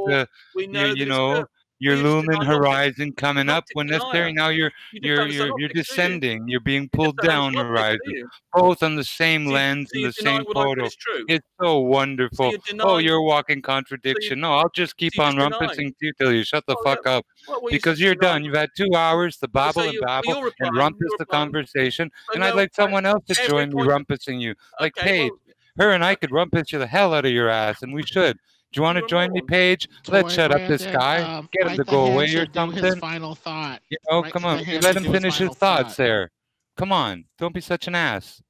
the we know you that know your you just lumen deny logic. horizon coming You're up not when denier. necessary. Now you're You just don't understand you're optics, do you? descending. You're being You pulled just don't down understand optics, do horizon, you? both on the same So lens and you're the denying same what I've said photo. is true. It's so So wonderful. you're Oh, denying. you're a walking So contradiction. No, I'll just keep you're on just denying. rumpusing to you till you shut the Well, fuck up. well, you Because just you're deny. done. You've had 2 hours to Well, so babble and babble you're and replying. rumpus You're the replying. conversation, But and I'd no, like someone else to every join me point. rumpusing you. Like Okay, Paige, well, her and I could rumpus you the hell out of your ass, and we should. Do you want to you're a join me, moron. Paige? Let's Toy shut up this Brandon, guy. Get him right to the go hand away or should do his something. final thought. You know, Right come the on. hand Let should him do his finish his final thoughts thought. there. Come on. Don't be such an ass.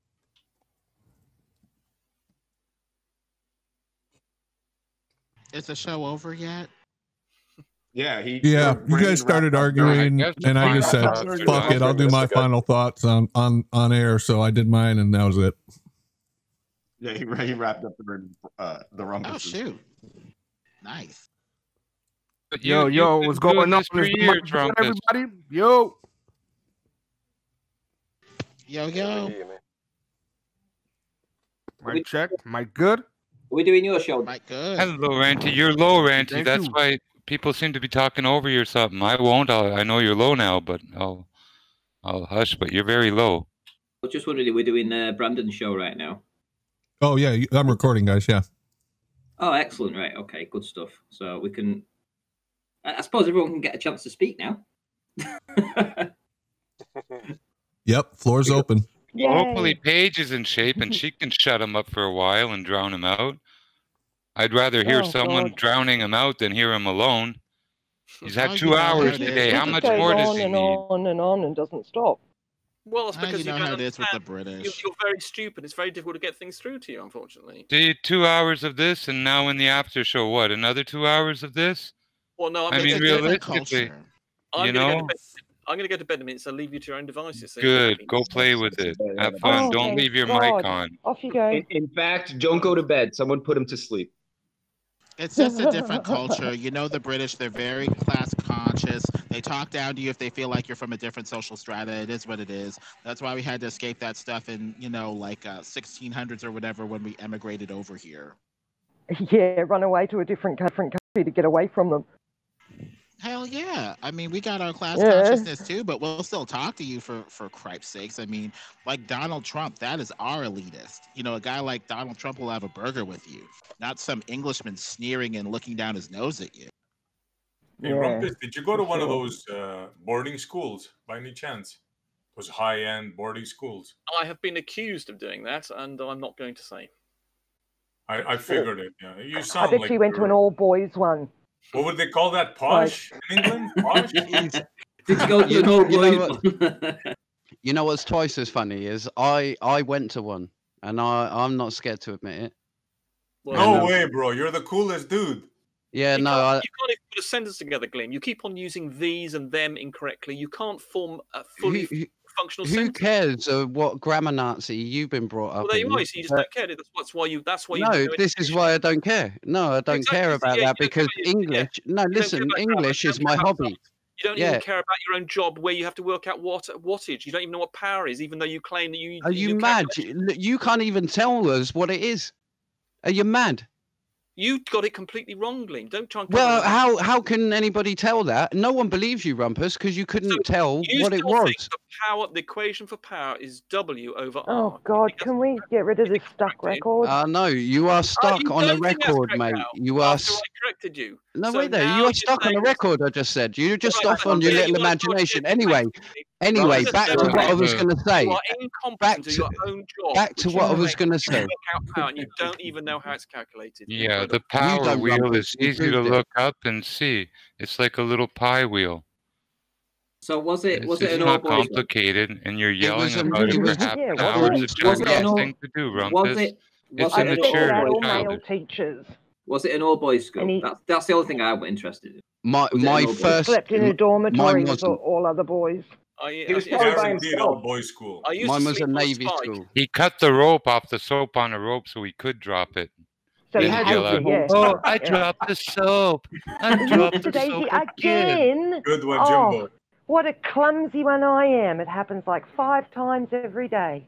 Is the show over yet? Yeah, you guys started arguing, and I just said, "Fuck it, I'll do my final thoughts on air." So I did mine, and that was it. Yeah, he wrapped up the rumpus. Oh shoot! Nice. But Yo, what's going on? For years, rumpus. Everybody, yo. Mic check. Mic good. Are we doing your show? Mic good. Hello, Ranty. You're low, Ranty. Thank That's you. why people seem to be talking over you or something. I won't. I know you're low now, but I'll hush. But you're very low. I was just wondering, we're doing Brandon's show right now. Oh yeah, I'm recording, guys. Yeah. Oh, excellent. Right. Okay. Good stuff. So we can. I suppose everyone can get a chance to speak now. Yep. Floor's open. Well, hopefully Paige is in shape and she can shut him up for a while and drown him out. I'd rather hear someone drowning him out than hear him alone. He's had 2 hours today. How much more does he need? On and on and doesn't stop. Well, it's because you know don't how it is with the understand. British. You're very stupid. It's very difficult to get things through to you, unfortunately. See, 2 hours of this, and now in the after show, what? Another 2 hours of this? Well, no, I mean, realistically, you know. I'm going to go to bed in a minute, so leave you to your own devices. So Good. Go play with it. Have fun. Don't leave your mic on. Off you go. In fact, don't go to bed. Someone put him to sleep. It's just a different culture. You know, the British, they're very class conscious. They talk down to you if they feel like you're from a different social strata. It is what it is. That's why we had to escape that stuff in, 1600s or whatever when we emigrated over here. Yeah, run away to a different country to get away from them. Hell yeah. I mean, we got our class consciousness too, but we'll still talk to you for cripe's sakes. I mean, like Donald Trump, that is our elitist. You know, a guy like Donald Trump will have a burger with you, not some Englishman sneering and looking down his nose at you. Hey, Rumpus, did you go to one of those boarding schools by any chance? Those high-end boarding schools? I have been accused of doing that, and I'm not going to say. I figured it. Yeah, you sound I bet like you went to an all-boys one. What would they call that? Posh in England? Posh? Did you go to an all-boys one? You know what's twice as funny is I went to one, and I'm not scared to admit it. Well, no way, bro. You're the coolest dude. Yeah, you no. Can't even put a sentence together, Glenn. You keep on using these and them incorrectly. You can't form a fully functional sentence. Who cares what grammar Nazi you've been brought up? Well, there you are. So you just don't care. That's why you. No, this is why I don't care. No, I don't care about that because English. No, listen, English is my hobby. You don't even care about your own job, where you have to work out wattage. You don't even know what power is, even though you claim that you. Are you mad? You can't even tell us what it is. Are you mad? You got it completely wrong, Glenn. Don't try and. Well, how can anybody tell that? No one believes you, Rumpus, because you couldn't tell what it was. The equation for power is W over R. Oh God, can we get rid of this stuck record? No, you are stuck on a record, mate. You are. I corrected you. No, wait there. You are stuck on a record. I just said. You're just off on your little imagination. Anyway, back to what I was going to say. You are incompetent to your own job. Back to what I was going to say. Power, and you don't even know how it's calculated. Yeah, the power wheel is easy to look up and see. It's like a little pie wheel. So was it it's an not all-boys complicated, and you're yelling about it for half an hour. It's a gigantic thing to do, Rumpus. It's a mature child. Teachers. Was it an all-boys school? That's the only thing I'm interested in. My first slept in a dormitory with all other boys. He was guaranteed all-boys school. Mine was a Navy school. He cut the rope off the soap on a rope so he could drop it. So he had to, oh, I dropped the soap. I dropped the soap again. Good one, Jimbo. What a clumsy one I am. It happens like 5 times every day.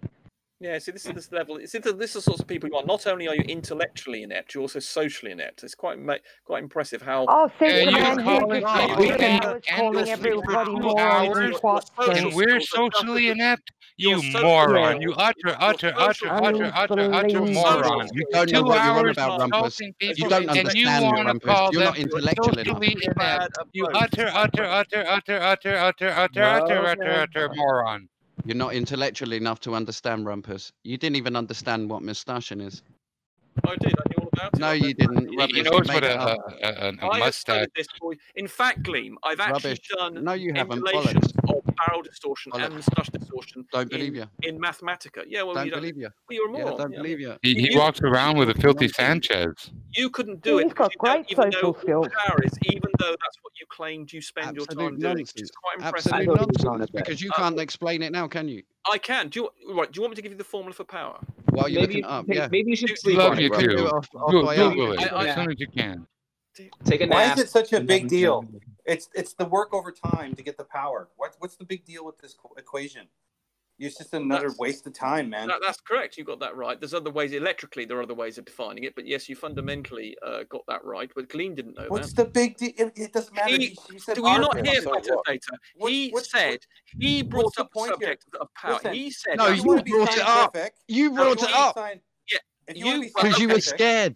Yeah, see, this is this level. This is the sorts of people you are. Not only are you intellectually inept, you're also socially inept. It's quite impressive how. Oh, see, Yeah, come you on, call he it just we spent 2 can hours and calling for everybody 2 morons and hours, twats and and... we're socially inept. You social moron! skills- You utter Unbelievable. moron! You don't know 2 what you're on hours about, Rumpus. insulting You people, don't and you understand, want to Rumpus. call You're them not intellectual enough. socially inept. You utter moron. You're not intellectual enough to understand, Rumpus. You didn't even understand what moustache is. I did. I knew all about it. No, you didn't. He Rubbish. knows You what made it up. a I have mustache. studied this for you. In fact, Gleam, I've actually Rubbish. done No, you haven't. emulations Bollocks. of barrel distortion and Bollocks. moustache distortion Don't believe you. in Mathematica. Yeah, well, Don't you don't believe you. Well, you're a Yeah, moron. don't Yeah, I believe mean, you. He walks around with a filthy Sanchez. You couldn't do it He's got because great you don't even know social what skills. power is, even though that's what you claimed you spend your time doing. Which is quite impressive. Absolute nonsense. Because you can't explain it now, can you? I can. Do you want me to give you the formula for power? While you're looking it up, yeah. Maybe you should sleep Love on you it, bro. too. by Google art. it as soon as you can. Take a nap. Why is it such a big deal? It's the work over time to get the power. What's the big deal with this equation? It's just another waste of time, man. That's correct. You got that right. There's other ways electrically. There are other ways of defining it, but yes, you fundamentally got that right. But Gleam didn't know What's that. the big deal? It doesn't matter. He said Do you not arbitrary, hear so better what? data? He brought up the subject of power. Listen, He said, No, if you wanna be brought it up. scientific, You if brought it wanna be up. Yeah, if you wanna be Because you were scientific- scared.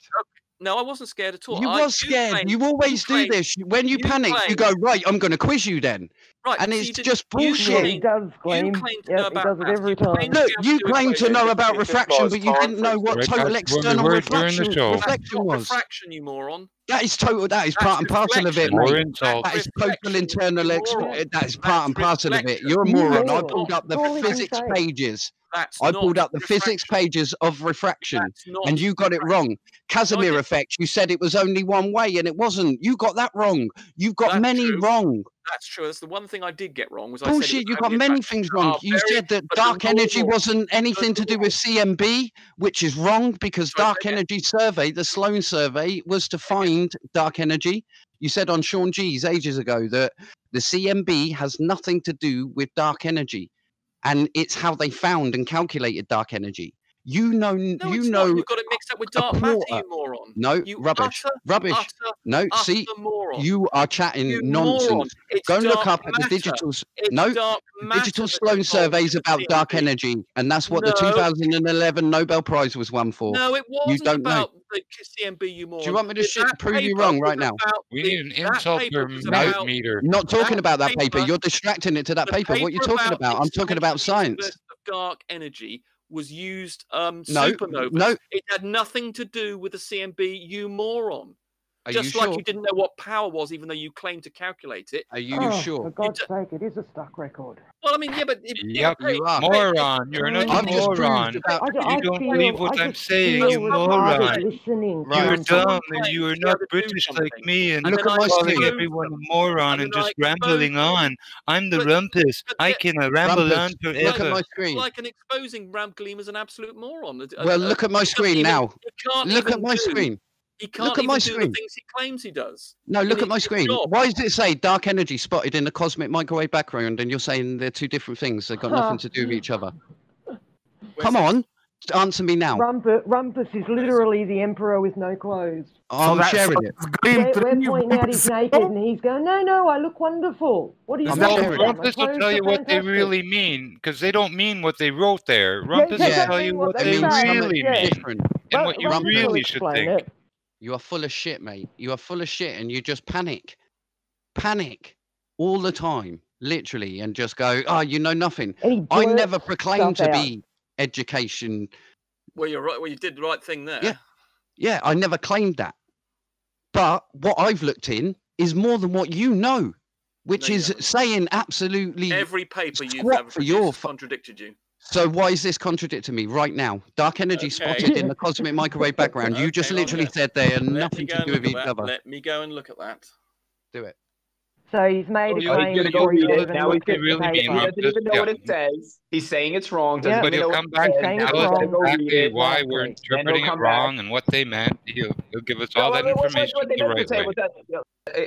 No, I wasn't scared at all. You was scared. You always do this. When you panic, you go, right, I'm going to quiz you then. Right, And so it's you did- just you bullshit. claim- He does, Gleam. claim to Yes, know he about does it maths. every You time. claim Look, to you do claim to know about It's just refraction, not but you as didn't know what Right, total that's when we external were during the reflection, show. reflection was. refraction, you moron. That is total. That is part and parcel of it, More mate. insult. That is total internal. moron. That is part and parcel of it. You're a You moron. I moron. pulled up the That's all he can physics say. pages. That's I not pulled up the refraction. physics pages of refraction, That's not and you got it wrong. Casimir effect. You said it was only one way, and it wasn't. You got that wrong. You've got That's many true. wong. That's true. That's the one thing I did get wrong. Was I said it Bullshit, was you got only many attraction. things wrong. You said that but the dark energy normal- wasn't anything to do with CMB, which is wrong because Sorry, dark say again. energy survey, the Sloan survey, was to find dark energy. You said on Sean G's ages ago that the CMB has nothing to do with dark energy, and it's how they found and calculated dark energy. You know, No, you it's know. not. You've got it mixed up with dark matter, you moron. No, You rubbish, utter, rubbish. utter, No, utter see, moron. you are chatting You nonsense. moron. It's Go and look dark up at the matter. digital. It's No, dark the matter digital that Sloan controls surveys the about dark CMB. energy, and that's what the No. 2011 Nobel Prize was won for. No, it You wasn't don't know. about the CMB, you moron. Do you want me to That prove you paper wrong was right now? about We the- need an that insult paper per was minute about- meter. Not talking that about that paper. paper- You're distracting it to that the paper. What are you paper talking about? I'm talking about science. Of dark energy was used No, supernovas. no. It had nothing to do with the CMB, you moron. Are Just you like sure? you didn't know what power was, even though you claimed to calculate it. Are you Oh, sure? for God's sake, it is a stuck record. Well, I mean, yeah, but Yep, hey, you are. moron. You're another I've just proved moron. about. You don't believe what I'm saying, you retarded moron. listening. Right. You're Grandpa. dumb and you are not British like me and Look at my calling screen. everyone a moron and just rambling on. I'm the But- rumpus. I can ramble Rumpus, on look at forever. my screen. like an exposing Ram Gleam as an absolute moron. Well, look at my screen now. Look at my screen. screen. He can't Look at even my do screen. the things he claims he does. No, look in at my his screen. job. Why does it say dark energy spotted in the cosmic microwave background, and you're saying they're two different things? They've got nothing to do with each other. Come on, answer me now. Rumpus is literally the emperor with no clothes. I'm sharing it. We're pointing out he's naked and he's going, no, I look wonderful. What are you I'm talking sharing about? it. My Rumpus will clothes tell are you what they fantastic." really mean because they don't mean what they wrote there. Rumpus they will don't tell mean you what what they they say, really yeah. mean Different. and what you Rumpus will really should explain think. it. You are full of shit, mate. You are full of shit, and you just panic all the time, literally, and just go, "Oh, you know nothing." And he I blurts never proclaimed to stuff out. be education. Well, you're right. Well, you did the right thing there. Yeah. Yeah, I never claimed that. But what I've looked in is more than what you know, which No, you is haven't. saying absolutely. Every paper you've squat ever for your produced contradicted you. So why is this contradicting me right now? Dark energy Okay. spotted in the cosmic microwave background. You just Okay, literally well, said they are Let me nothing go to and do look with at each that. other. Let me go and look at that. Do it. So he's made a you'll- claim you'll- before he's you'll- even now looked he at the really mean paper. what He doesn't even know what it says. He's saying it's wrong. Doesn't But even he'll know come what back it and says. tell us Go read exactly it. why we're Exactly. Then he'll interpreting it come back. wrong and what they meant. He'll give us No, all that what information they the meant to right say way. was that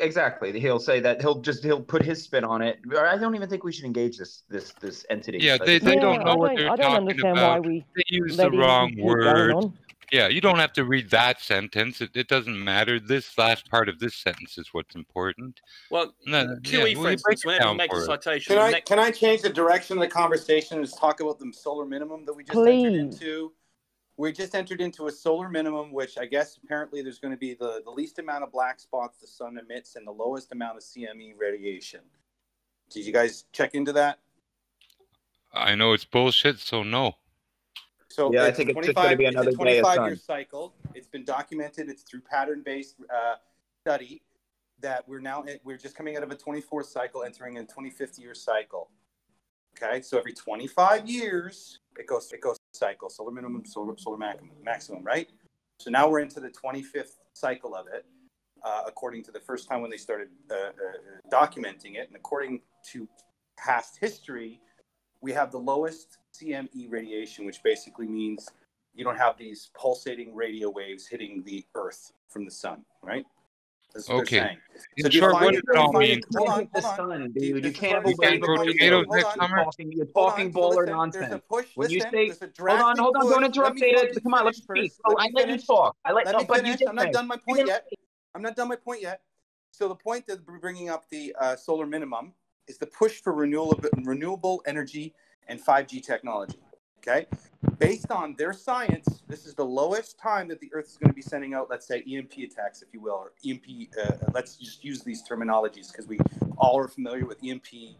exactly. He'll say that he'll put his spin on it. I don't even think we should engage this entity. Yeah, Like, they Yeah, don't know what I they're don't talking understand why about. we They use let the him wrong keep going word. on. Yeah, you don't have to read that sentence. It doesn't matter. This last part of this sentence is what's important. Well, No, QE, for instance, whenever he makes a citation, the next... Can I change the direction of the conversation and just talk about the solar minimum that we just Please. entered into? We just entered into a solar minimum, which I guess apparently there's going to be the least amount of black spots the sun emits and the lowest amount of CME radiation. Did you guys check into that? I know it's bullshit, so no. So yeah, I it's think a it's just going to be another day of 25-year sun. cycle. It's been documented. It's through pattern-based study that we're just coming out of a 24th cycle, entering a 25th year cycle. Okay, so every 25 years it goes cycle, solar minimum, solar maximum, right? So now we're into the 25th cycle of it, according to the first time when they started documenting it, and according to past history, we have the lowest CME radiation, which basically means you don't have these pulsating radio waves hitting the Earth from the sun, right? That's what Okay. they're saying. In So short, what does it all mean? Hold on. You can't You can't grow tomatoes next summer? You're talking baller nonsense. When you say, hold on, don't interrupt, Data. Come on, let me speak. I let you talk. Let me finish. I'm not done my point yet. So the point that we're bringing up the solar minimum is the push for renewable energy and 5G technology. Okay, based on their science, this is the lowest time that the Earth is going to be sending out, let's say, EMP attacks, if you will, or EMP. Let's just use these terminologies because we all are familiar with EMP.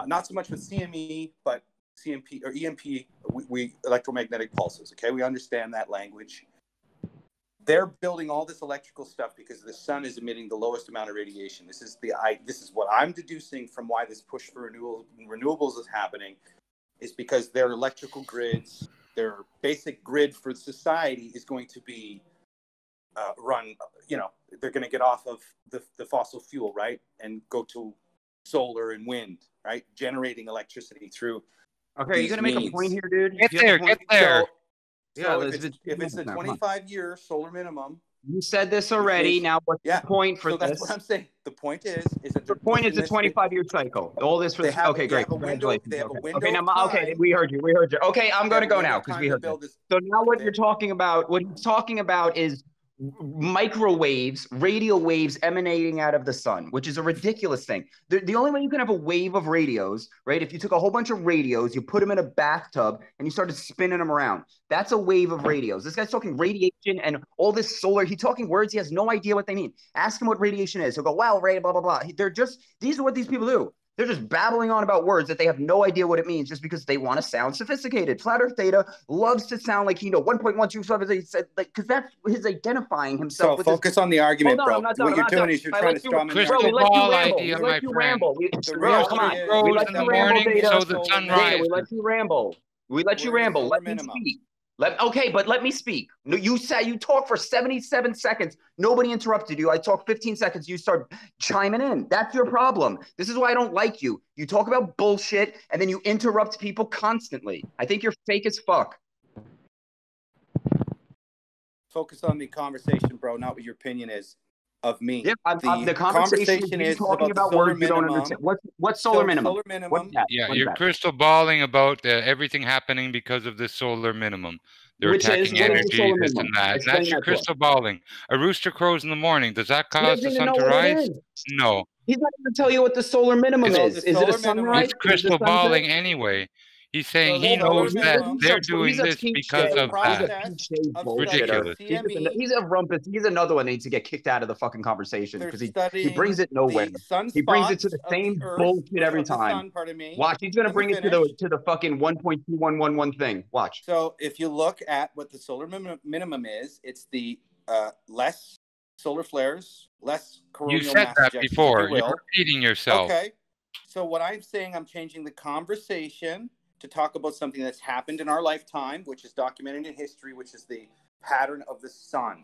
Not so much with CME, but CMP or EMP. We electromagnetic pulses. Okay, we understand that language. They're building all this electrical stuff because the sun is emitting the lowest amount of radiation. This is what I'm deducing from why this push for renewables is happening. Is because their electrical grids, their basic grid for society is going to be run, they're going to get off of the fossil fuel, right? And go to solar and wind, right? Generating electricity through. Okay, are you going to make a point here, dude? Get there. So if it's a 25-year solar minimum. You said this already. Now, what's the point for so this? That's what I'm saying. The point is that the point is a 25-year cycle. All this was okay. Great. Congratulations. Okay, now okay, we heard you. Okay, I'm going to go now because we heard you. So now what you're talking about, what he's talking about is microwaves, radio waves emanating out of the sun, which is a ridiculous thing. The only way you can have a wave of radios, right? If you took a whole bunch of radios, you put them in a bathtub and you started spinning them around, that's a wave of radios. This guy's talking radiation and all this solar. He's talking words. He has no idea what they mean. Ask him what radiation is. He'll go, well, right, blah, blah, blah. These are what these people do. They're just babbling on about words that they have no idea what it means just because they want to sound sophisticated. Flat Earth Data loves to sound like 1.125. He said, because that's his identifying himself. So with focus on the argument, bro. What you're doing is you're trying to strawman the crystal ball idea, my friend. Come on. We let you ramble, Data. So the sun rises. We let you ramble. Let me speak. But let me speak. No, you talk for 77 seconds. Nobody interrupted you. I talk 15 seconds. You start chiming in. That's your problem. This is why I don't like you. You talk about bullshit and then you interrupt people constantly. I think you're fake as fuck. Focus on the conversation, bro, not what your opinion is of me. Yeah, the conversation is talking about words you don't understand. What's solar minimum? Solar minimum. You're crystal balling about everything happening because of this solar minimum. They're attacking energy, this and that. And that's your crystal balling. A rooster crows in the morning. Does that cause the sun to rise? No. He's not going to tell you what the solar minimum is. Is it a sunrise? It's crystal balling anyway. He's saying he knows that they're doing this because of that. Ridiculous. He's a rumpus. He's another one that needs to get kicked out of the fucking conversation because he brings it nowhere. He brings it to the same bullshit every time. Watch, he's going to bring it to the fucking 1.2111 thing. Watch. So if you look at what the solar minimum is, it's the less solar flares, less coronal mass. You said that before. You're repeating yourself. Okay. So what I'm saying, I'm changing the conversation to talk about something that's happened in our lifetime, which is documented in history, which is the pattern of the sun.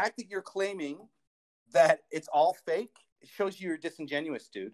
fact that you're claiming that it's all fake, it shows you're disingenuous, dude.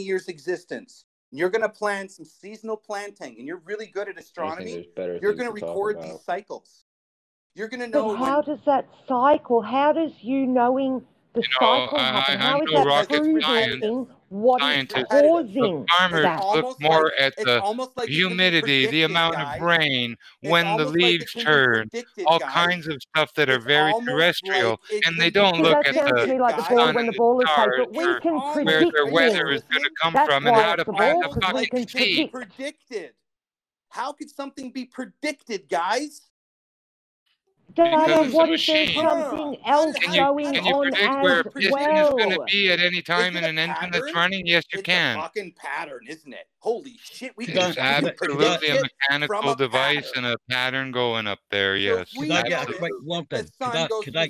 20 years existence, and you're going to plan some seasonal planting, and you're really good at astronomy, you're going to record these cycles. You're going to know. But how does that cycle? How does you knowing the cycle happen? How is that proving what is causing farmers that? look more at the humidity, the amount of rain, when the leaves turn, all kinds of stuff that are very terrestrial, and they don't look at the sun and the stars or where their weather is going to come from and how to plant a fucking seed. Predicted. How could something be predicted, guys? Data, it's a what if there's machine. something else going Can you on predict where a as piston is going to well? be at any time in it a an engine that's pattern? running? Yes, you It's can. a fucking pattern, isn't it? Holy shit, we It's can absolutely a predict mechanical device and a pattern going up there. Yes, Could I get a quick word then?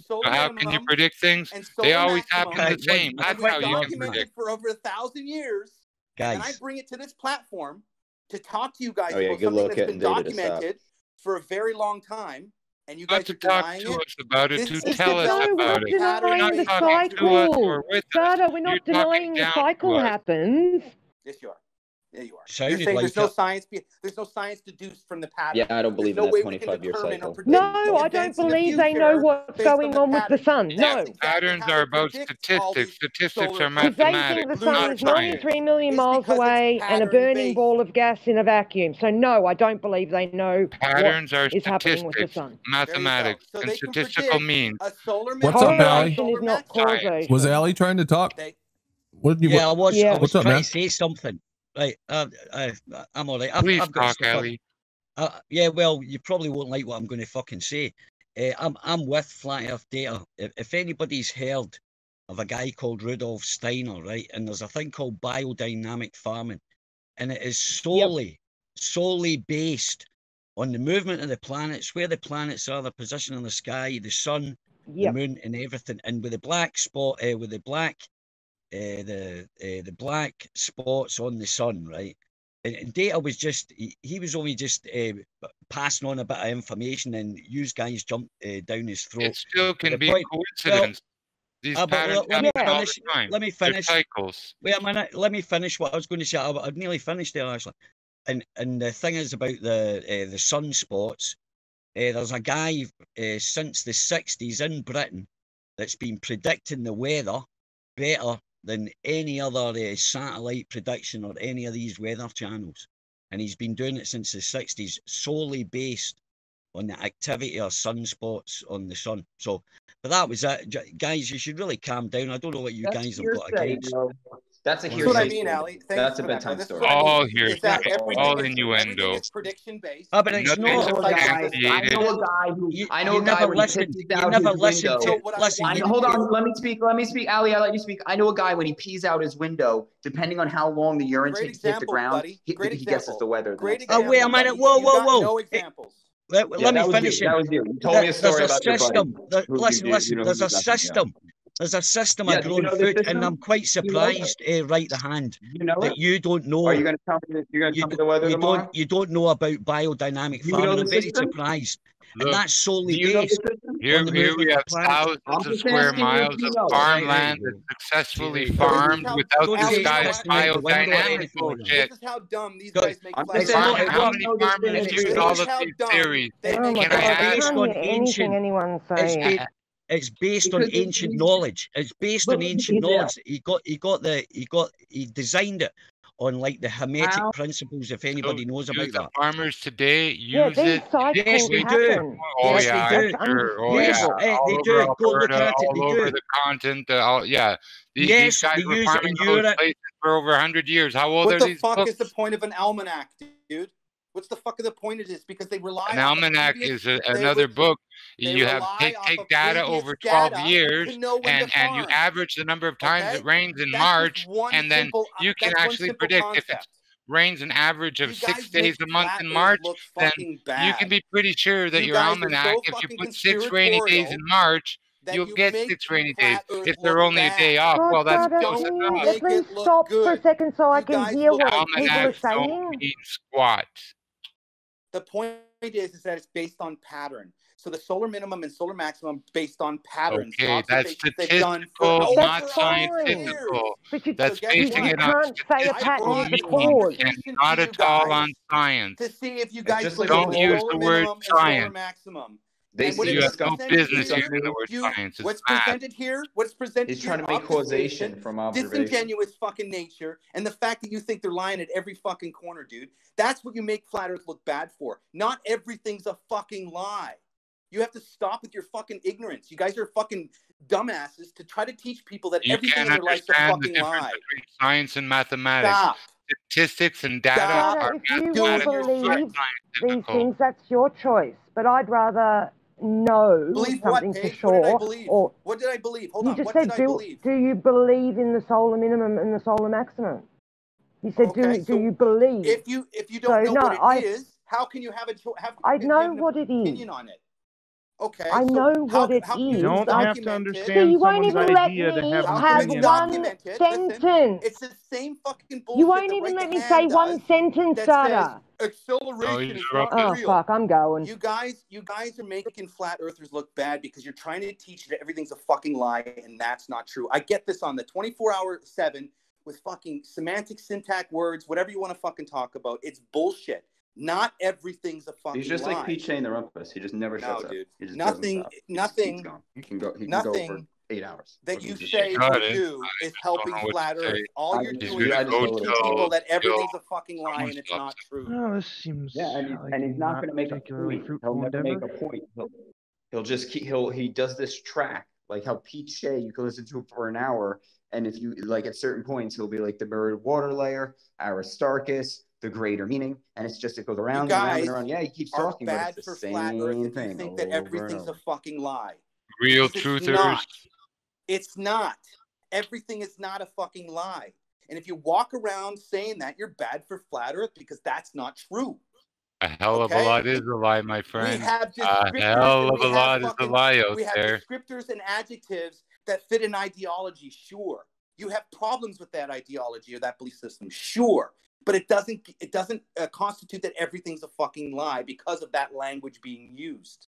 So how can you predict things? They always happen the same. That's how you can predict. for over 1,000 years. Guys. And I bring it to this platform to talk to you guys Oh, yeah, about good something luck that's been getting data to stop. documented for a very long time. And you Not guys to are talk denying to it. us about it, This to is tell us No, we're about not it. You're denying not the talking to us cycle. or with us. Data, we're You're not denying talking the down to cycle us. happens. Yes, you are. Yeah, you are. Sounded You're saying like there's no science. There's no science deduced from the pattern. Yeah, I don't believe in There's no that way we can 25-year determine or cycle. predict No, the I don't events in the believe they know future what's based on going the on with the pattern. sun. No. That's exactly Patterns how are they about predict all statistics. these Statistics solar are Because they mathematics, think the sun not is science. 93 million miles because it's away and a pattern burning based. ball of gas in a vacuum. So no, I don't believe they know Patterns are what is happening with the statistics, sun. mathematics, So and they can statistical predict means. a solar What's up, minimum, Allie? Correlation is not causation. Was Allie trying to talk? What did you? Yeah, I was. Yeah. I was What's up, trying man? to say something. Right, I'm all right. Please I've got talk, stuff. Allie. Yeah, well, you probably won't like what I'm going to fucking say. I'm with Flat Earth Data. If anybody's heard of a guy called Rudolf Steiner, right, and there's a thing called biodynamic farming, and it is solely based on the movement of the planets, where the planets are, the position in the sky, the sun, the moon, and everything. And with the black spot, with the black spots on the sun, right? And Data was just, he was only just passing on a bit of information, and you guys jumped down his throat. It still can The be point- coincidence. These patterns let me happen all finish. the time. Let me They're finish. cycles. Wait a minute. Let me finish what I was going to say. I'd nearly finished there, actually. And the thing is about the sunspots. There's a guy since the 60s in Britain that's been predicting the weather better than any other satellite prediction or any of these weather channels. And he's been doing it since the 60s, solely based on the activity of sunspots on the sun. So, but that was it. Guys, you should really calm down. I don't know what you guys have got against. That's a That's hearsay. what I mean, Allie. That's a bedtime This is story. what I mean. All It's hearsay, that everything all is- innuendo. Everything is prediction based. But it's Nothing's not. substantiated. I know a guy who. I know you a guy never when listened. he pees You out never his listened window. to. Listen, I know, hold on. Let me speak. Let me speak, Ali. I let you speak. I know a guy when he pees out his window. Depending on how long the urine takes to hit the ground, he guesses the weather. Great Oh, wait a minute. Whoa, You got whoa. no examples. Let me finish it. That was you. You told me a story There's a about your system. buddy. Listen. There's a system. There's a system of growing food, and I'm quite surprised, right the hand, that you don't know. Are you going to tell me? You're going to tell me the weather tomorrow? You don't know about biodynamic You know farming. the I'm very system? surprised, Look, and that's solely Do you know the based system? Here on the we movement have of planets. thousands of square miles of farmland that's successfully farmed without this guy's biodynamic bullshit. This is how dumb these guys make How flat many farmers have used all of these theories? Oh my Can I God, I ask? can't hear anything anyone's saying. It's based on ancient knowledge. It's based on ancient knowledge. He designed it on like the Hermetic principles. If anybody knows Do about the that. farmers today use it? Yes, they do. Oh Yes, yeah, they do. I'm sure. Oh Yes, yeah, all they over do. Go look Alberta, at it. all They over do. the continent. Yeah, these Yes, guys they were use it farming in all those Europe. places for over 100 years. How old What are the these fuck books? is the point of an almanac, dude? What's the fuck of the point of this? Because they rely An on almanac is another book. You have take data over 12 years and you average the number of times it rains in March, and then you can actually predict if it rains an average of 6 days a month in March, then you can be pretty sure that your almanac, if you put 6 rainy days in March, you'll get 6 rainy days. If they're only a day off, well, that's close enough. Can you please stop for a second so I can hear what people are Almanacs saying? don't mean squat. The point is that it's based on pattern. So the solar minimum and solar maximum based on patterns. Okay, that's statistical, not scientific. That's basing it on statistical means and not at all on science. To see if you guys Don't use the word science. maximum. You have no business using the word science. It's What's math. presented here? What's presented He's here? trying to make causation from observation. Disingenuous fucking nature, and the fact that you think they're lying at every fucking corner, dude. That's what you make flat Earth look bad for. Not everything's a fucking lie. You have to stop with your fucking ignorance. You guys are fucking dumbasses to try to teach people that You everything can't in their life's a understand the fucking difference lie. between science and mathematics. Stop. Statistics and data are If you will mathematical, believe not these scientific. things, that's your choice. But I'd rather know Believe something what, for Paige? sure. What did I believe? Or What did I believe? Hold you on. just What said, did I believe? do you believe in the solar minimum and the solar maximum? You said, Okay, do you believe? If you don't know no, what it is, how can you have I know what it is. opinion on it? Okay, I know what it how can is. You don't have to See, understand you won't someone's even let idea to me have an have opinion on one it. sentence. It's the same fucking bullshit. You won't even let me say one sentence, that Dada. says acceleration is not Oh, real. fuck, I'm going. You guys are making flat earthers look bad because you're trying to teach that everything's a fucking lie, and that's not true. I get this on the 24/7 with fucking semantic, syntax words, whatever you want to fucking talk about. It's bullshit. Not everything's a fucking lie. He's just like Pete in the rumpus. He just never shuts up. Dude. He just Nothing keeps going. He can go for 8 hours. That you say or do is helping flat Earth. All you're doing is teaching people that everything's a fucking lie and it's not true. Oh, this seems and he's not going to make a point. He'll never make a point. He'll just he does this track like how Pete Shea, you can listen to it for an hour, and if you like at certain points he'll be like the buried water layer, Aristarchus, the greater meaning, and it goes around and around and around. Yeah, he keeps talking, but it's the same thing. You think that everything's a fucking lie. Real truthers. It's not. Everything is not a fucking lie. And if you walk around saying that, you're bad for flat Earth because that's not true. A hell of a lot is a lie, my friend. We have A hell of a lot is a lie out we have there. descriptors and adjectives that fit an ideology, sure. You have problems with that ideology or that belief system, sure. But it doesn't constitute that everything's a fucking lie because of that language being used.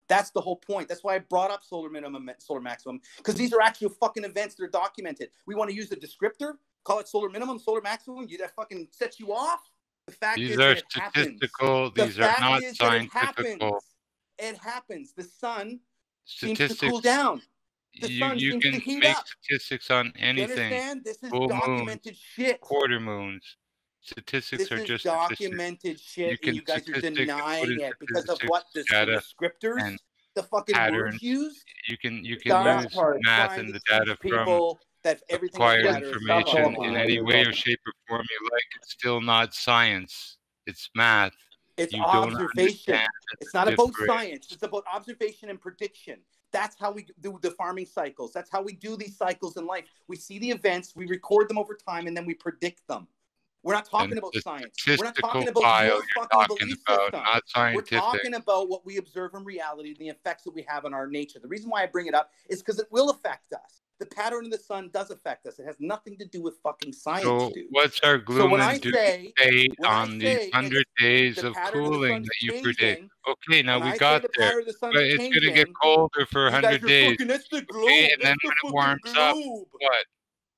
That's the whole point. That's why I brought up solar minimum, solar maximum, because these are actual fucking events that are documented. We want to use the descriptor, call it solar minimum, solar maximum. That fucking sets you off. The fact These is are that it statistical. happens. These are not scientific. It happens. The sun Statistics. seems to cool down. The sun you seems can to heat make up. statistics on anything. You understand? This is Full documented moons, shit. quarter moons. Statistics This are is just documented shit, and you guys are denying it because of what the descriptors, the fucking patterns. words used. You can use math and the data from that acquired information in any way or shape or form you like. It's still not science. It's math. It's you don't observation. understand. It's not about science. It's about observation and prediction. That's how we do the farming cycles. That's how we do these cycles in life. We see the events, we record them over time, and then we predict them. We're not talking about science. We're not talking about your fucking belief system. Not scientific. We're talking about what we observe in reality, the effects that we have on our nature. The reason why I bring it up is because it will affect us. The pattern of the sun does affect us. It has nothing to do with fucking science, so dude. what's our gloom and doom state on these 100 days of cooling that you predict? Okay, now we got there. But it's going to get colder for 100 days. Okay, and then when it warms up, what?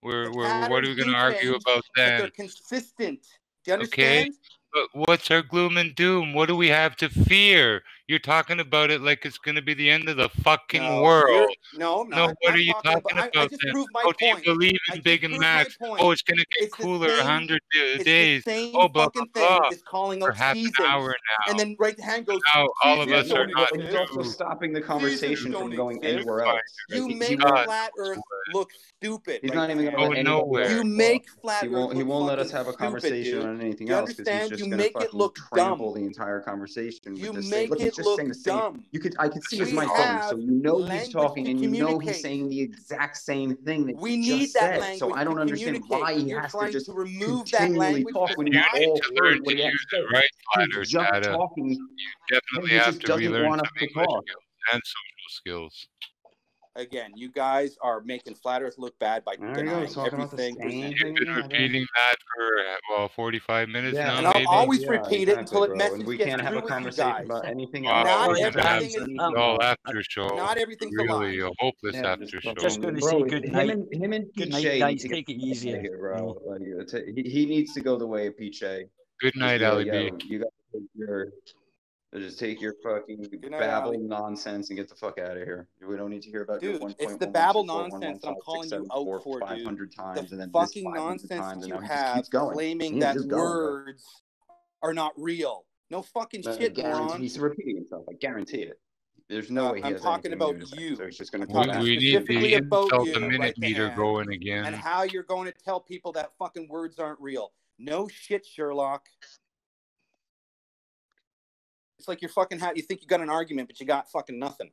What are we going to argue about then? They're consistent. Do you understand? Okay, but what's our gloom and doom? What do we have to fear? You're talking about it like it's going to be the end of the fucking world. No, I'm not. What are you talking about I just then? proved my Do you point. believe in Big and Max? Oh, it's going to get cooler 100 days. Oh, blah, blah, blah. Is calling out For half an hour now. And then right hand goes, now all of us are not He's also stopping the conversation from going anywhere else. You make flat Earth look stupid. He's not even going to go nowhere. You make flat Earth He won't let us have a conversation on anything else because he's just going to fucking trample the entire conversation. You make it look dumb. I can see his mic going, so you know he's talking and you know he's saying the exact same thing that we you need just that said. language. So I don't understand why he has to just remove continually talk when you need to learn to use it, right? He's just talking. You definitely have to relearn some English skills and social skills. Again, you guys are making flat Earth look bad by denying everything. You've been repeating that for 45 minutes now. And I'll always repeat it until it messes. We can't have a conversation about anything else. else. Not everything is all after show. Not everything's really a hopeless after show. Just going to say good night. Him and good PJ night, guys. Take it easy, bro. He needs to go the way of PJ. Good night, Ali B. You got just take your fucking babble nonsense and get the fuck out of here. We don't need to hear about your 1.1. It's the babble nonsense that I'm calling you out for, dude. 500 times the and then fucking nonsense that you have claiming that words are not real. No fucking shit, moron. He's repeating himself. I guarantee it. There's no way he I'm has talking about you. So he's just going to we need the insult-a-minute meter going again. And how you're going to tell people that fucking words aren't real. No shit, Sherlock. It's like you're fucking you think you got an argument, but you got fucking nothing.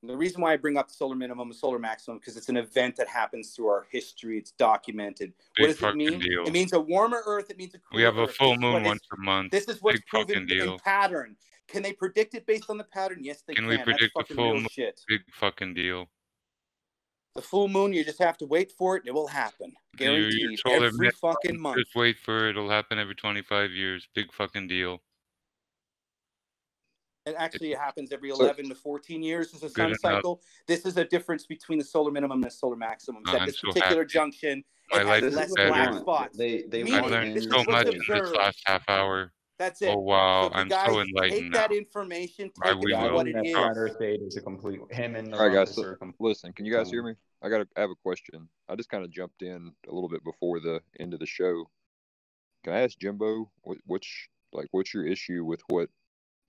And the reason why I bring up the solar minimum and solar maximum, because it's an event that happens through our history. It's documented. What does it mean? Deal. It means a warmer Earth. It means a cooler We have a Earth. full moon once a month. This is what's proven in pattern. Can they predict it based on the pattern? Yes, they can. Can we predict the full moon? Shit. Big fucking deal. The full moon, you just have to wait for it, and it will happen. Guaranteed. Every fucking month. Just wait for it. It'll happen every 25 years. Big fucking deal. It actually happens every 11 to 14 years as a sun cycle. This is a difference between the solar minimum and the solar maximum. At this particular junction, it has less black spots. I learned so much in this last half hour. That's it. Oh wow, so I'm so enlightened take now. that information, take it for what it is. Earth date is a complete him and all right, guys. So, listen, can you guys hear me? I have a question. I just kind of jumped in a little bit before the end of the show. Can I ask Jimbo what's your issue with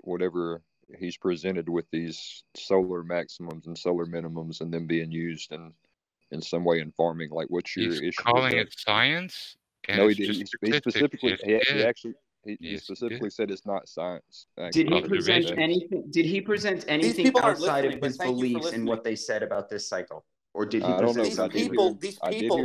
whatever he's presented with these solar maximums and solar minimums and them being used in some way in farming? Like, what's your issue? Calling it science? No, he specifically he specifically said it's not science. Did he present anything? Did he present anything outside of his beliefs in what they said about this cycle? Or did he present these people,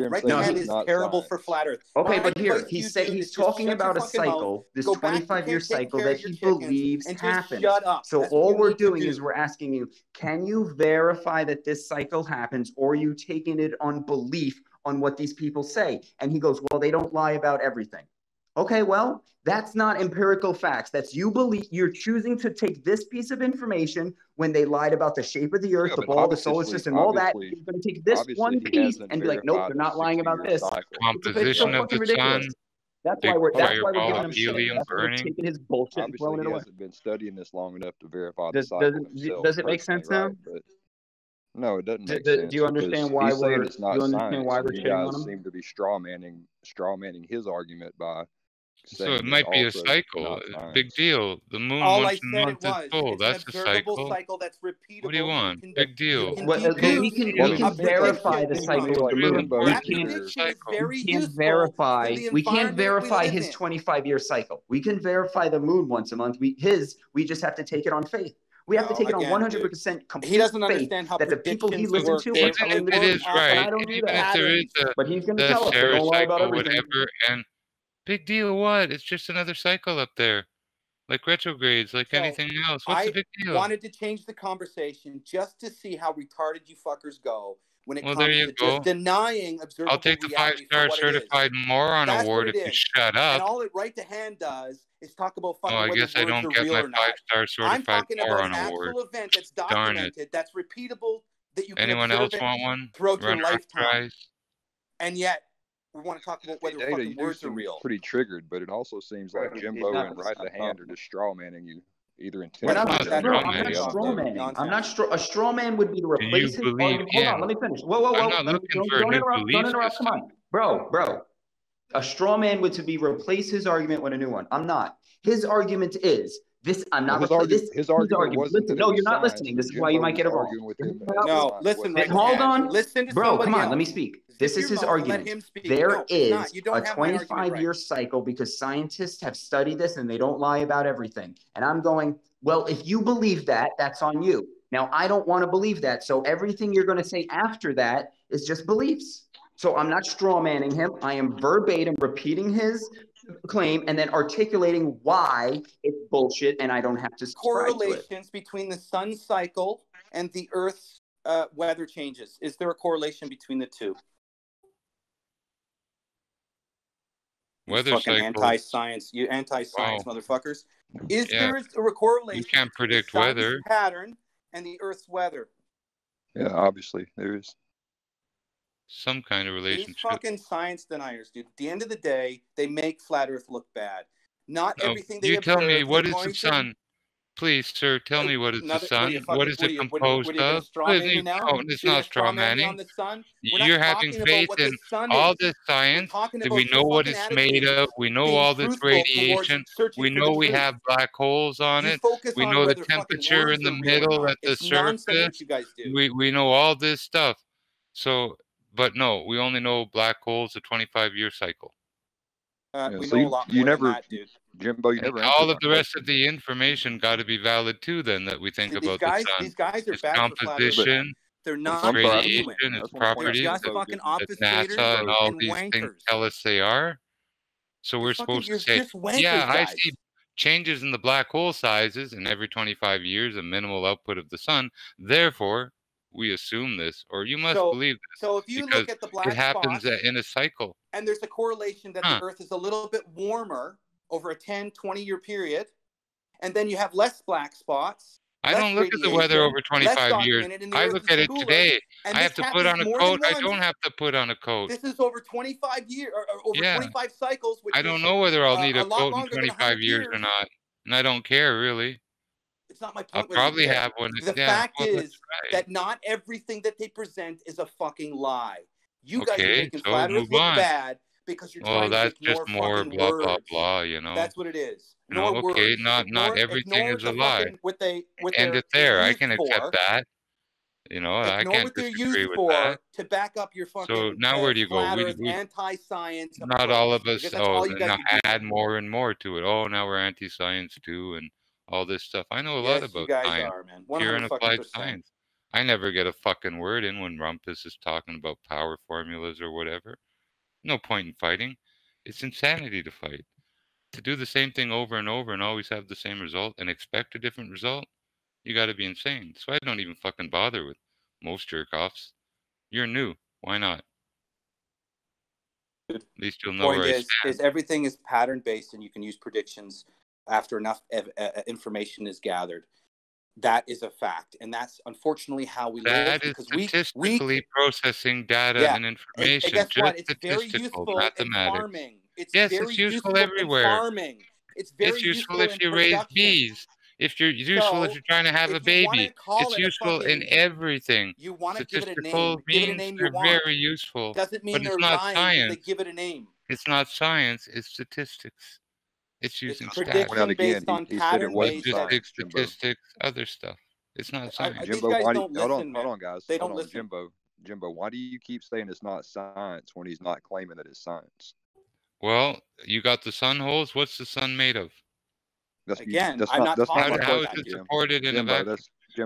right hand is terrible for flat Earth. Okay, but here, he's talking about a cycle, this 25-year cycle that he believes happens. So all we're doing is we're asking you, can you verify that this cycle happens, or are you taking it on belief on what these people say? And he goes, well, they don't lie about everything. Okay, well, that's not empirical facts. That's you're choosing to take this piece of information when they lied about the shape of the Earth, the ball, the solar system, all that. You're going to take this one piece and be like, nope, they're not lying about this. Composition of the sun. That's why we're giving him helium burning. Taking his bullshit and throwing it away. He hasn't been studying this long enough to verify the cycle himself. Does it make sense now? No, it doesn't make sense. Do you understand why we're it's not science? You guys seem to be straw manning his argument by. So it might be a cycle. Big deal. The moon once a month is full. That's a cycle. That's repeatable. What do you want? Big deal. We can verify the cycle of the moon, but we can't verify his 25-year cycle. We can verify the moon once a month. We just have to take it on faith. We have to take it on 100% complete he doesn't understand how that the people he listens to are telling the truth. It is right. Even if there is but he's going to tell us they don't lie about everything. Whatever, and big deal what? It's just another cycle up there. Like retrogrades, like anything else. What's the big deal? I wanted to change the conversation just to see how retarded you fuckers go when it comes to just denying observable reality. I'll take the 5-star certified moron award if you shut up. And all it right to hand does is talk about fucking I guess I don't get my 5-star certified moron award. I'm talking about an actual event that's documented, that's repeatable, that you can Anyone else want one? Throughout your lifetime. And yet, we want to talk about whether fucking words are real. Pretty triggered, but it also seems like Jimbo and Right the Hand are just straw manning you. Either I'm not straw manning. A straw man would be to replace his argument. Hold on, let me finish. Whoa. I'm not looking for a new belief. Don't interrupt. Come on. Bro. A straw man would to be replace his argument with a new one. I'm not. His argument is this. I'm not. His argument wasn't. Listen, no, you're not listening. This is why you might get it wrong. No, listen. Hold on. Listen to bro. Come on. Else. Let me speak. This is his argument. There is a 25-year cycle because scientists have studied this and they don't lie about everything. And I'm going, well, if you believe that, that's on you. Now, I don't want to believe that. So everything you're going to say after that is just beliefs. So I'm not straw manning him. I am verbatim repeating his claim and then articulating why it's bullshit and I don't have to subscribe to it. Correlations between the sun cycle and the Earth's weather changes. Is there a correlation between the two? Weather fucking cycle. Anti-science, you anti-science motherfuckers. Is there a correlation? You can't predict weather. Pattern and the Earth's weather. Yeah, obviously there is some kind of relationship. These fucking science deniers, dude. At the end of the day, they make flat Earth look bad. Not everything they observe. You tell me, what is the sun? Please, sir, tell me what is the sun? What is it composed of? It's not straw manning. You're having faith in all this science. We know what it's made of. We know all this radiation. We know we have black holes on it. We know the temperature in the middle at the surface. We know all this stuff. So, but no, we only know black holes, a 25-year cycle. We know a lot more than that, dude. Jimbo, you never all of the rest of the information got to be valid too. Then that we think about the sun, these guys are its bad composition, They're not its radiation, genuine. its They're properties just that fucking NASA obfuscators and all and these things wankers. tell us they are. So we're supposed to say, just wankers, yeah, I guys. see changes in the black hole sizes, and every 25 years, a minimal output of the sun. Therefore, we assume this, or you must believe this. So if you because look at the black it happens spots, in a cycle. and there's a correlation that the Earth is a little bit warmer over a 10, 20-year period, and then you have less black spots. I don't look at the weather over 25 years. I look at it today. I have to put on a coat. I don't have to put on a coat. This is over 25 years, or over 25 cycles. Which I don't know whether I'll need a lot coat in longer than 25 years or not, and I don't care really. It's not my point. I'll probably have one. The fact is that not everything that they present is a fucking lie. You guys are making flat Earth look bad because you're trying to that's make just more blah blah blah. You know. That's what it is. No, okay, not everything is a lie. End it there. I can accept that. You know, I can't disagree with that. To back up your fucking. So now where do you go? Anti-science. Not all of us. Oh, now add more and more to it. Oh, now we're anti-science too, and all this stuff. I know a lot about science. Pure and applied science. I never get a fucking word in when Rumpus is talking about power formulas or whatever. No point in fighting. It's insanity to fight. To do the same thing over and over and always have the same result and expect a different result, you got to be insane. So I don't even fucking bother with most jerk-offs. You're new. Why not? At least you'll know where I stand. Is everything is pattern-based and you can use predictions after enough information is gathered. That is a fact, and that's unfortunately how we live. That is statistically processing data and information. Guess what? Just it's very statistical useful mathematics. In farming. It's useful everywhere. Farming. It's very useful if you raise bees. If you're useful if you're trying to have a baby. It's useful in everything. You want to give it a Statistical name. Give it a name you are want. very useful. Doesn't mean but they're it's not lying. science. They give it a name. It's not science. It's statistics. It's using prediction based on pattern-based statistics, other stuff. It's not science. Jimbo, why hold on, guys. They don't listen. Jimbo, why do you keep saying it's not science when he's not claiming that it's science? Well, you got the sun holes. What's the sun made of? How is it supported in a vacuum?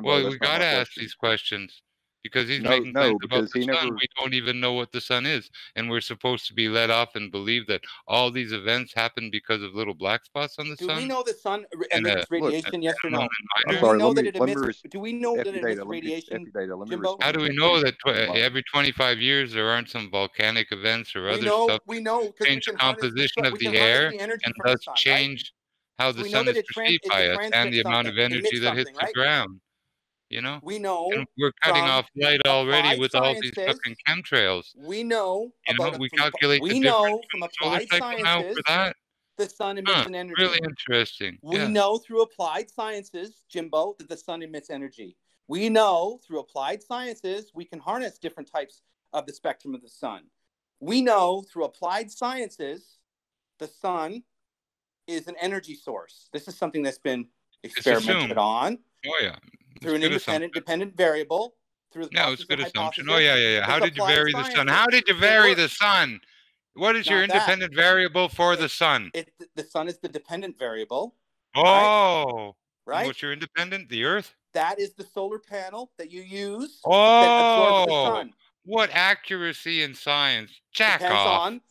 Well, we got to ask these questions. Because he's making claims about the sun. We don't even know what the sun is. And we're supposed to be let off and believe that all these events happen because of little black spots on the sun? Do we know the sun emits radiation, yes or no? I'm sorry, do we know that it emits radiation, Jimbo? How do we know that every 25 years there aren't some volcanic events or other stuff that change the composition of the air and thus change how the sun is perceived by us and the amount of energy that hits the ground? You know, we know, and we're cutting off light already with all these fucking chemtrails. We know, we calculate we know from applied sciences the sun emits an energy. Really interesting. We know through applied sciences, Jimbo, that the sun emits energy. We know through applied sciences we can harness different types of the spectrum of the sun. We know through applied sciences the sun is an energy source. This is something that's been experimented on. Oh yeah. Through an dependent variable. It's good assumption. Oh yeah. How did you vary the sun? How did you vary the sun? What is your independent variable for the sun? The sun is the dependent variable. Oh. Right. What's your independent? The Earth? That is the solar panel that you use. Oh. That absorbs the sun. What accuracy in science. Jack Depends off. On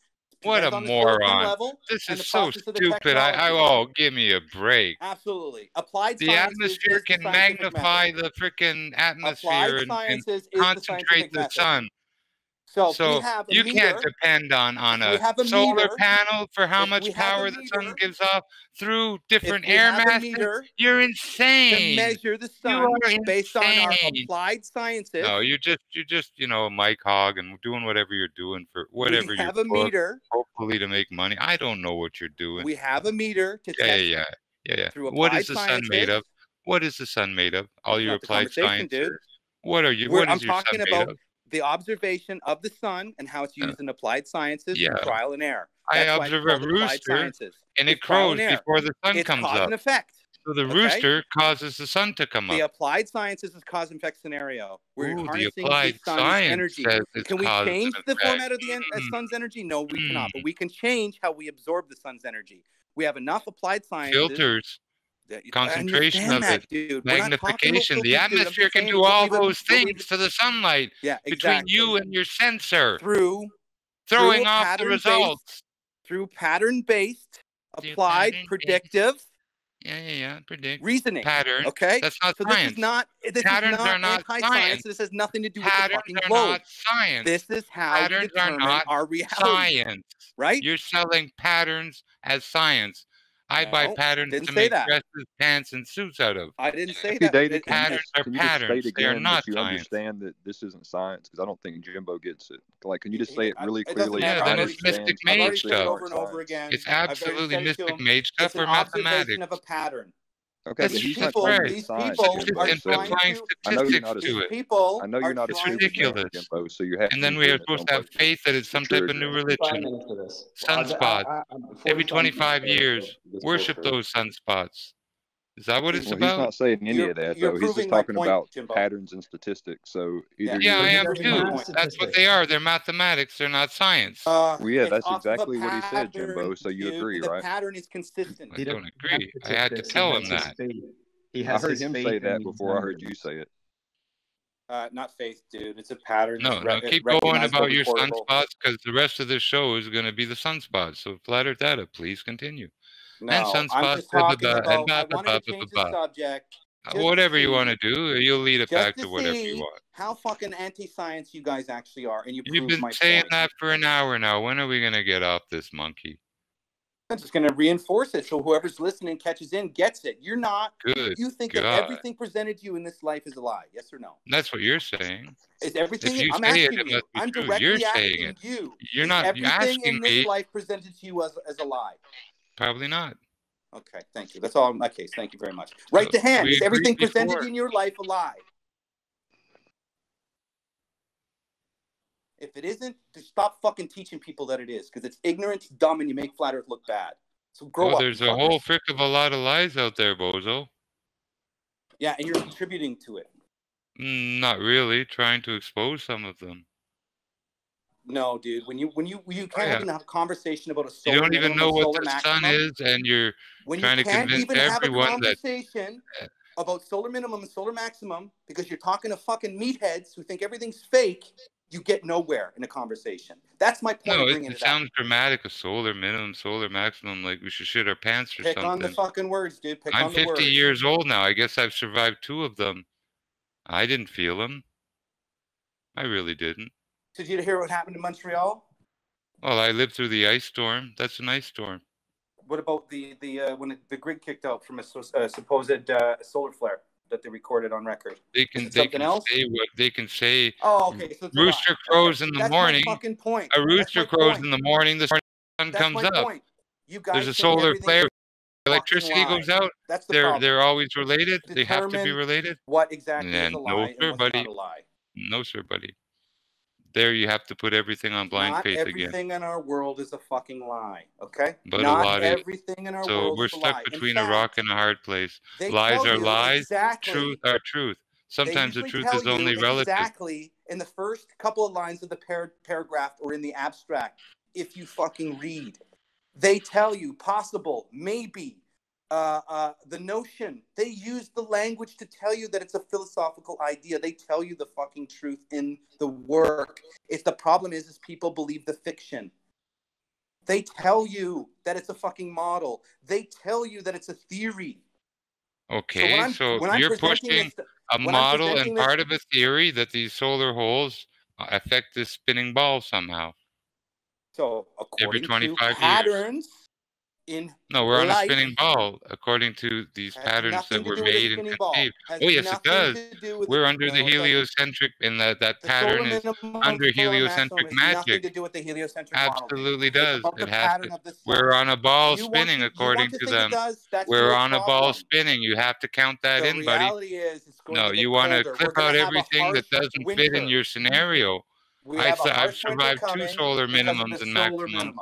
What a moron. This is so stupid. Give me a break. Absolutely. Applied the atmosphere can magnify the freaking atmosphere and concentrate the sun. So you can't depend on a solar panel for how much power the sun gives off through different air masses. You're insane. To measure the sun based on our applied sciences. No, you're just Mike Hogg and doing whatever you're doing for whatever you're have a meter. Hopefully to make money. I don't know what you're doing. We have a meter to test. Yeah. What is the sun made of? What is the sun made of? All your applied sciences. What are you? What is your sun made of? The observation of the sun and how it's used in applied sciences, trial and error. I observe a rooster and it crows before the sun comes up. It's cause and effect. So the rooster causes the sun to come The up. applied sciences is cause and effect scenario. We're Ooh, the harnessing applied the sun's science energy. says it's Can we cause and change the effect. format of the sun's energy? No, we cannot. But we can change how we absorb the sun's energy. We have enough applied sciences. Filters, concentration of it, dude. magnification. The atmosphere can do all those things to the sunlight between you and your sensor. Throwing off the results. Through pattern-based, applied, predictive. Yeah. Predict. Reasoning. Pattern. Okay. That's not so science. Patterns are not anti-science. This has nothing to do with the fucking are globe. not science. This is how patterns we determine are not our reality. Science. Right? You're selling patterns as science. I buy patterns to make dresses, pants, and suits out of. I didn't say that. that. Patterns are patterns. They are not you science. Understand that this isn't science because I don't think Jimbo gets it. Like, can you just say it really clearly? Yeah, then it's mystic mage stuff. Over and over again. It's absolutely mystic mage stuff or mathematics. Of a pattern. Okay, that's he's not correct. These people are applying statistics to it. I know you're not it's a ridiculous. Jimbo, so you have and then we are supposed to have faith that it's some type of new religion. Sunspots. Every 25 years, worship those sunspots. Is that what it's about? He's not saying any of that, though. He's just talking about patterns and statistics. So either I am too. That's what they are. They're mathematics. They're not science. Well, yeah, that's exactly what he said, Jimbo. So you agree, right? The pattern is consistent. I don't agree. I had to tell him that. I heard him say that before I heard you say it. Not faith, dude. It's a pattern. No, keep going about your sunspots because the rest of the show is going to be the sunspots. So flat earth data, please continue. No, I'm just talking about, I wanted to change the subject. Whatever you want to do, you'll lead it back to whatever you want. How fucking anti-science you guys actually are, and you've been saying that for an hour now. When are we going to get off this monkey? I'm just going to reinforce it so whoever's listening catches in, gets it. You're not. Good. You think that everything presented to you in this life is a lie? Yes or no? That's what you're saying. Is everything? If you I'm say asking it, you. I'm directly you're asking saying it. you. You're not. Everything asking in this me. life presented to you as a lie? Probably not. Okay, thank you. That's all in my case. Thank you very much. Right to hand. Is everything presented in your life a lie? If it isn't, just stop fucking teaching people that it is, because it's ignorant, it's dumb, and you make flat earth look bad. So grow up. There's a whole frick of a lot of lies out there, bozo. Yeah, and you're contributing to it. Not really. Trying to expose some of them. No, dude. When you can't even have a conversation about a solar you don't even know what the sun is, and you're trying to convince everyone that about solar minimum and solar maximum because you're talking to fucking meatheads who think everything's fake. You get nowhere in a conversation. That's my point. No, it sounds dramatic. A solar minimum, solar maximum, like we should shit our pants or something. Pick on the fucking words, dude. I'm 50 years old now. I guess I've survived 2 of them. I didn't feel them. I really didn't. Did you hear what happened in Montreal? Well, I lived through the ice storm. That's an ice storm. What about the when the grid kicked out from a supposed solar flare that they recorded on record? They can say what they can say. Oh, okay. So rooster crows in the morning. My fucking point. A rooster crows in the morning. The sun comes up. You guys there's a solar flare. Electricity goes out. That's the problem. They're always related. They have to be related. What exactly is a lie and what's not a lie? No, sir, buddy. There you have to put everything on blind faith again. Not everything in our world is a fucking lie, okay? But not a lot everything in our world we're is a stuck lie. between a rock and a hard place. Lies are lies, truth are truth. Sometimes the truth is only relative. Exactly in the first couple of lines of the paragraph or in the abstract, if you fucking read. They tell you possible, maybe, the notion. They use the language to tell you that it's a philosophical idea. They tell you the fucking truth in the work. If the problem is people believe the fiction. They tell you that it's a fucking model. They tell you that it's a theory. Okay, so you're pushing a model and part of a theory that these solar holes affect this spinning ball somehow. So according every 25 to patterns in we're on a spinning ball according to these patterns that were made and conceived. Oh yes, it does. We're under the heliocentric, and that pattern is under heliocentric magic. To do with the heliocentric Absolutely does. It has to. We're on a ball spinning according to them. We're on a ball spinning. You have to count that in, buddy. No, you want to clip out everything that doesn't fit in your scenario. I've survived 2 solar minimums and maximums.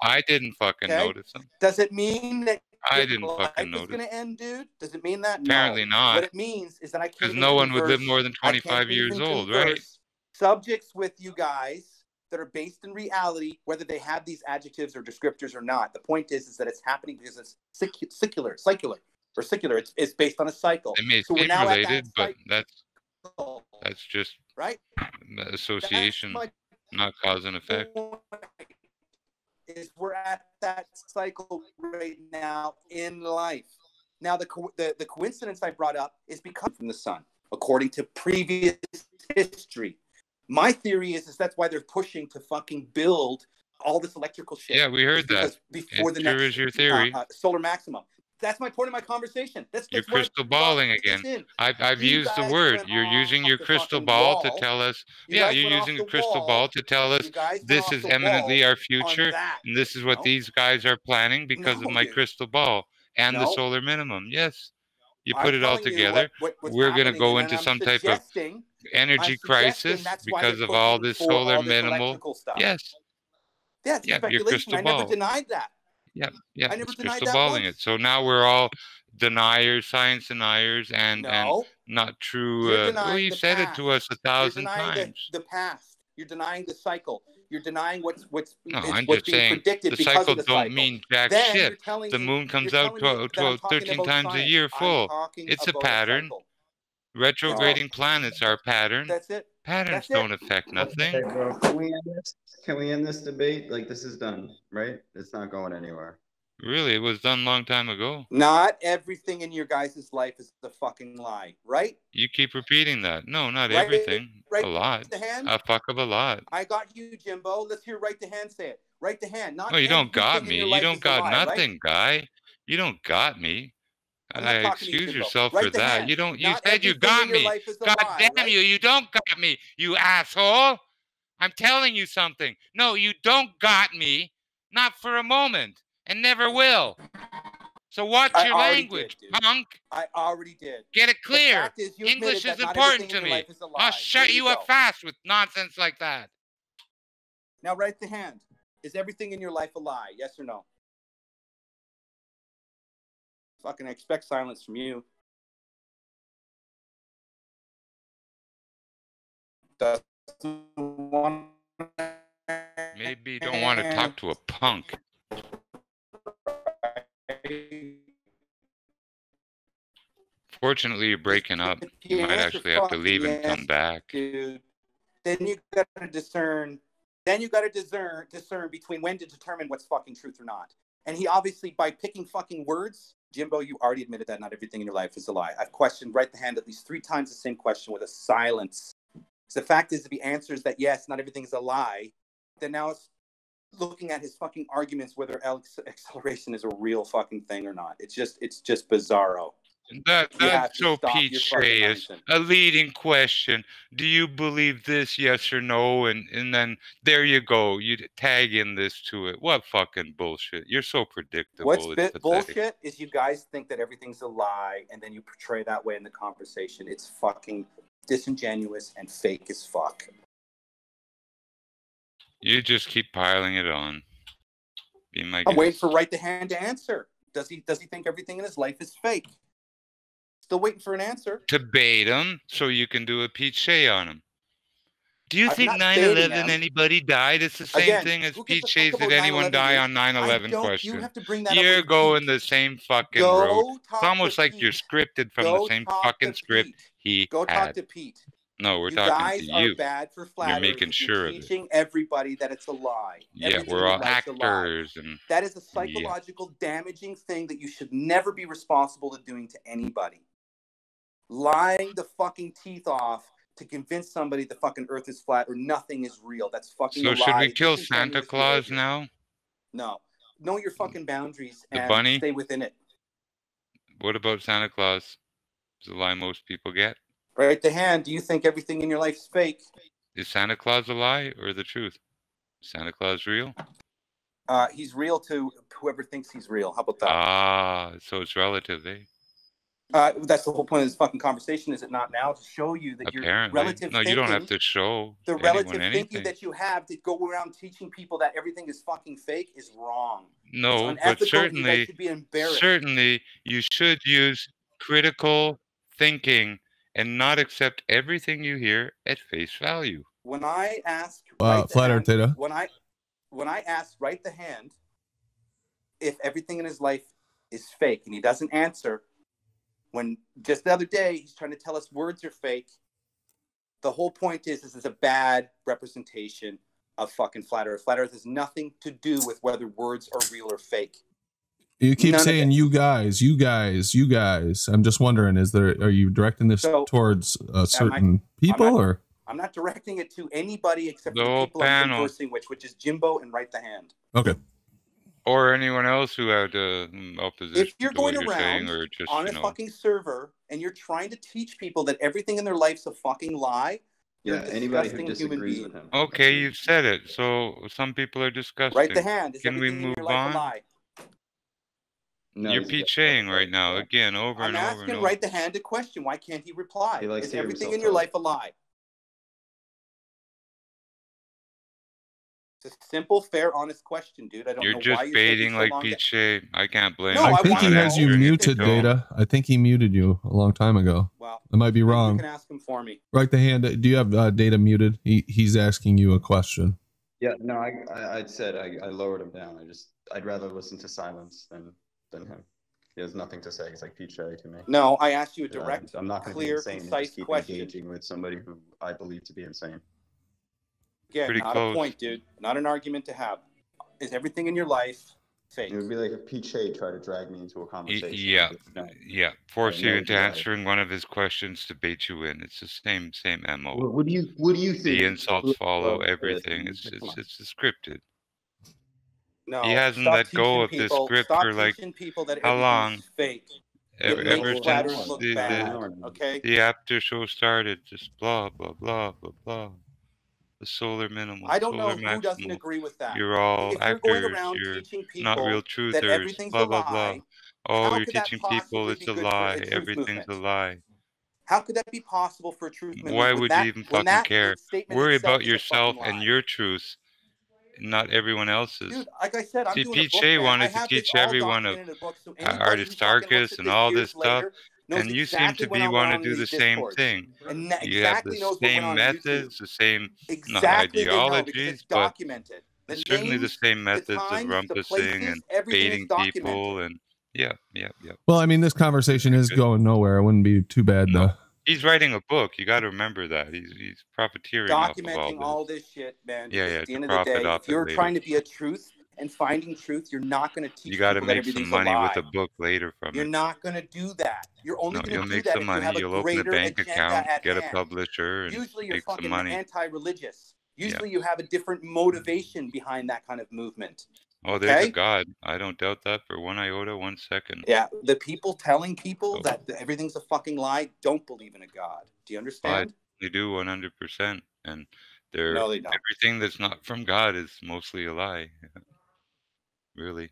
I didn't fucking notice them. Does it mean that I didn't fucking life is notice. going to end, dude? Does it mean that? Apparently No. not. What it means is that I can't Because even no one would live converse- more than I can't 25 years even old, right? converse subjects with you guys that are based in reality, whether they have these adjectives or descriptors or not. The point is that it's happening because it's secular. It's based on a cycle. It may So we're seem now related, at that but cycle, that's just right? association, not cause and effect. Is we're at that cycle right now in life. Now, the coincidence I brought up is because from the sun, according to previous history. My theory is that's why they're pushing to fucking build all this electrical shit. Yeah, we heard that. Before the It sure next is your theory. solar maximum. That's my point of my conversation. You're crystal balling again. I've used the word. You're using your crystal ball to tell us. Yeah, you're using a crystal ball to tell us this is eminently our future, and this is what these guys are planning because of my crystal ball and the solar minimum. Yes, you put it all together. We're going to go into some type of energy crisis because of all this solar minimal. Yes. Yeah, it's speculation. I never denied that. Yeah, I never it's denied crystal that balling once. it. So now we're all deniers, science deniers, and not true. Well, you said it to us 1,000 times. The past. You're denying the cycle. You're denying what's I'm what's just being saying predicted the because cycle of the don't cycle. mean jack Then shit. you're telling The me- moon comes you're out telling me that I'm 13 talking times about a year science. full. I'm talking It's a about pattern. cycle. Retrograding planets are a pattern. That's it. Patterns don't affect nothing. Okay, bro. Can we end this debate? Like, this is done, right? It's not going anywhere. Really, it was done a long time ago. Not everything in your guys' life is the fucking lie, right? You keep repeating that. No, not Right- everything. right A lot. the hand? A fuck of a lot. I got you, Jimbo. Let's hear right the hand say it. Right the hand. Not No, you don't got everything in me. your You life don't is a got lie, nothing, guy. You don't got me. I'm not talking to you, Excuse Jimbo. yourself Right for the that. hand. You don't. You Not said you everything got in your me. life is a God lie, damn right? you! You don't got me, you asshole. I'm telling you something. No, you don't got me. Not for a moment, and never will. So watch I your already language, did, dude. punk. I already did. Get it The clear. fact is, you English admitted is that not important everything to in your me. life is a lie. I'll shut There you you up go. fast with nonsense like that. Now, right the hand. Is everything in your life a lie? Yes or no? Fucking expect silence from you. Doesn't want Maybe you don't want to talk to a punk. Fortunately, you're breaking up. You might actually have to leave and come back. Dude. Then you got to discern. Then you got to discern between when to determine what's fucking truth or not. And he obviously, by picking fucking words, Jimbo, you already admitted that not everything in your life is a lie. I've questioned right the hand at least 3 times the same question with a silence. So the fact is, if he answers that yes, not everything is a lie, then now it's looking at his fucking arguments whether acceleration is a real fucking thing or not. It's just bizarro. That's so Pete Shea. A leading question. Do you believe this, yes or no? And then there you go. You tag in this to it. What fucking bullshit. You're so predictable. What's it's bit pathetic. bullshit is you guys think that everything's a lie and then you portray that way in the conversation. It's fucking disingenuous and fake as fuck. You just keep piling it on. Be my I'm guest. waiting for right the hand to answer. Does he think everything in his life is fake? Still waiting for an answer. To bait him so you can do a Pete Shea on him. Do you I'm think not 9/11 baiting him. anybody died? It's the same Again, thing as who gives Pete a Shea's. fuck Did about anyone 9/11, die dude? on 9/11 question? You have to bring that up You're with going Pete. the same fucking Go road. It's talk almost to like you're Pete. scripted from Go the same talk fucking to script Pete. he Go talk had. to Pete. No, we're You talking guys to you. are bad for You're flat making Earth. sure You're of it. teaching everybody that it's a lie. Yeah, Everything we're in your all life's a lie. actors and That is a psychological damaging thing that you should never be responsible to doing to anybody. Lying the fucking teeth off to convince somebody the fucking Earth is flat or nothing is real. That's fucking So a should lie. we kill Disingenuous Santa Claus behavior. now? No. Know your fucking boundaries The and bunny? stay within it. What about Santa Claus? Is the lie most people get? Right the hand. Do you think everything in your life is fake? Is Santa Claus a lie or the truth? Is Santa Claus real? He's real to whoever thinks he's real. How about that? Ah, so it's relative, eh? That's the whole point of this fucking conversation, is it not now? To show you that your relative No, you don't have to show the anyone relative anything. thinking that you have to go around teaching people that everything is fucking fake is wrong. No, it's but unethical. You guys should be embarrassed. certainly you should use critical thinking and not accept everything you hear at face value. When I ask Flat Earth Data. when I ask Right the Hand if everything in his life is fake, and he doesn't answer, when just the other day he's trying to tell us words are fake, the whole point is this is a bad representation of fucking Flat Earth. Flat Earth has nothing to do with whether words are real or fake. You keep saying you guys. I'm just wondering, are you directing this towards certain people, or? I'm not directing it to anybody except for The the whole people I'm panel. conversing with, which is Jimbo and Right the Hand. Okay. Or anyone else who had opposition If you're to what going you're saying, around or just, on a fucking server and you're trying to teach people that everything in their life's a fucking lie, you're a anybody who disgusting human disagrees being. with him. Okay, you've said it. So some people are disgusting. Right the Hand. Is Can we everything in move your life on? a lie? No, You're Picheing right now, again, over I'm and over and asking over. Right the Hand a question. Why can't he reply? He likes Is to hear everything himself in your talk. life a lie? It's a simple, fair, honest question, dude. I don't You're know just why you're baiting taking so like long to... Piche. I can't blame No, you. I think for he not has you answering if muted, you don't. Data. I think he muted you a long time ago. Well, I might be maybe wrong. You can ask him for me. Right the Hand. Do you have Data muted? He's asking you a question. Yeah, no, I said I lowered him down. I'd rather listen to silence than him. He has nothing to say. He's like Pete Shea to me. No, I asked you a direct, I'm not going to be clear, insane and concise just keep question. engaging with somebody who I believe to be insane. Again, Pretty not close. a point, dude. Not an argument to have. Is everything in your life fake? It would be like if Pete Shea tried to drag me into a conversation. Yeah. Force I know you it's into right. answering one of his questions to bait you in. It's the same MO. What do you think? The insults follow Well, everything. come on. It's scripted. No, He hasn't stop let go teaching of this people- script stop for like teaching people that how long? everything's fake. Ever makes Flat since Earth look the bad, okay? the Aftershow started, just blah blah blah blah blah. The solar minimal. I don't know solar who doesn't maximal. agree with that. You're all If you're actors. going around You're teaching not people real that truthers. everything's Blah a blah blah. lie, Oh, how you're could that teaching people possibly it's be a good for lie. a truth Everything's movement? a lie. How could that be possible for a truth movement? Why when would that, you even when fucking that care? statement Worry itself about is a yourself fucking and lie? your truths, not everyone else's. Dude, like I said, I'm See, doing a Pete book, Shea man. I wanted to have this teach all everyone of documented in a book, so anybody who fucking looks Aristarchus at and this all years this stuff, later knows and you exactly seem to what be went want to on in do the these same discords. thing. And You have exactly the knows what went same on YouTube. methods, the same not Exactly they know, because ideologies, it's but documented. The certainly the names, same the methods of times, the rumpusing places, and everything is baiting documented. people, and yeah. Well, I mean, this conversation is going nowhere. It wouldn't be too bad to. He's writing a book. You got to remember that he's profiteering off of Documenting all all this shit, man. Yeah, Because yeah, at the to end of the profit day, off if it you're later. trying to be a truth and finding truth, you're not going to teach You got to people that make some everything's money a lie. with a book later from You're it. not going to do that. You're only No, going you'll to do make that some if you money. have a You'll open a greater bank agenda account, at get a hand. publisher, and Usually you're make some fucking money. anti-religious. Usually you have a different motivation behind that kind of movement. Oh, there's a Okay? God. I don't doubt that for 1 iota, 1 second. Yeah, the people telling people that everything's a fucking lie don't believe in a God. Do you understand? They do 100%, and they're No, they don't. everything that's not from God is mostly a lie. Really.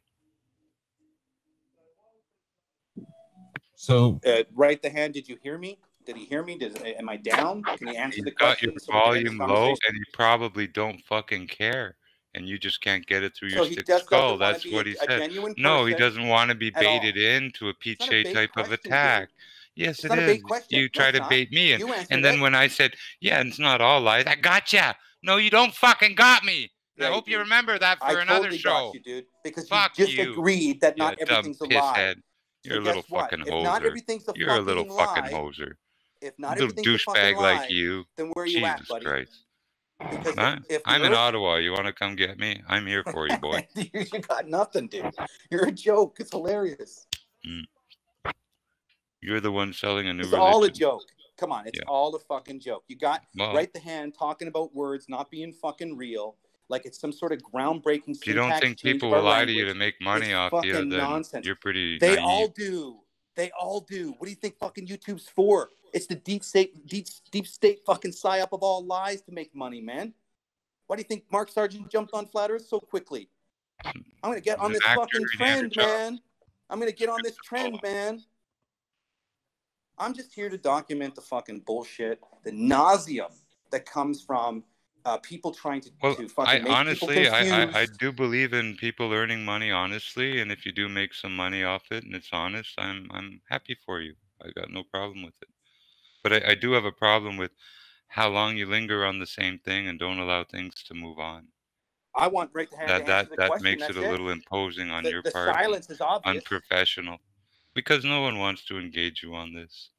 So, Right the Hand, did you hear me? Did he hear me? Am I down? Can you answer the You got your question so we can end this volume low, conversation? and you probably don't fucking care, and you just can't get it through So your he thick just skull. doesn't wanna That's be what a he said. genuine No, he person doesn't want to be at all. baited into a Pete It's not a Shea bait type of question, attack. dude. Yes, It's it not a is. bait question. You No, try it's to not. bait me in, You answered and then it. when I said, "Yeah, it's not all lies," I gotcha. No, you don't fucking got me. Yeah, I you hope you do. remember that for I another totally show. got you, dude. Because Fuck you just you. agreed that not You dumb everything's a lie. pisshead. You're So a little guess what? fucking If not hoser. everything's a You're a little fucking fucking lie, hoser. if not Little everything's a fucking douchebag like lie, you. then where are you Jesus at, buddy? Christ. Because if the I'm in Earth, Ottawa. You want to come get me? I'm here for you, boy. you got nothing, dude. You're a joke. It's hilarious. You're the one selling a new It's religion. all a joke. Come on, it's Yeah. all a fucking joke. You got Well- Right the Hand talking about words not being fucking real, like it's some sort of groundbreaking If you don't syntax think change people of our will lie to you language. to make money It's off you, fucking then nonsense. you're pretty They naive. all do. They all do. What do you think fucking YouTube's for? It's the deep state fucking psyop of all lies to make money, man. Why do you think Mark Sargent jumped on Flat Earth so quickly? I'm gonna get on He's this an actor, fucking he did a trend, job. man. I'm gonna get on this trend, man. I'm just here to document the fucking bullshit, the nauseum that comes from people trying to fucking make honestly, people confused. I do believe in people earning money honestly, and if you do make some money off it and it's honest, I'm happy for you. I got no problem with it. But I do have a problem with how long you linger on the same thing and don't allow things to move on. I want Rick to answer the question. That makes it a little imposing on your part. The silence is obvious. Unprofessional. Because no one wants to engage you on this.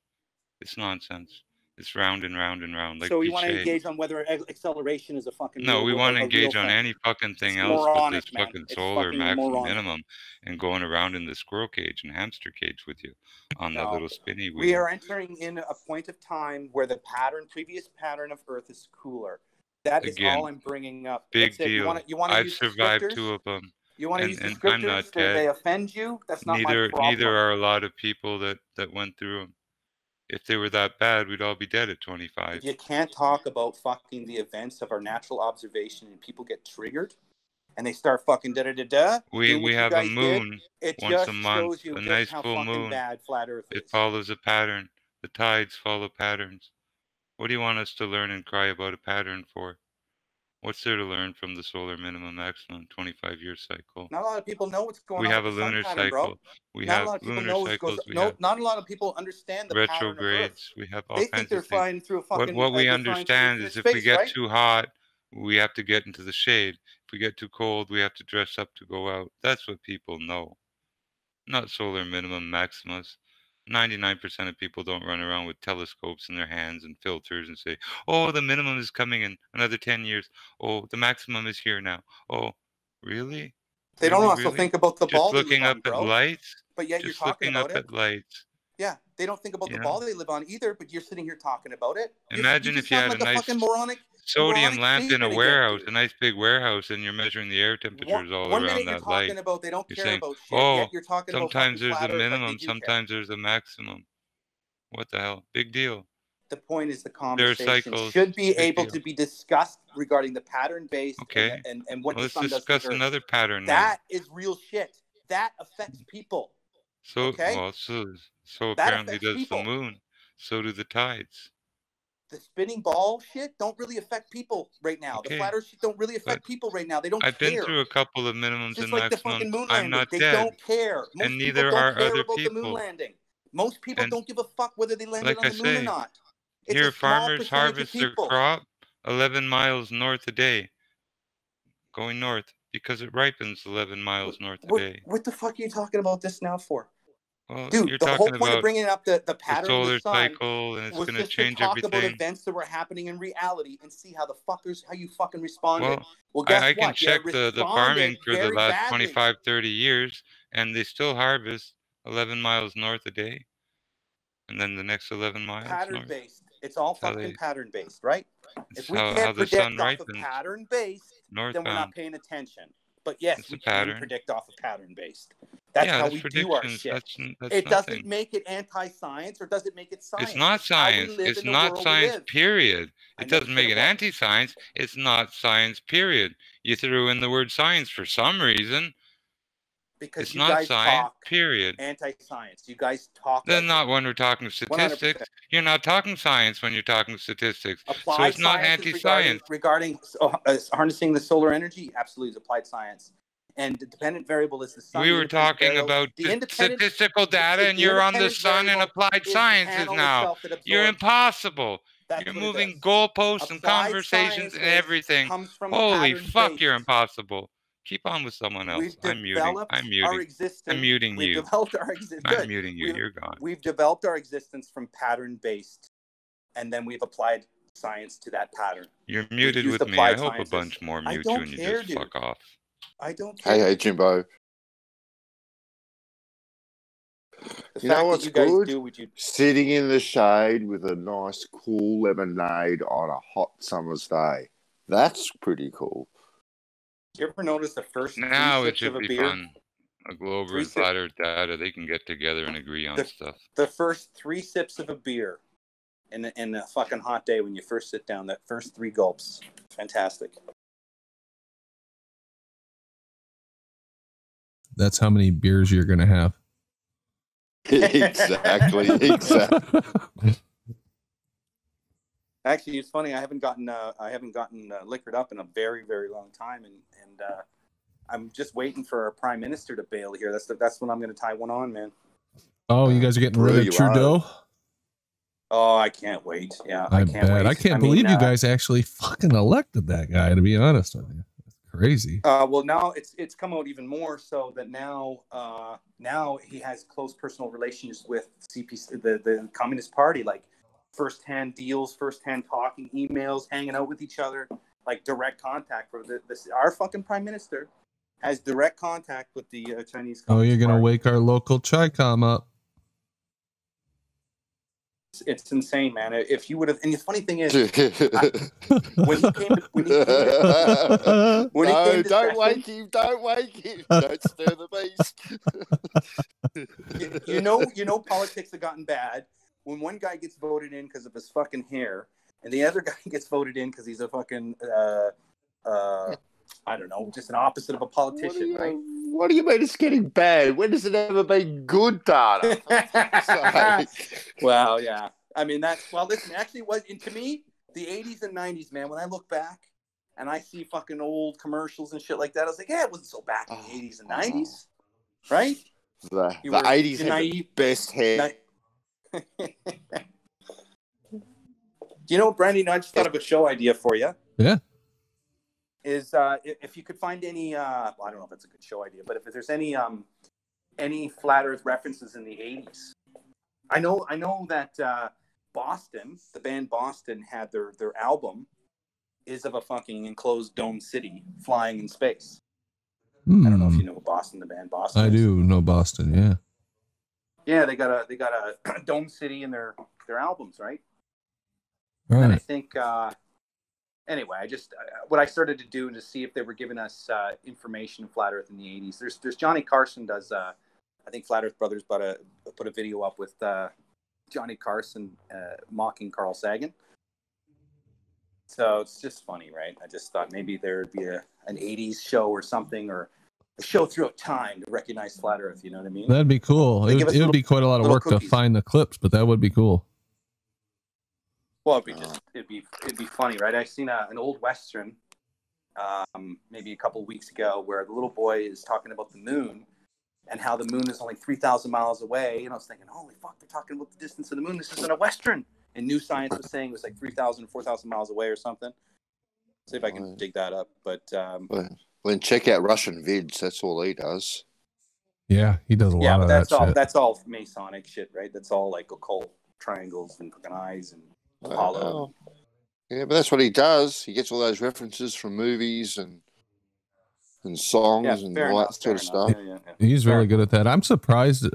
It's nonsense. It's round and round and round. Like so we want to engage on whether acceleration is a fucking no, we want to engage on thing. any fucking thing it's else moronic, but this man. fucking It's solar fucking maximum moronic. minimum and going around in the squirrel cage and hamster cage with you on that little spinny wheel. We are entering in a point of time where the previous pattern of Earth is cooler. That is all I'm bringing up. Big deal. You want to I've use survived descriptors? 2 of them. You want to use and descriptors? I'm not Do dead. they offend you? That's not my problem. Neither are a lot of people that went through them. If they were that bad, we'd all be dead at 25. You can't talk about fucking the events of our natural observation and people get triggered and they start fucking da-da-da-da. We have a moon once a month, a nice full moon. Bad flat Earth is. It follows a pattern. The tides follow patterns. What do you want us to learn and cry about a pattern for? What's there to learn from the solar minimum maximum 25-year cycle? Not a lot of people know what's going on. We have a lunar cycle. We have lunar cycles. Not a lot of people understand the retrogrades. We have all kinds of things. They think they're flying through a fucking. What we understand is if we get too hot, we have to get into the shade. If we get too cold, we have to dress up to go out. That's what people know. Not solar minimum maximus. 99% of people don't run around with telescopes in their hands and filters and say, oh, the minimum is coming in another 10 years. Oh, the maximum is here now. Oh, really? They don't also think about the ball. Just looking up at lights? But yet you're talking about it. Just looking up at lights. Yeah, they don't think about the ball they live on either, but you're sitting here talking about it. Imagine if you had a nice sodium lamp in a warehouse, a nice big warehouse, and you're measuring the air temperatures all around that light. About, they don't care saying, about shit. oh, yet you're talking sometimes about there's a minimum, sometimes there's a maximum. What the hell? Big deal. The point is the conversation should be able to be discussed regarding the pattern-based and what the sun does. Let's discuss another pattern. That is real shit. That affects people. So, so apparently does the moon. So do the tides. The spinning ball shit don't really affect people right now. The flat earth shit don't really affect people right now. They don't care. I've been through a couple of minimums and maximums. I'm not dead. They don't care. Most and neither are other people. The moon landing. Most people don't give a fuck whether they landed on the moon or not. Here, farmers harvest their crop 11 miles north a day. Going north because it ripens 11 miles north a day. What the fuck are you talking about this now for? Well, dude, the whole point of bringing up the pattern solar of the sun cycle, and it's was going just to change to talk everything. about events that were happening in reality and see how you fucking responded. Well, I can check the farming for the last 25, 30 years, and they still harvest 11 miles north a day. And then the next 11 miles pattern based. It's all fucking pattern based, right? If we can't predict off of pattern based, then we're not paying attention. But yes, we can predict off of pattern based. That's how we do our shit. It doesn't make it anti-science, or does it make it science? It's not science. It's not science, period. It doesn't make it anti-science. It's not science, period. You threw in the word science for some reason. Because it's you not guys science, talk period. Anti-science. You guys talk. Then not when we're talking statistics. 100%. You're not talking science when you're talking statistics. Applied so it's not anti-science. Regarding harnessing the solar energy, absolutely is applied science. And the dependent variable is the sun. We were talking about statistical data, and you're on the sun and applied sciences now. You're impossible. You're moving goalposts and conversations and everything. Holy fuck, you're impossible. Keep on with someone else. I'm muting you. I'm muting you. I'm muting you. You're gone. We've developed our existence from pattern-based, and then we've applied science to that pattern. You're muted with me. I hope a bunch more mute you and you just fuck off. I don't care. Hey, Jimbo. You know what's good? Sitting in the shade with a nice cool lemonade on a hot summer's day. That's pretty cool. You ever notice the first now three it sips of should a be beer? fun. A Glover and Flat Earth data, they can get together and agree on stuff. The first 3 sips of a beer in a fucking hot day when you first sit down, that first 3 gulps. Fantastic. That's how many beers you're going to have. Exactly. Actually, it's funny. I haven't gotten liquored up in a very, very long time, and I'm just waiting for our prime minister to bail here. That's when I'm going to tie one on, man. Oh, you guys are getting rid of Trudeau? Oh, I can't wait. Yeah, I can't wait. I can't believe you guys actually fucking elected that guy, to be honest with you. That's crazy. Well, now it's come out even more so that now he has close personal relations with CPC, the Communist Party, like first-hand deals, first-hand talking, emails, hanging out with each other, like direct contact. For our fucking prime minister has direct contact with the Chinese Communist Oh, you're gonna Party. wake our local Chi-Com up. It's insane, man. If you would have, and the funny thing is, when he came to don't wake him, don't stir the beast. you know, politics have gotten bad when one guy gets voted in because of his fucking hair, and the other guy gets voted in because he's a fucking I don't know, just an opposite of a politician, right? What do you mean it's getting bad? When has it ever been good, Dana? Well, yeah. I mean, listen, actually, to me, the 80s and 90s, man, when I look back and I see fucking old commercials and shit like that, I was like, yeah, it wasn't so bad in the 80s and 90s, right? The 80s had the best hair. You know, Brandy, I just thought of a show idea for you. Yeah. Is if you could find any, I don't know if it's a good show idea, but if there's any flat Earth references in the 80s, I know that Boston, the band Boston, had their album is of a fucking enclosed dome city flying in space. I don't know if you know Boston, the band Boston. I do know Boston, yeah. Yeah, they got a dome city in their albums, right? Right. And I think. Anyway, what I started to do to see if they were giving us information of Flat Earth in the 80s. There's Johnny Carson does. I think Flat Earth Brothers put a video up with Johnny Carson mocking Carl Sagan. So it's just funny, right? I just thought maybe there would be an 80s show or something, or a show throughout time to recognize Flat Earth. You know what I mean? That'd be cool. It would be quite a lot of work to find the clips, but that would be cool. Well, it'd be funny, right? I seen an old Western maybe a couple of weeks ago where the little boy is talking about the moon and how the moon is only 3,000 miles away. And I was thinking, holy fuck, they're talking about the distance of the moon. This isn't a Western. And New Science was saying it was like 3,000, 4,000 miles away or something. See if I can dig that up. But then check out Russian vids. That's all he does. Yeah, he does a lot of that shit. That's all Masonic shit, right? That's all like occult triangles and fucking eyes and Apollo. Yeah, but that's what he does. He gets all those references from movies and songs and all that sort of stuff. Yeah. He's really good at that. I'm surprised.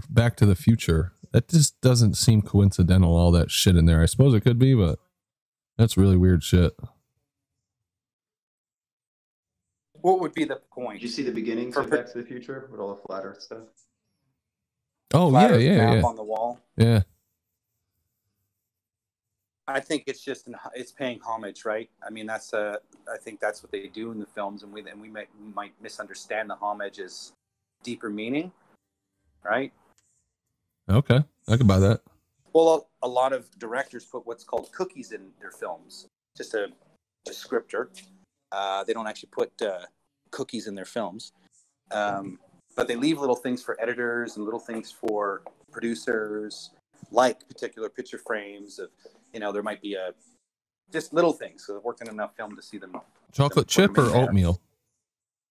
Back to the Future. That just doesn't seem coincidental. All that shit in there. I suppose it could be, but that's really weird shit. What would be the point? Did you see the beginning of Back to the Future with all the flat Earth stuff? Oh, Flat Earth yeah. map on the wall. Yeah. I think it's just it's paying homage, right? I mean, I think that's what they do in the films, and we might misunderstand the homage as deeper meaning, right? Okay, I can buy that. Well, a lot of directors put what's called cookies in their films, just a descriptor. They don't actually put cookies in their films, but they leave little things for editors and little things for producers, like particular picture frames of. There might be just little things. So they've worked in enough film to see them. Chocolate chip or oatmeal?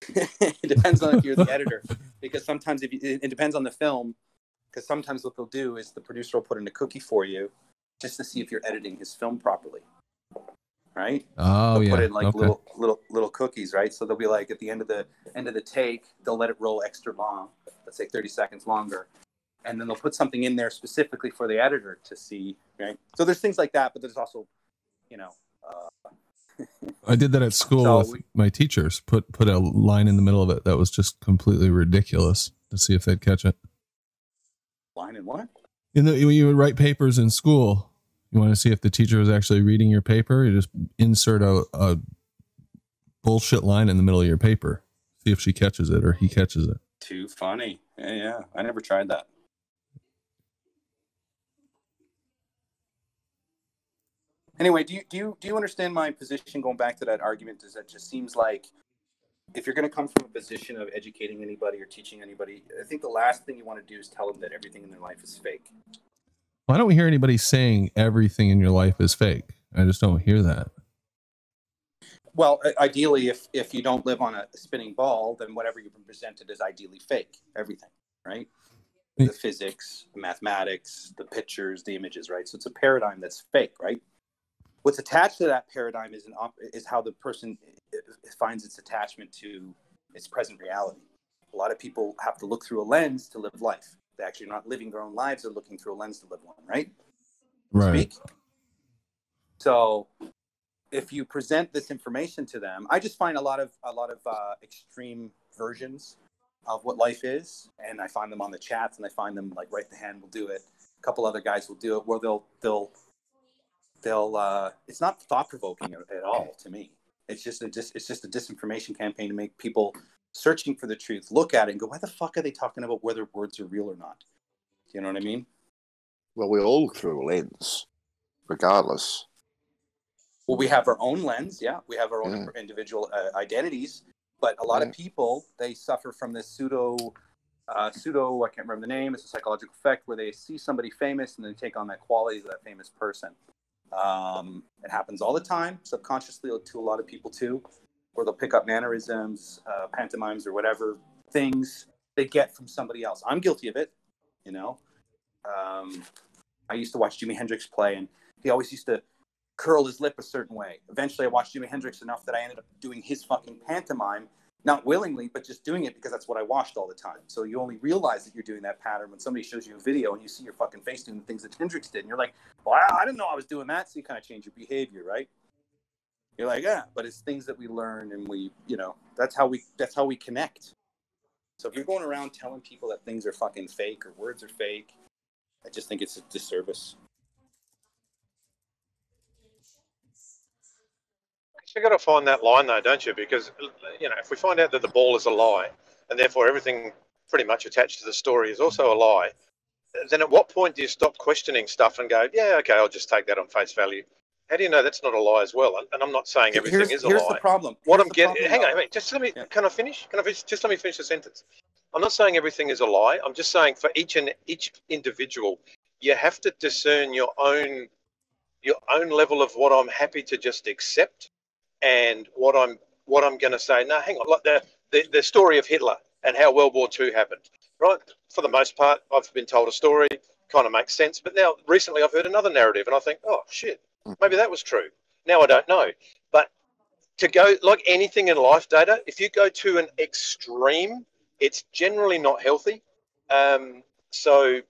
It depends on if you're the editor, because sometimes it depends on the film. Because sometimes what they'll do is the producer will put in a cookie for you, just to see if you're editing his film properly. Right? Oh, they'll yeah. put in like Okay. little cookies, right? So they'll be like at the end of the take, they'll let it roll extra long. Let's say 30 seconds longer. And then they'll put something in there specifically for the editor to see, right? So there's things like that, but there's also, I did that at school with my teachers. Put a line in the middle of it that was just completely ridiculous to see if they'd catch it. Line in what? When you would write papers in school, you want to see if the teacher was actually reading your paper. You just insert a bullshit line in the middle of your paper. See if she catches it or he catches it. Too funny. Yeah. I never tried that. Anyway, do you understand my position? Going back to that argument, is that just seems like if you're going to come from a position of educating anybody or teaching anybody, I think the last thing you want to do is tell them that everything in their life is fake. Well, I don't hear anybody saying everything in your life is fake. I just don't hear that. Well, ideally, if you don't live on a spinning ball, then whatever you've been presented is ideally fake. Everything, right? The physics, the mathematics, the pictures, the images, right? So it's a paradigm that's fake, right? What's attached to that paradigm is how the person finds its attachment to its present reality. A lot of people have to look through a lens to live life. They're actually not living their own lives; they're looking through a lens to live one, right? Right. So, if you present this information to them, I just find a lot of extreme versions of what life is, and I find them on the chats, and I find them like Right the Hand will do it. A couple other guys will do it, where they'll it's not thought provoking at all to me. It's just a disinformation campaign to make people searching for the truth look at it and go, why the fuck are they talking about whether words are real or not? Do you know what I mean? Well, we all look through a lens, regardless. Well, we have our own lens, yeah. We have our own individual identities, but a lot of people, they suffer from this pseudo, I can't remember the name. It's a psychological effect where they see somebody famous and they take on that quality of that famous person. It happens all the time, subconsciously to a lot of people too, where they'll pick up mannerisms, pantomimes, or whatever things they get from somebody else. I'm guilty of it, you know. I used to watch Jimi Hendrix play, and he always used to curl his lip a certain way. Eventually, I watched Jimi Hendrix enough that I ended up doing his fucking pantomime, not willingly, but just doing it because that's what I watched all the time. So you only realize that you're doing that pattern when somebody shows you a video and you see your fucking face doing the things that Hendrix did, and you're like, well, I didn't know I was doing that. So you kind of change your behavior, right? You're like, yeah, but it's things that we learn, and we, you know, that's how we connect. So if you're going around telling people that things are fucking fake or words are fake, I just think it's a disservice. You've got to find that line, though, don't you? Because, you know, if we find out that the ball is a lie, and therefore everything pretty much attached to the story is also a lie, then at what point do you stop questioning stuff and go, yeah, okay, I'll just take that on face value? How do you know that's not a lie as well? And I'm not saying everything is a lie. Here's the problem. What I'm getting, hang on, just let me. Yeah. Can I finish? Just let me finish the sentence. I'm not saying everything is a lie. I'm just saying for each individual, you have to discern your own level of what I'm happy to just accept, and what I'm going to say. No, hang on. Like the story of Hitler and how World War II happened. Right. For the most part, I've been told a story, kind of makes sense. But now recently, I've heard another narrative, and I think, oh shit, maybe that was true. Now I don't know. But to go like anything in life, Data, if you go to an extreme, it's generally not healthy. So,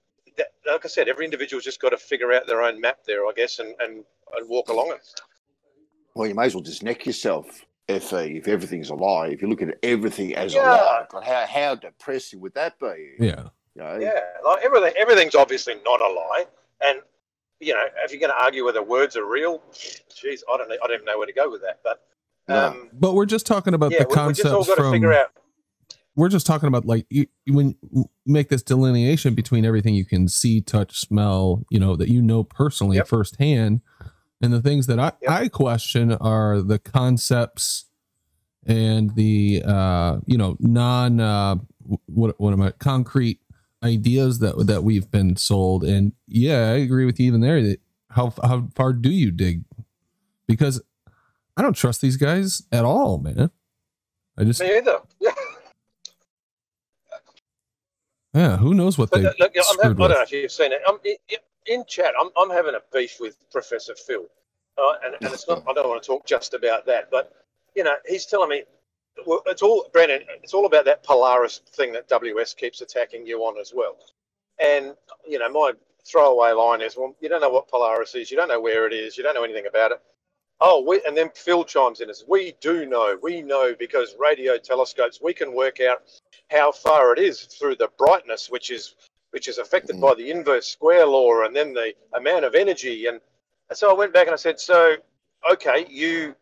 like I said, every individual's just got to figure out their own map there, I guess, and walk along it. Well, you may as well just neck yourself if everything's a lie. If you look at everything as a lie, God, how depressing would that be? Yeah. You know? Yeah, like everything's obviously not a lie, and you know, if you're going to argue whether words are real, geez, I don't even know where to go with that. But but we're just talking about the concepts. We just all got to figure out. We're just talking about like when you make this delineation between everything you can see, touch, smell, you know, that you know personally firsthand, and the things that I question are the concepts and the you know, concrete ideas that we've been sold. And yeah, I agree with you even there that how far do you dig? Because I don't trust these guys at all, man. Me either. Yeah, who knows what they look, I don't with. know if you've seen it. In chat, I'm having a beef with Professor Phil, and it's not. I don't want to talk just about that, but you know, he's telling me, well, it's all Brandon. It's all about that Polaris thing that WS keeps attacking you on as well. And you know, my throwaway line is, well, you don't know what Polaris is, you don't know where it is, you don't know anything about it. Oh, and then Phil chimes in as, we know because radio telescopes, we can work out how far it is through the brightness, which is affected by the inverse square law, and then the amount of energy. And so I went back and I said, so, okay, you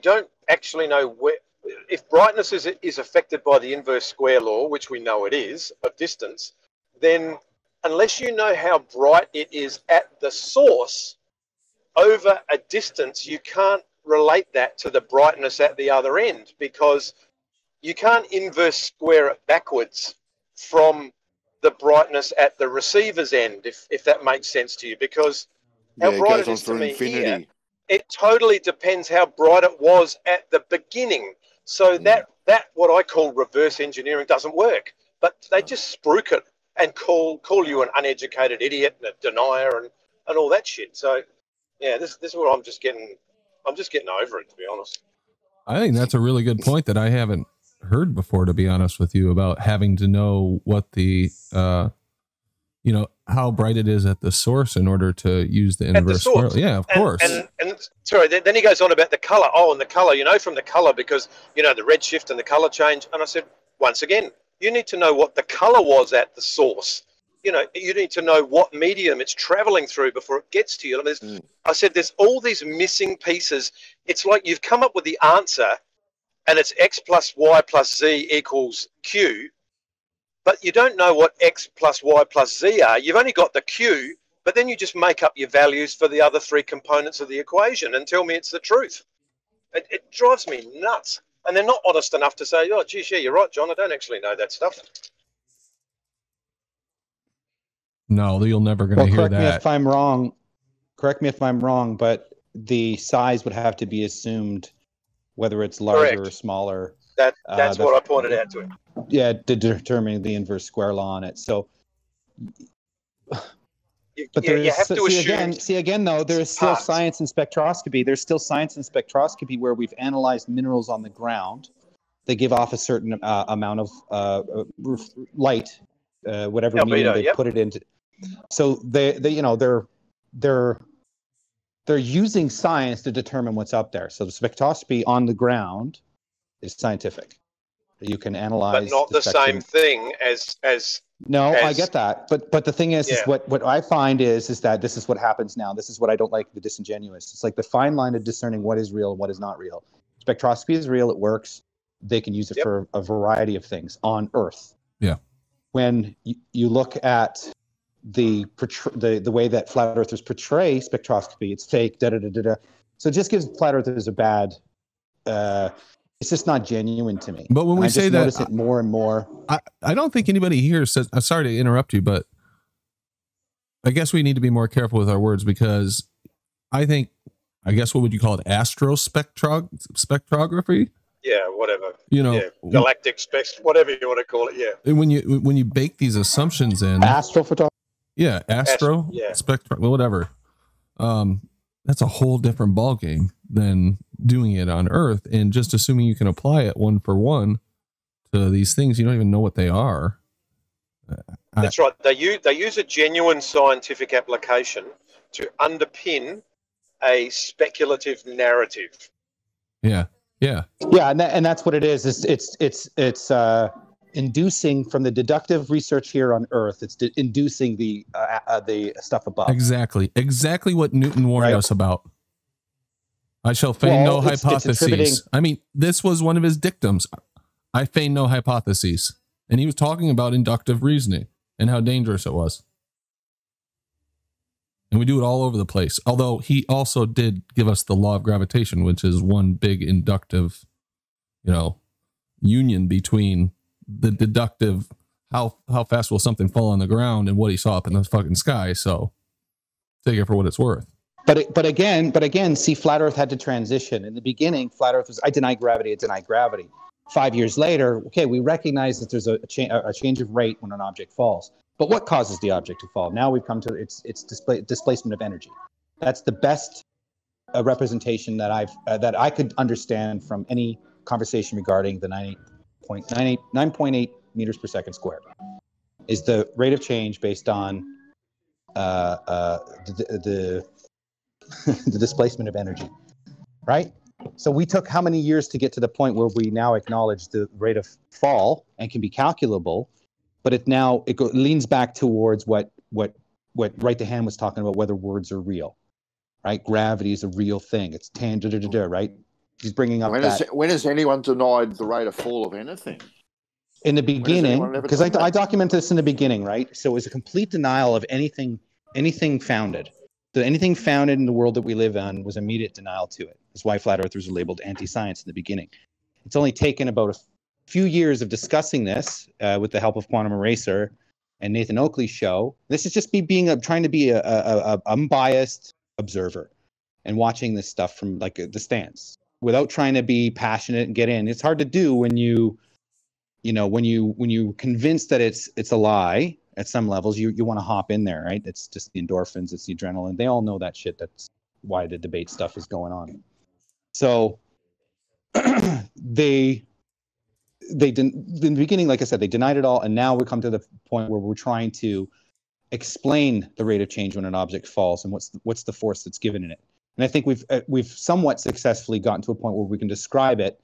don't actually know where, if brightness is affected by the inverse square law, which we know it is, of distance, then unless you know how bright it is at the source, over a distance, you can't relate that to the brightness at the other end, because you can't inverse square it backwards from the brightness at the receiver's end, if that makes sense to you, because how bright it is to me here, it totally depends how bright it was at the beginning. So that what I call reverse engineering doesn't work, but they just spruik it and call you an uneducated idiot and a denier and all that shit. So yeah, this is what I'm just getting over it, to be honest. I think that's a really good point that I haven't heard before, to be honest with you, about having to know what the how bright it is at the source in order to use the inverse square. Yeah, of course. And sorry, then he goes on about the color. Oh, and the color, from the color, because the redshift and the color change. And I said, once again, you need to know what the color was at the source. You need to know what medium it's traveling through before it gets to you. And I said, there's all these missing pieces. It's like you've come up with the answer, and it's X plus Y plus Z equals Q, but you don't know what X plus Y plus Z are. You've only got the Q, but then you just make up your values for the other three components of the equation and tell me it's the truth. It drives me nuts. And they're not honest enough to say, oh, geez, yeah, you're right, John, I don't actually know that stuff. No, you're never going to hear that. Correct me if I'm wrong, but the size would have to be assumed, whether it's larger or smaller. That's what I pointed out to him. Yeah, to determine the inverse square law on it. So, but you have to assume. See again, though, there is still science in spectroscopy. There's still science in spectroscopy where we've analyzed minerals on the ground. They give off a certain amount of light, whatever medium they put it into. So they're using science to determine what's up there. So the spectroscopy on the ground is scientific. You can analyze, but not the same thing as. No, I get that, but the thing is what I find is that this is what happens now. This is what I don't like, the disingenuous. It's like the fine line of discerning what is real and what is not real. Spectroscopy is real; it works. They can use it for a variety of things on Earth. Yeah. When you look at the way that flat earthers portray spectroscopy, it's fake. So it just gives flat earthers a bad. It's just not genuine to me. But when we say that, notice it more and more. I don't think anybody here says. I'm sorry to interrupt you, but I guess we need to be more careful with our words, because I guess what would you call it? Spectrography. Yeah, whatever. Galactic whatever you want to call it. Yeah. And when you bake these assumptions in, astrophotography. Yeah, spectrum, whatever. That's a whole different ballgame than doing it on Earth and just assuming you can apply it one for one to these things you don't even know what they are. That's right. They use a genuine scientific application to underpin a speculative narrative. Yeah. And that's what it is. It's inducing from the deductive research here on Earth. It's inducing the stuff above. Exactly what Newton warned us about. I shall feign no hypotheses. I mean, this was one of his dictums. I feign no hypotheses, and he was talking about inductive reasoning and how dangerous it was. And we do it all over the place. Although he also did give us the law of gravitation, which is one big inductive, union between the deductive, how fast will something fall on the ground, and what he saw up in the fucking sky. So take it for what it's worth. But again, see, flat Earth had to transition. In the beginning, flat Earth was, I deny gravity. 5 years later, okay, we recognize that there's a change of rate when an object falls. But what causes the object to fall? Now we've come to its displacement of energy. That's the best representation that I could understand from any conversation regarding the 9.8 meters per second squared. Is the rate of change based on the displacement of energy, right? So we took how many years to get to the point where we now acknowledge the rate of fall and can be calculable, but it leans back towards what Right to Hand was talking about, whether words are real, right? Gravity is a real thing. It's tangible, right? He's bringing up when has anyone denied the rate of fall of anything? In the beginning, because I documented this in the beginning, right? So it was a complete denial of anything founded. So anything found in the world that we live in was immediate denial to it. That's why flat earthers were labeled anti-science in the beginning. It's only taken about a few years of discussing this with the help of Quantum Eraser and Nathan Oakley's show. This is just trying to be a unbiased observer and watching this stuff from like the stands without trying to be passionate and get in. It's hard to do when you convinced that it's a lie at some levels. You want to hop in there, right? It's just the endorphins, it's the adrenaline. They all know that shit. That's why the debate stuff is going on. So in the beginning, like I said, they denied it all, and now we come to the point where we're trying to explain the rate of change when an object falls and what's the force that's given in it. And I think we've somewhat successfully gotten to a point where we can describe it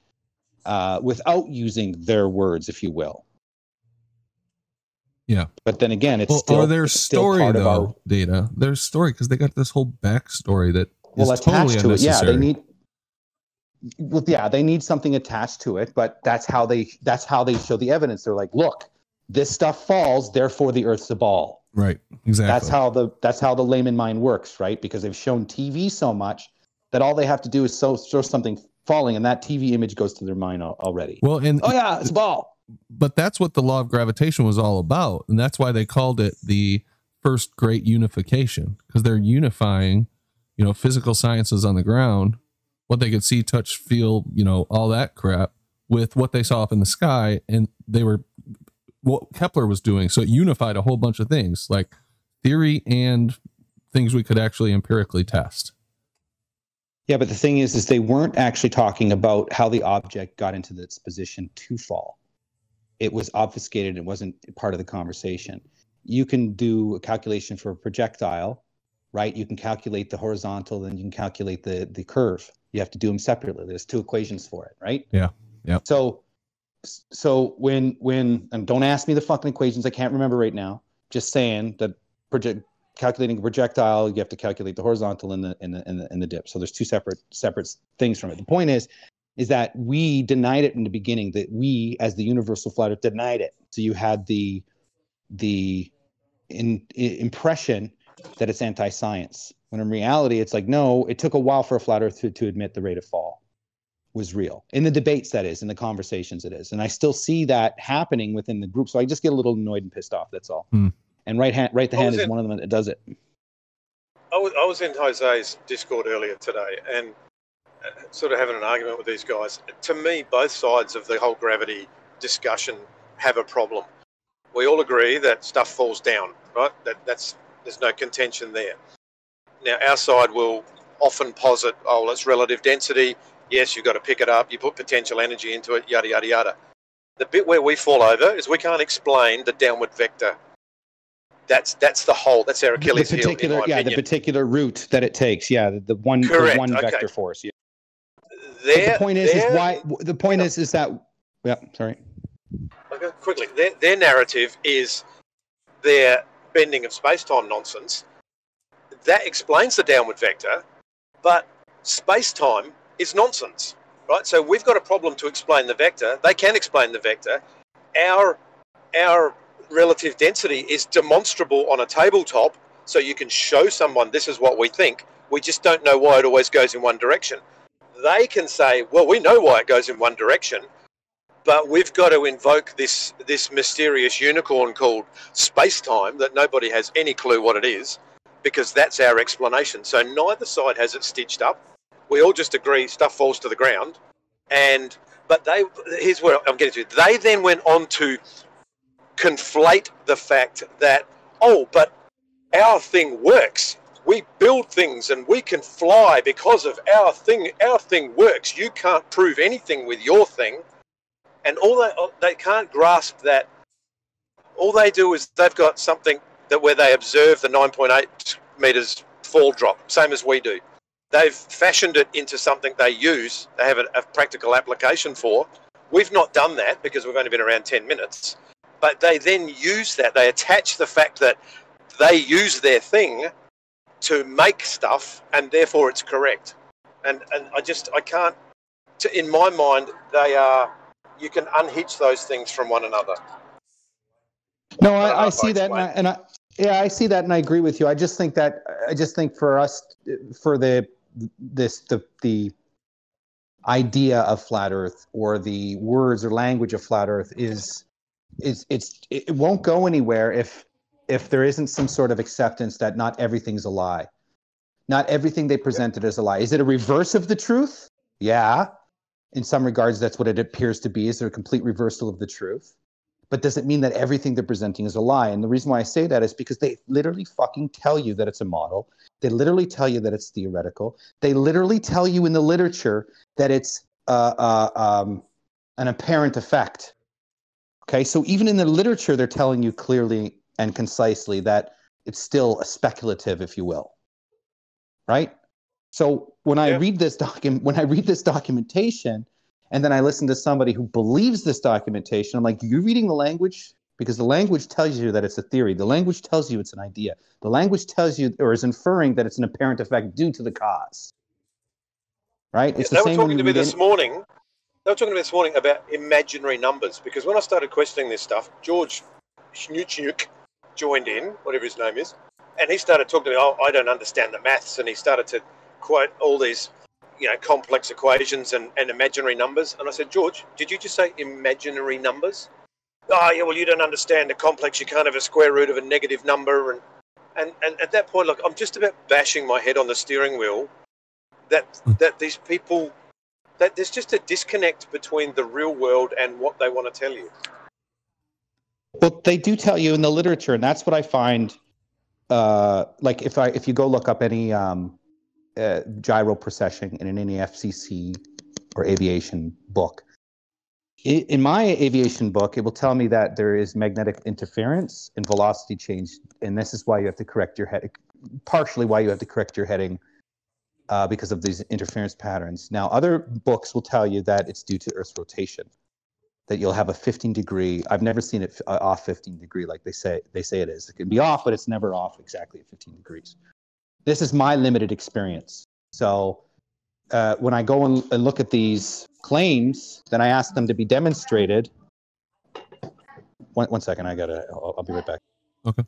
without using their words, if you will. Yeah, but then again, it's still their story part though. Of our... Data, their story, because they got this whole backstory that is attached totally to it. Yeah, unnecessary. they need something attached to it, but that's how they show the evidence. They're like, look, this stuff falls, therefore the Earth's a ball. Right. Exactly. That's how the layman mind works, right? Because they've shown TV so much that all they have to do is show something falling, and that TV image goes to their mind already. Well, and oh yeah, it's a ball. But that's what the law of gravitation was all about, and that's why they called it the first great unification, because they're unifying, physical sciences on the ground, what they could see, touch, feel, all that crap, with what they saw up in the sky, and they were what Kepler was doing. So it unified a whole bunch of things, like theory and things we could actually empirically test. Yeah, but the thing is they weren't actually talking about how the object got into its position to fall. It was obfuscated. It wasn't part of the conversation. You can do a calculation for a projectile, right? You can calculate the horizontal, then you can calculate the curve. You have to do them separately. There's two equations for it, right? Yeah. Yeah. So when and don't ask me the fucking equations, I can't remember right now. Just saying that calculating a projectile, you have to calculate the horizontal and the dip. So there's two separate things from it. The point is that we denied it in the beginning, that we as the universal flat earth denied it. So you had the impression that it's anti-science, when in reality it's like, no, it took a while for a flat earth to admit the rate of fall was real. In the debates, that is, in the conversations it is. And I still see that happening within the group. So I just get a little annoyed and pissed off, that's all. And right hand is one of them that does it. I was in Jose's Discord earlier today and sort of having an argument with these guys. To me, both sides of the whole gravity discussion have a problem. We all agree that stuff falls down, right? There's no contention there. Now, our side will often posit, oh, it's relative density. Yes, you've got to pick it up. You put potential energy into it, yada, yada, yada. The bit where we fall over is we can't explain the downward vector. That's our Achilles heel, in my opinion. The particular route that it takes. Yeah, the one vector force. Yeah. The point is that. Yeah, sorry. Okay, quickly. Their narrative is their bending of space-time nonsense. That explains the downward vector, but space-time is nonsense, right? So we've got a problem to explain the vector. They can explain the vector. Our relative density is demonstrable on a tabletop, so you can show someone this is what we think. We just don't know why it always goes in one direction. They can say, well, we know why it goes in one direction, but we've got to invoke this mysterious unicorn called space-time that nobody has any clue what it is, because that's our explanation. So neither side has it stitched up. We all just agree stuff falls to the ground. But here's where I'm getting to. They then went on to conflate the fact that, oh, but our thing works. We build things and we can fly because of our thing. Our thing works. You can't prove anything with your thing. And they can't grasp that. All they do is they've got something where they observe the 9.8 meters fall drop, same as we do. They've fashioned it into something they use. They have a practical application for. We've not done that because we've only been around 10 minutes. But they then use that. They attach the fact that they use their thing to make stuff, and therefore it's correct. And I can't. In my mind, they are. You can unhitch those things from one another. No, I see that, Yeah, I see that, and I agree with you. I just think for us, for the idea of flat Earth or the words or language of flat Earth it won't go anywhere if there isn't some sort of acceptance that not everything's a lie. Not everything they presented is a lie. Is it a reverse of the truth? Yeah. In some regards, that's what it appears to be. Is there a complete reversal of the truth? But does it mean that everything they're presenting is a lie? And the reason why I say that is because they literally fucking tell you that it's a model. They literally tell you that it's theoretical. They literally tell you in the literature that it's an apparent effect. Okay, so even in the literature, they're telling you clearly and concisely that it's still a speculative, if you will. Right? So when I read this documentation, and then I listen to somebody who believes this documentation, I'm like, you're reading the language? Because the language tells you that it's a theory. The language tells you it's an idea. The language tells you, or is inferring that it's an apparent effect due to the cause. Right? It's the same when you read They were talking to me this morning about imaginary numbers, because when I started questioning this stuff, George Schnuchuk joined in, whatever his name is, and he started talking to me, I don't understand the maths, and he started to quote all these complex equations and imaginary numbers. And I said, George, did you just say imaginary numbers? Oh, yeah, well, you don't understand the complex. You can't have a square root of a negative number. And at that point, look, I'm just about bashing my head on the steering wheel that these people, that there's just a disconnect between the real world and what they want to tell you. Well, they do tell you in the literature, and that's what I find. Like if you go look up any gyro precession in any FCC or aviation book, in my aviation book, it will tell me that there is magnetic interference and velocity change, and this is why you have to correct your heading. Partially, why you have to correct your heading because of these interference patterns. Now, other books will tell you that it's due to Earth's rotation. That you'll have a 15-degree. I've never seen it off 15 degree like they say it is. It can be off, but it's never off exactly at 15 degrees. This is my limited experience. So when I go and look at these claims, then I ask them to be demonstrated. One second, I'll be right back. Okay.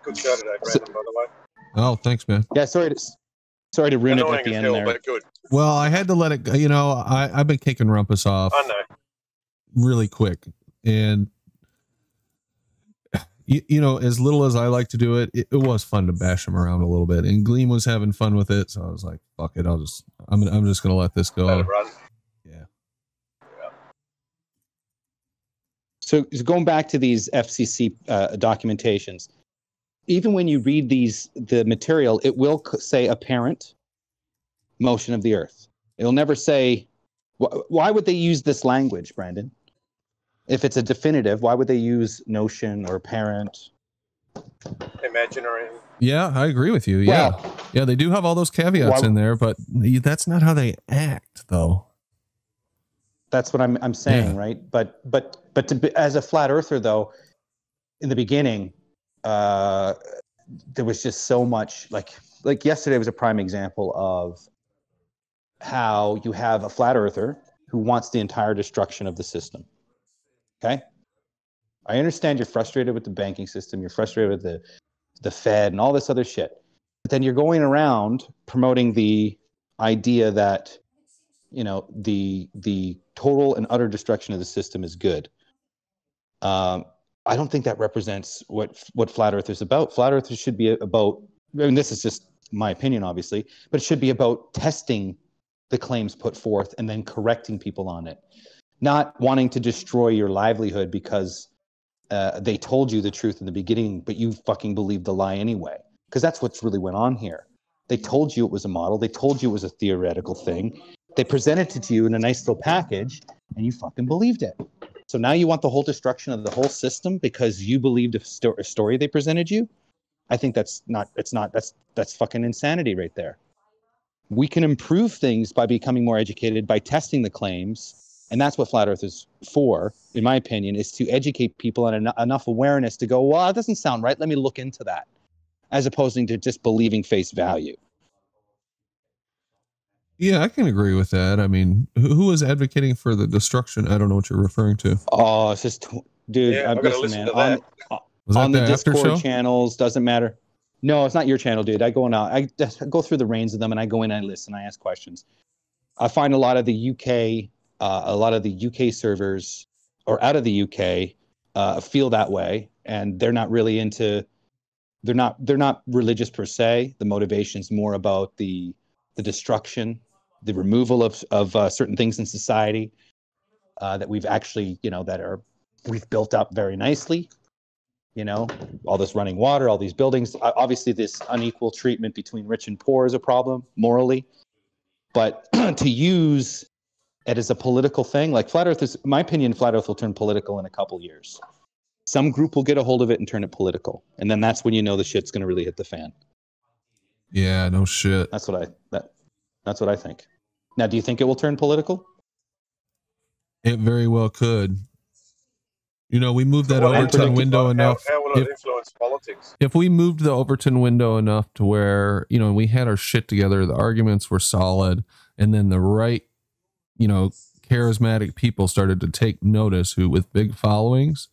Good show today, Brandon, by the way. Oh, thanks, man. Yeah, sorry to ruin it at the end there. But good. Well, I had to let it go. I've been kicking Rumpus off. I know. Really quick, and as little as I like to do it, it was fun to bash him around a little bit, and Gleam was having fun with it, so I was like, "Fuck it, I'm just gonna let this go." Let it run. Yeah. So going back to these FCC documentations, even when you read the material, it will say apparent motion of the Earth. It'll never say. Why would they use this language, Brandon? If it's a definitive, why would they use notion or apparent? Imaginary. Yeah, I agree with you. Yeah. Well, yeah, they do have all those caveats in there, but that's not how they act, though. That's what I'm saying, right? But as a flat earther, though, in the beginning, there was just so much. Like yesterday was a prime example of how you have a flat earther who wants the entire destruction of the system. Okay, I understand you're frustrated with the banking system, you're frustrated with the Fed and all this other shit, but then you're going around promoting the idea that the total and utter destruction of the system is good. I don't think that represents what flat Earth is about. Flat Earth should be about. I mean, this is just my opinion, obviously, but it should be about testing the claims put forth and then correcting people on it. Not wanting to destroy your livelihood because they told you the truth in the beginning, but you fucking believed the lie anyway. Because that's what's really went on here. They told you it was a model. They told you it was a theoretical thing. They presented it to you in a nice little package, and you fucking believed it. So now you want the whole destruction of the whole system because you believed a story they presented you? I think that's fucking insanity right there. we can improve things by becoming more educated, by testing the claims. And that's what Flat Earth is for, in my opinion, is to educate people and enough awareness to go, well, that doesn't sound right. Let me look into that, as opposed to just believing face value. Yeah, I can agree with that. I mean, who was advocating for the destruction? I don't know what you're referring to. Oh, it's just, dude, Yeah, I've got to listen to that. On the Discord channels, doesn't matter. No, it's not your channel, dude. I go through the reins of them, and I go in, I listen, I ask questions. I find a lot of the UK servers, or out of the UK, feel that way, and they're not really into. They're not religious per se. The motivation's more about the destruction, the removal of certain things in society that we've actually, we've built up very nicely. All this running water, all these buildings. Obviously, this unequal treatment between rich and poor is a problem morally. But to use it as a political thing, like Flat Earth is, in my opinion, Flat Earth will turn political in a couple years. Some group will get a hold of it and turn it political, and then that's when the shit's going to really hit the fan. Yeah, no shit. That's what I think. Now, do you think it will turn political? It very well could. We moved that Overton window enough. How will it influence politics? If we moved the Overton window enough to where, we had our shit together, the arguments were solid, and then the right, charismatic people started to take notice with big followings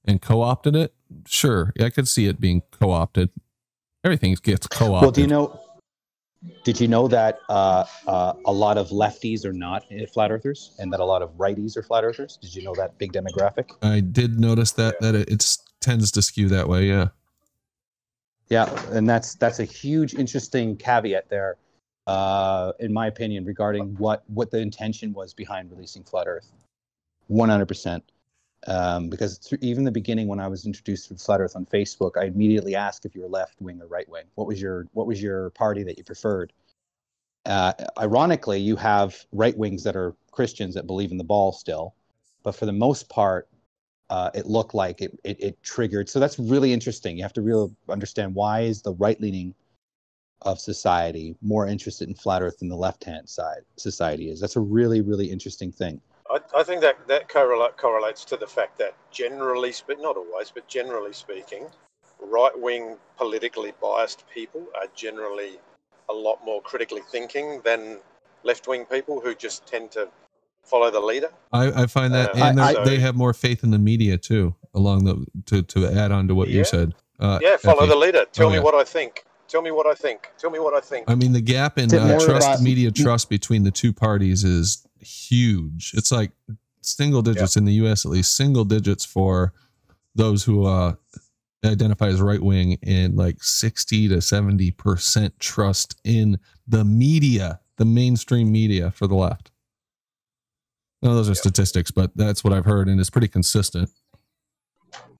and co-opted it. Sure. I could see it being co-opted. Everything gets co-opted. Well, did you know that a lot of lefties are not flat earthers, and that a lot of righties are flat earthers? Did you know that big demographic? I did notice that it tends to skew that way. Yeah. Yeah, and that's a huge, interesting caveat there, in my opinion, regarding what the intention was behind releasing Flat Earth. 100%. Because even the beginning, when I was introduced to Flat Earth on Facebook, I immediately asked if you were left wing or right wing. What was your party that you preferred? Ironically, you have right wings that are Christians that believe in the ball still, but for the most part, it looked like it triggered. So that's really interesting. You have to really understand, why is the right leaning of society more interested in Flat Earth than the left hand side society is? That's a really, really interesting thing. I think that correlates to the fact that not always, but generally speaking, right-wing politically biased people are generally a lot more critically thinking than left-wing people who just tend to follow the leader. I find that, and they have more faith in the media too, to add on to what you said. Follow the leader. Tell me what I think. Tell me what I think. Tell me what I think. I mean, the gap in media trust between the two parties is huge. It's like single digits in the U.S., at least single digits for those who identify as right wing, and like 60 to 70% trust in the media, the mainstream media for the left. No, those are statistics, but that's what I've heard, and it's pretty consistent.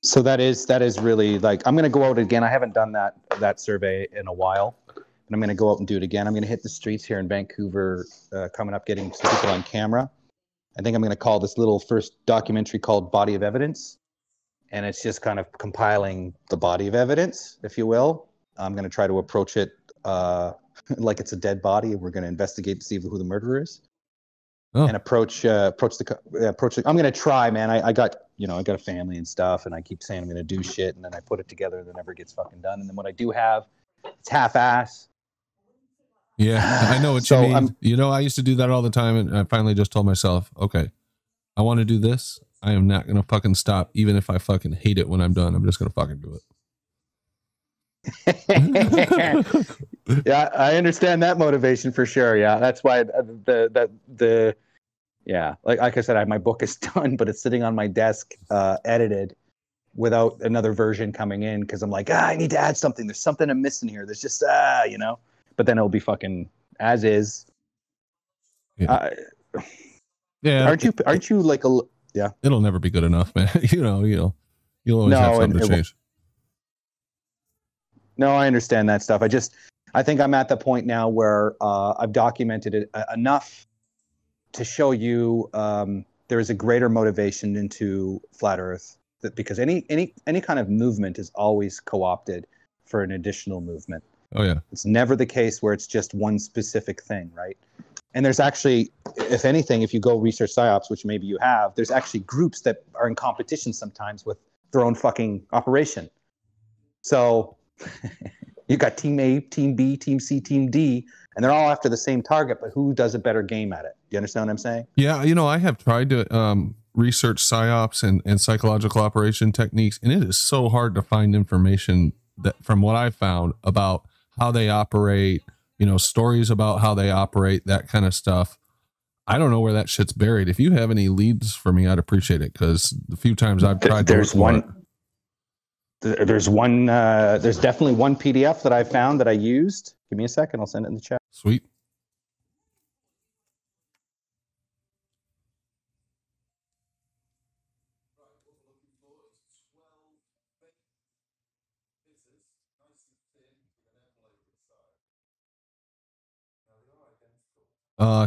So that is really, like, I'm going to go out again. I haven't done that survey in a while, and I'm going to go out and do it again. I'm going to hit the streets here in Vancouver coming up, getting some people on camera. I think I'm going to call this little first documentary called Body of Evidence, and it's just kind of compiling the body of evidence, if you will. I'm going to try to approach it like it's a dead body, and we're going to investigate to see who the murderer is. And approach the. I'm gonna try, man. I got a family and stuff, and I keep saying I'm gonna do shit, and then I put it together, and it never gets fucking done. And then what I do have, it's half-ass. Yeah, I know what you mean. I used to do that all the time, and I finally just told myself, okay, I want to do this. I am not gonna fucking stop, even if I fucking hate it when I'm done. I'm just gonna fucking do it. Yeah, I understand that motivation for sure. Yeah, that's why like I said, my book is done, but it's sitting on my desk, edited, without another version coming in, because I'm like, I need to add something. There's something I'm missing here. There's just but then it'll be fucking as is. Yeah. Aren't you like a It'll never be good enough, man. You'll always have something to change. No, I understand that stuff. I think I'm at the point now where I've documented it enough to show you there is a greater motivation into Flat Earth, because any kind of movement is always co-opted for an additional movement. Oh yeah. It's never the case where it's just one specific thing, right? And there's actually, if anything, if you go research psyops, which maybe you have, there's actually groups that are in competition sometimes with their own fucking operation. So you got team A, team B, team C, team D, and they're all after the same target, but who does a better game at it? You understand what I'm saying? Yeah, you know, I have tried to research psyops and psychological operation techniques, and it is so hard to find information that, from what I've found, about how they operate, you know, stories about how they operate, that kind of stuff. I don't know where that shit's buried. If you have any leads for me, I'd appreciate it, because the few times I've tried to there's definitely one PDF that I found that I used. Give me a second. I'll send it in the chat. Sweet.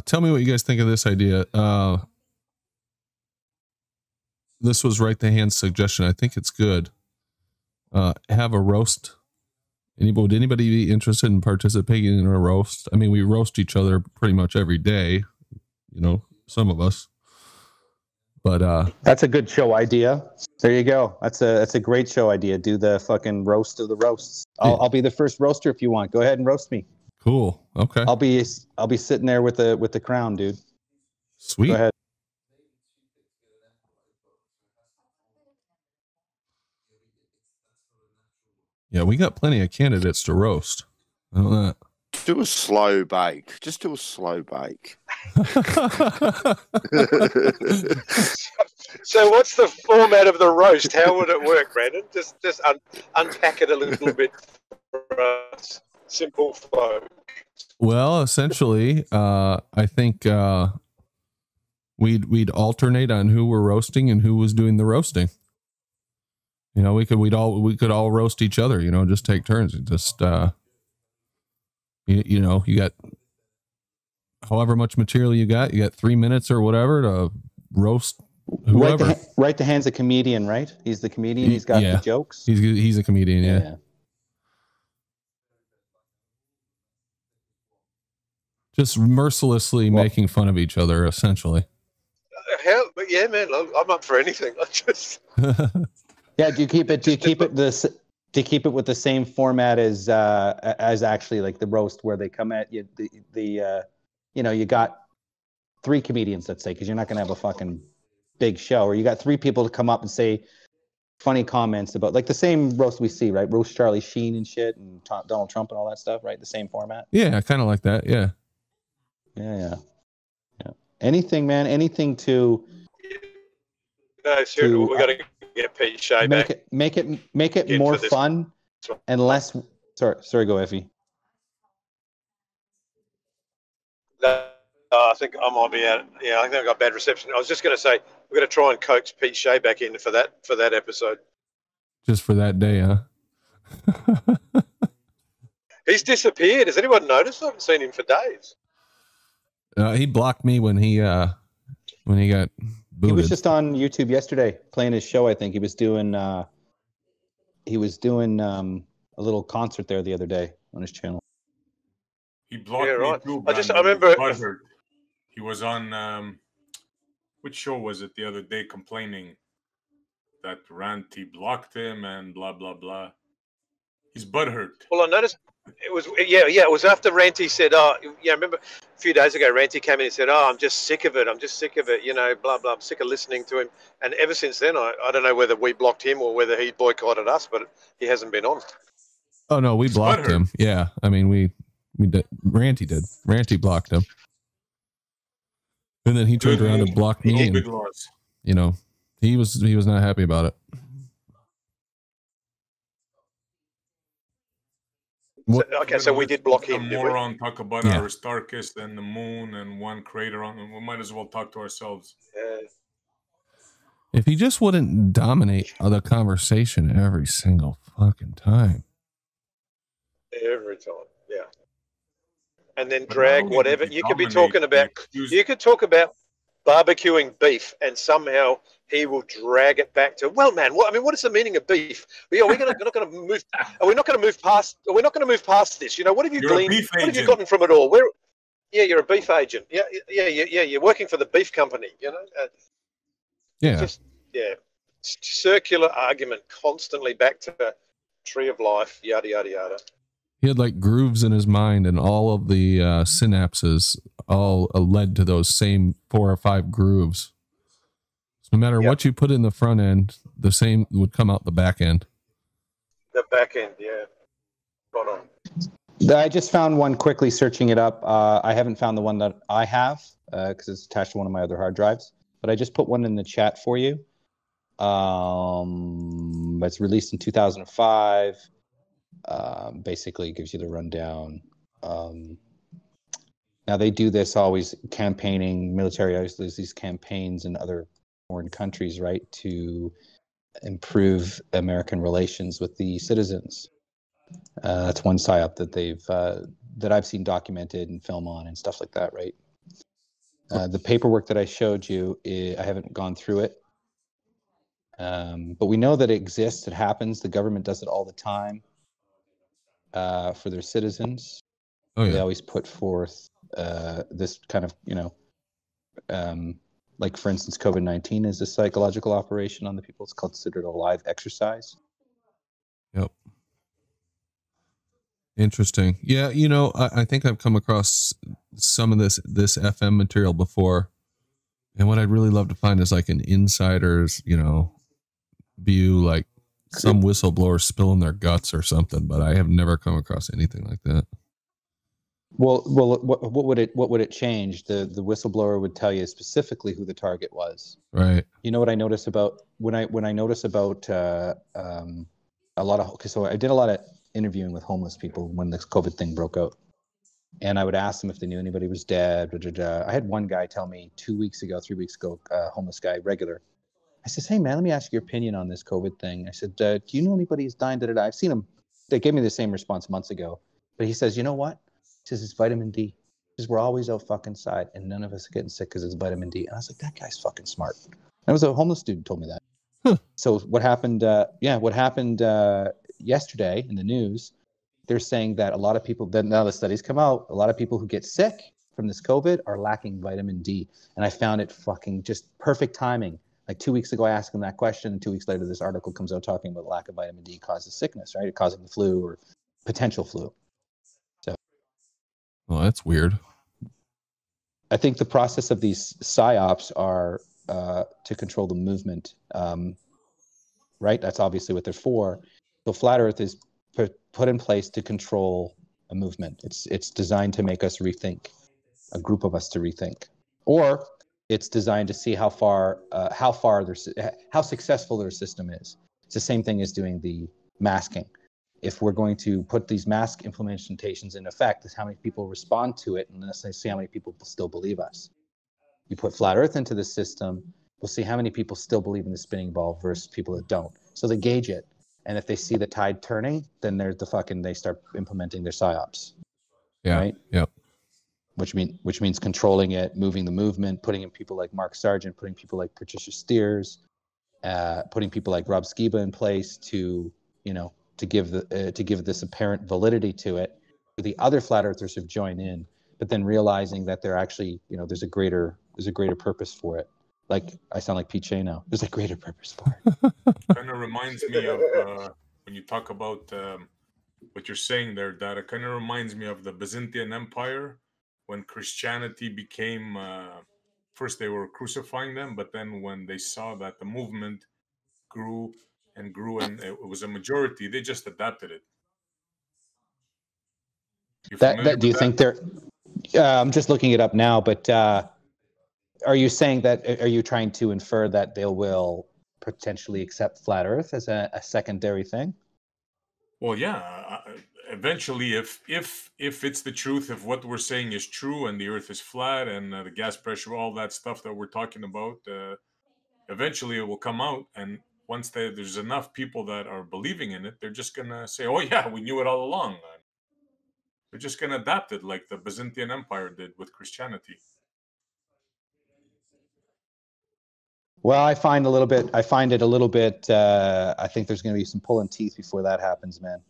Tell me what you guys think of this idea. This was Right the Hand's suggestion. I think it's good. Have a roast. Would anybody be interested in participating in a roast? I mean, we roast each other pretty much every day, you know, some of us. But that's a good show idea. There you go. That's a great show idea. Do the fucking roast of the roasts. I'll be the first roaster if you want. Go ahead and roast me. Cool. Okay. I'll be sitting there with the crown, dude. Sweet. Go ahead. Yeah, we got plenty of candidates to roast. I don't know. Do a slow bake. Just do a slow bake. So what's the format of the roast? How would it work, Brandon? Just unpack it a little bit for us. Simple folk. Well, essentially, I think we'd alternate on who we're roasting and who was doing the roasting. You know, we could all roast each other. You know, just take turns. Just you know, you got however much material you got 3 minutes or whatever to roast whoever. Right the Hand's a comedian, right? He's the comedian. He's got the jokes. He's a comedian. Yeah. Just mercilessly making fun of each other, essentially. Hell, yeah, man, I'm up for anything. I just yeah. Do you keep it with the same format as actually like the roast, where they come at you? You know, you got 3 comedians, let's say, because you're not going to have a fucking big show, or you got 3 people to come up and say funny comments about, like, the same roast we see, right? Roast Charlie Sheen and shit, and Donald Trump and all that stuff, right? The same format. Yeah, kind of like that. Yeah. Yeah. Anything, man. Anything to. No, seriously, we got to get Pete Shea back. Make it more fun and less. Sorry, go Effie. I think I might be out. Yeah, I think I got bad reception. I was just going to say we're going to try and coax Pete Shea back in for that episode. Just for that day, huh? He's disappeared. Has anyone noticed? I haven't seen him for days. He blocked me when he got booted. He was just on YouTube yesterday playing his show. I think he was doing a little concert there the other day on his channel. He blocked me too. I remember he was on which show was it the other day, complaining that Ranty blocked him and blah blah blah. He's butthurt. Well, I noticed it was it was after Ranty said, remember a few days ago Ranty came in and said, I'm just sick of it, you know, blah blah, I'm sick of listening to him. And ever since then, I don't know whether we blocked him or whether he boycotted us, but he hasn't been on. Oh no, we blocked him. Yeah, I mean we did. Ranty blocked him, and then he turned around and blocked me. And, you know, he was not happy about it. So we did block him. Moron talk about Aristarchus and the moon and one crater on them. We might as well talk to ourselves. If he just wouldn't dominate the conversation every single fucking time. Every time, yeah. And then drag whatever you could be talking about. You could talk about barbecuing beef, and somehow he will drag it back to, well, man, what is the meaning of beef? Are we not going to move? Are we not going to move past? Are we not going to move past this? You know, what have you gleaned? What have you gotten from it all? Yeah, you're a beef agent. Yeah. You're working for the beef company. You know. Just circular argument constantly back to tree of life. Yada yada yada. He had like grooves in his mind, and all of the synapses all led to those same 4 or 5 grooves. So no matter what you put in the front end, the same would come out the back end. The back end, yeah. Spot on. I just found one quickly searching it up. I haven't found the one that I have because it's attached to one of my other hard drives. But I just put one in the chat for you. It's released in 2005. Basically, gives you the rundown. Now they do this always campaigning, military. Always there's these campaigns in other foreign countries, right, to improve American relations with the citizens. That's one psyop that they've that I've seen documented and film on and stuff like that, right? The paperwork that I showed you, I haven't gone through it, but we know that it exists. It happens. The government does it all the time for their citizens. Oh, yeah. They always put forth this kind of, like for instance, COVID-19 is a psychological operation on the people. It's considered a live exercise. Yep. Interesting. Yeah, I think I've come across some of this FM material before, and what I'd really love to find is like an insider's, view, like some whistleblower spilling their guts or something. But I have never come across anything like that. Well, what would it change? The whistleblower would tell you specifically who the target was. Right. You know what I notice about when I notice about a lot of, so I did a lot of interviewing with homeless people when this COVID thing broke out, and I would ask them if they knew anybody was dead. I had one guy tell me 3 weeks ago, homeless guy, regular. I said, "Hey man, let me ask your opinion on this COVID thing." I said, "Do you know anybody who's dying?" I've seen him. They gave me the same response months ago, but he says, "You know what?" He says, "It's vitamin D." He says, "We're always out fucking side, and none of us are getting sick because it's vitamin D." And I was like, "That guy's fucking smart." That was a homeless dude who told me that. So what happened? Yesterday in the news, they're saying that a lot of people, now the studies come out, a lot of people who get sick from this COVID are lacking vitamin D. And I found it fucking just perfect timing. Like 2 weeks ago, I asked them that question, and 2 weeks later, this article comes out talking about lack of vitamin D causes sickness, right? It causing the flu or potential flu. So, well, that's weird. I think the process of these psyops are to control the movement, right? That's obviously what they're for. So flat Earth is put in place to control a movement. It's designed to make us rethink, a group of us to rethink, or it's designed to see how successful their system is. It's the same thing as doing the masking. If we're going to put these mask implementations in effect, is how many people respond to it, and let's see how many people still believe us. You put flat Earth into the system, we'll see how many people still believe in the spinning ball versus people that don't. So they gauge it, and if they see the tide turning, then they start implementing their psyops. Yeah. Right. Yep. Which means controlling it, moving the movement, putting in people like Mark Sargent, putting people like Patricia Steers, putting people like Rob Skiba in place to give this apparent validity to it. The other flat earthers have joined in, but then realizing that they're actually, there's a greater purpose for it. Like I sound like Pete Shea now. There's a greater purpose for it. Kind of reminds me of when you talk about what you're saying there, that it kind of reminds me of the Byzantine Empire when Christianity became, first they were crucifying them, but then when they saw that the movement grew and grew and it was a majority, they just adapted it. Do you think they're, I'm just looking it up now, but are you trying to infer that they will potentially accept flat Earth as a secondary thing? Well, yeah. Eventually, if it's the truth, if what we're saying is true, and the Earth is flat, and the gas pressure, all that stuff that we're talking about, eventually it will come out. And once there's enough people that are believing in it, they're just gonna say, "Oh yeah, we knew it all along." They're just gonna adapt it like the Byzantine Empire did with Christianity. Well, I find it a little bit. I think there's going to be some pulling teeth before that happens, man.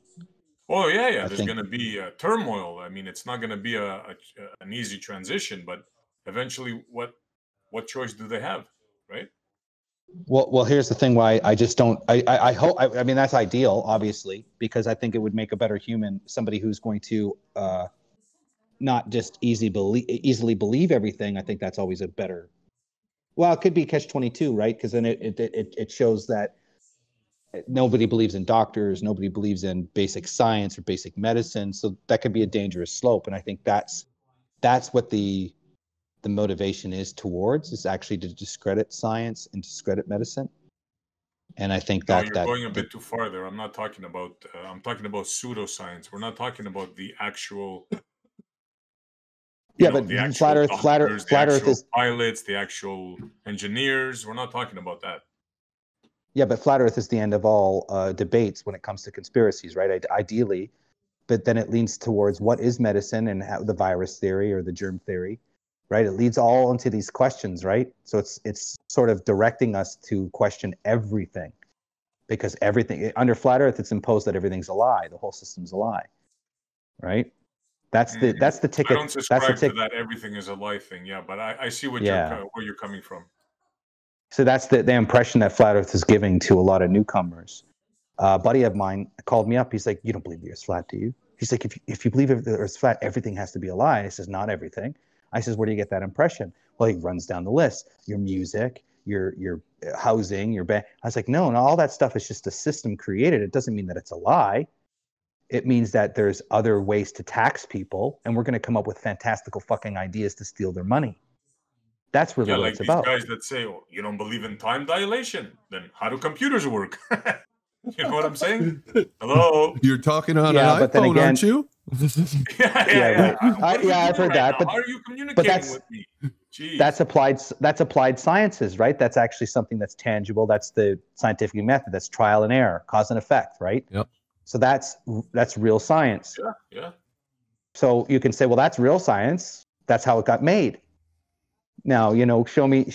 Oh yeah. There's going to be turmoil. I mean, it's not going to be an easy transition, but eventually, what choice do they have, right? Well, here's the thing. Why I just don't. I hope. I mean, that's ideal, obviously, because I think it would make a better human. Somebody who's going to not just easily believe everything. I think that's always a better. Well, it could be catch-22, right? Because then it shows that nobody believes in doctors, nobody believes in basic science or basic medicine. So that could be a dangerous slope. And I think that's what the motivation is towards, is actually to discredit science and discredit medicine. And I think you're going a bit too far there. I'm not talking about. I'm talking about pseudoscience. We're not talking about the actual. But flat Earth is pilots, the actual engineers. We're not talking about that. Yeah, but flat Earth is the end of all debates when it comes to conspiracies, right? Ideally, but then it leans towards what is medicine and how, the virus theory or the germ theory, right? It leads all into these questions, right? So it's sort of directing us to question everything, because everything under flat Earth, it's imposed that everything's a lie, the whole system's a lie, right? That's the ticket. I don't subscribe to that everything is a lie thing. Yeah, but I see where you're coming from. So that's the impression that flat Earth is giving to a lot of newcomers. A buddy of mine called me up. He's like, "You don't believe the Earth's flat, do you?" He's like, "If you believe the Earth's flat, everything has to be a lie." I says, "Not everything." I says, "Where do you get that impression?" Well, he runs down the list: your music, your housing, your bank. I was like, "No, all that stuff is just a system created. It doesn't mean that it's a lie. It means that there's other ways to tax people, and we're going to come up with fantastical fucking ideas to steal their money." That's really what it's about. Guys that say, "Oh, you don't believe in time dilation, then how do computers work?" You know what I'm saying? Hello. You're talking on an iPhone, aren't you? I've heard that. But how are you communicating with me? Jeez. That's applied sciences, right? That's actually something that's tangible. That's the scientific method. That's trial and error, cause and effect, right? Yep. So that's real science. Yeah. So you can say, well, that's real science. That's how it got made. Now, show me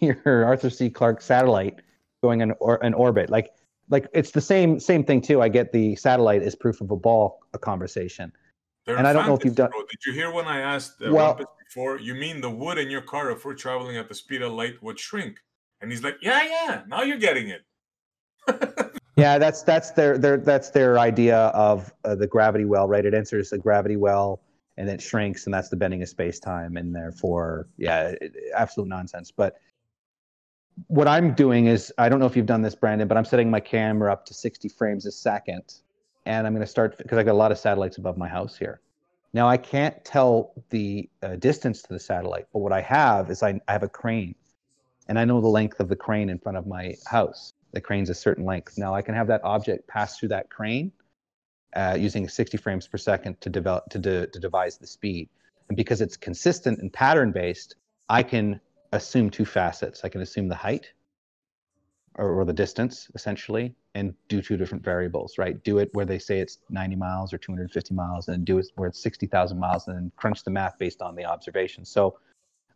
your Arthur C. Clarke satellite going in orbit. Like it's the same thing too. I get the satellite is proof of a conversation. And I don't know if you've done. Bro. Did you hear when I asked Rumpus before? You mean the wood in your car, if we're traveling at the speed of light, would shrink? And he's like, yeah. Now you're getting it. Yeah, that's their idea of the gravity well, right? It enters a gravity well and it shrinks, and that's the bending of space-time, and therefore, absolute nonsense. But what I'm doing is, I don't know if you've done this, Brandon, but I'm setting my camera up to 60 frames a second, and I'm going to start, because I got a lot of satellites above my house here. Now, I can't tell the distance to the satellite, but what I have is I have a crane, and I know the length of the crane in front of my house. The crane's a certain length. Now, I can have that object pass through that crane using 60 frames per second to devise the speed. And because it's consistent and pattern-based, I can assume two facets. I can assume the height or the distance, essentially, and do two different variables, right? Do it where they say it's 90 miles or 250 miles, and do it where it's 60,000 miles, and then crunch the math based on the observation. So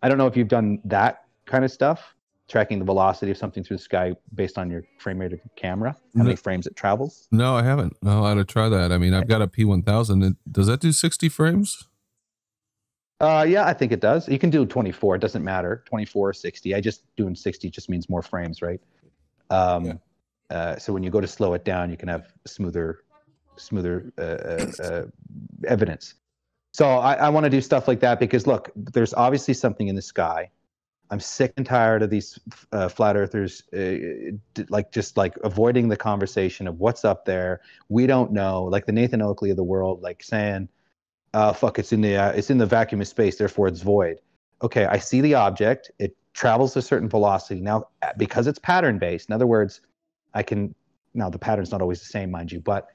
I don't know if you've done that kind of stuff, tracking the velocity of something through the sky based on your frame rate of your camera, how many frames it travels. No, I haven't. No, I ought to try that. I mean, I've got a P1000. Does that do 60 frames? Yeah, I think it does. You can do 24. It doesn't matter. 24 or 60. Doing 60 just means more frames, right? So when you go to slow it down, you can have smoother evidence. So I want to do stuff like that because, look, there's obviously something in the sky. I'm sick and tired of these flat earthers just avoiding the conversation of what's up there. We don't know, like the Nathan Oakley of the world, like saying, fuck, it's in the vacuum of space, therefore it's void. Okay, I see the object. It travels a certain velocity. Now, because it's pattern-based, in other words, now the pattern's not always the same, mind you, but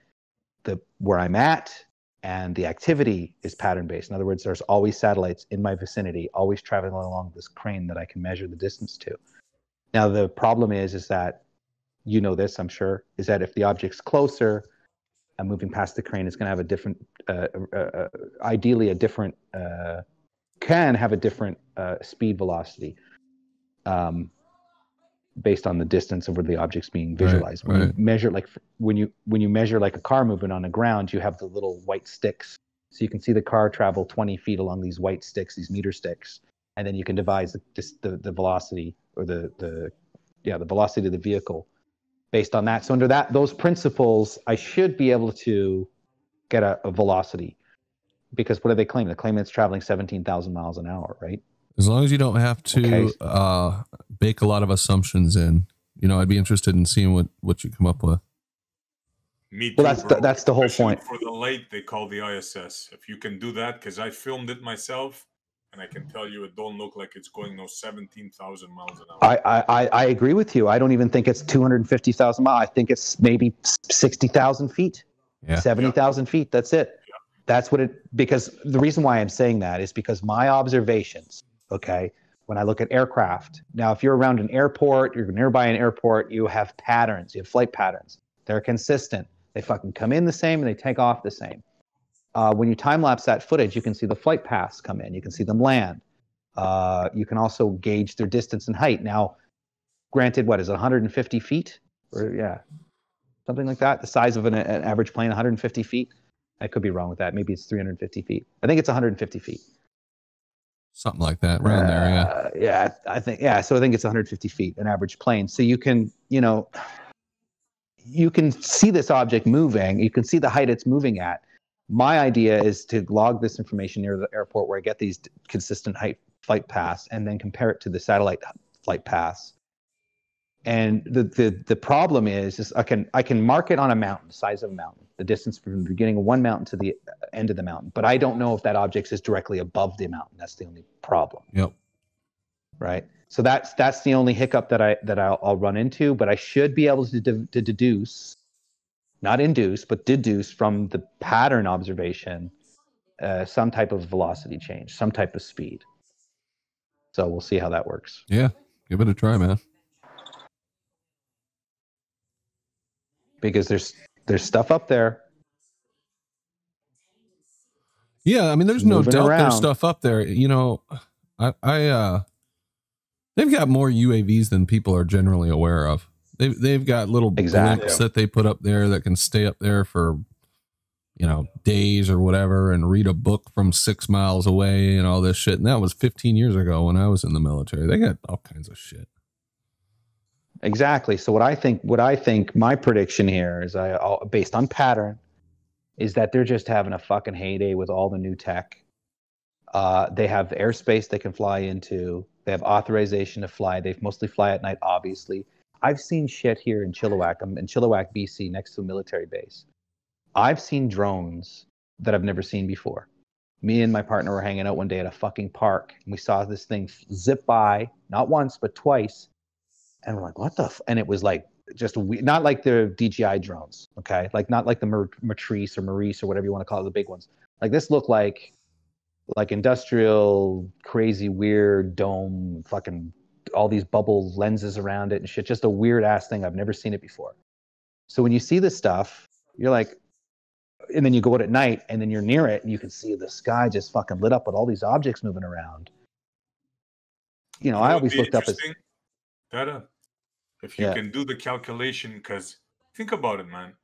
where I'm at and the activity is pattern-based. In other words, there's always satellites in my vicinity, always traveling along this crane that I can measure the distance to. Now, the problem is that, you know this, I'm sure, is that if the object's closer and moving past the crane, it's going to have a different, ideally a different, can have a different speed velocity. based on the distance of where the object's being visualized. When you measure, like when you measure like a car moving on the ground, you have the little white sticks, so you can see the car travel 20 feet along these white sticks, these meter sticks, and then you can devise the velocity or the velocity of the vehicle based on that. So under those principles, I should be able to get a velocity, because what do they claim? They claim it's traveling 17,000 miles an hour, right? As long as you don't have to bake a lot of assumptions in, I'd be interested in seeing what you come up with. Me too, well, that's the whole point. For the light, they call the ISS. If you can do that, because I filmed it myself, and I can tell you it don't look like it's going 17,000 miles an hour. I agree with you. I don't even think it's 250,000 miles. I think it's maybe 60,000 feet, 70,000 feet. That's it. Yeah. That's what because the reason why I'm saying that is because my observations, okay, when I look at aircraft, now if you're around an airport, you're nearby an airport, you have patterns, you have flight patterns. They're consistent. They fucking come in the same and they take off the same. When you time lapse that footage, you can see the flight paths come in. You can see them land. You can also gauge their distance and height. Now, granted, what is it, 150 feet? Or something like that. The size of an average plane, 150 feet. I could be wrong with that. Maybe it's 350 feet. I think it's 150 feet. Something like that, around there, yeah. I think So I think it's 150 feet, an average plane. So you can, you can see this object moving. You can see the height it's moving at. My idea is to log this information near the airport where I get these consistent height flight paths, and then compare it to the satellite flight paths. And the problem is I can mark it on a mountain, the size of a mountain, the distance from the beginning of one mountain to the end of the mountain. But I don't know if that object is directly above the mountain. That's the only problem. Yep. Right. So that's the only hiccup that I'll run into. But I should be able to deduce, not induce, but deduce from the pattern observation some type of velocity change, some type of speed. So we'll see how that works. Yeah, give it a try, man. Because there's stuff up there. Yeah, I mean, there's no doubt there's stuff up there. They've got more UAVs than people are generally aware of. They've got little blimps that they put up there that can stay up there for, days or whatever, and read a book from 6 miles away and all this shit. And that was 15 years ago when I was in the military. They got all kinds of shit. Exactly. So what I think my prediction here is based on pattern is that they're just having a fucking heyday with all the new tech. They have airspace they can fly into. They have authorization to fly. They mostly fly at night, obviously. I've seen shit here in Chilliwack. I'm in Chilliwack, BC, next to a military base. I've seen drones that I've never seen before. Me and my partner were hanging out one day at a fucking park, and we saw this thing zip by, not once, but twice. And we're like, what the and it was like just not like the DJI drones, okay? Like not like the Matrice or Maurice or whatever you want to call it, the big ones. Like this looked like industrial, crazy, weird dome, fucking all these bubble lenses around it and shit. Just a weird ass thing. I've never seen it before. So when you see this stuff, you're like, and then you go out at night and then you're near it and you can see the sky just fucking lit up with all these objects moving around. I always looked up as data. If you can do the calculation, because think about it, man.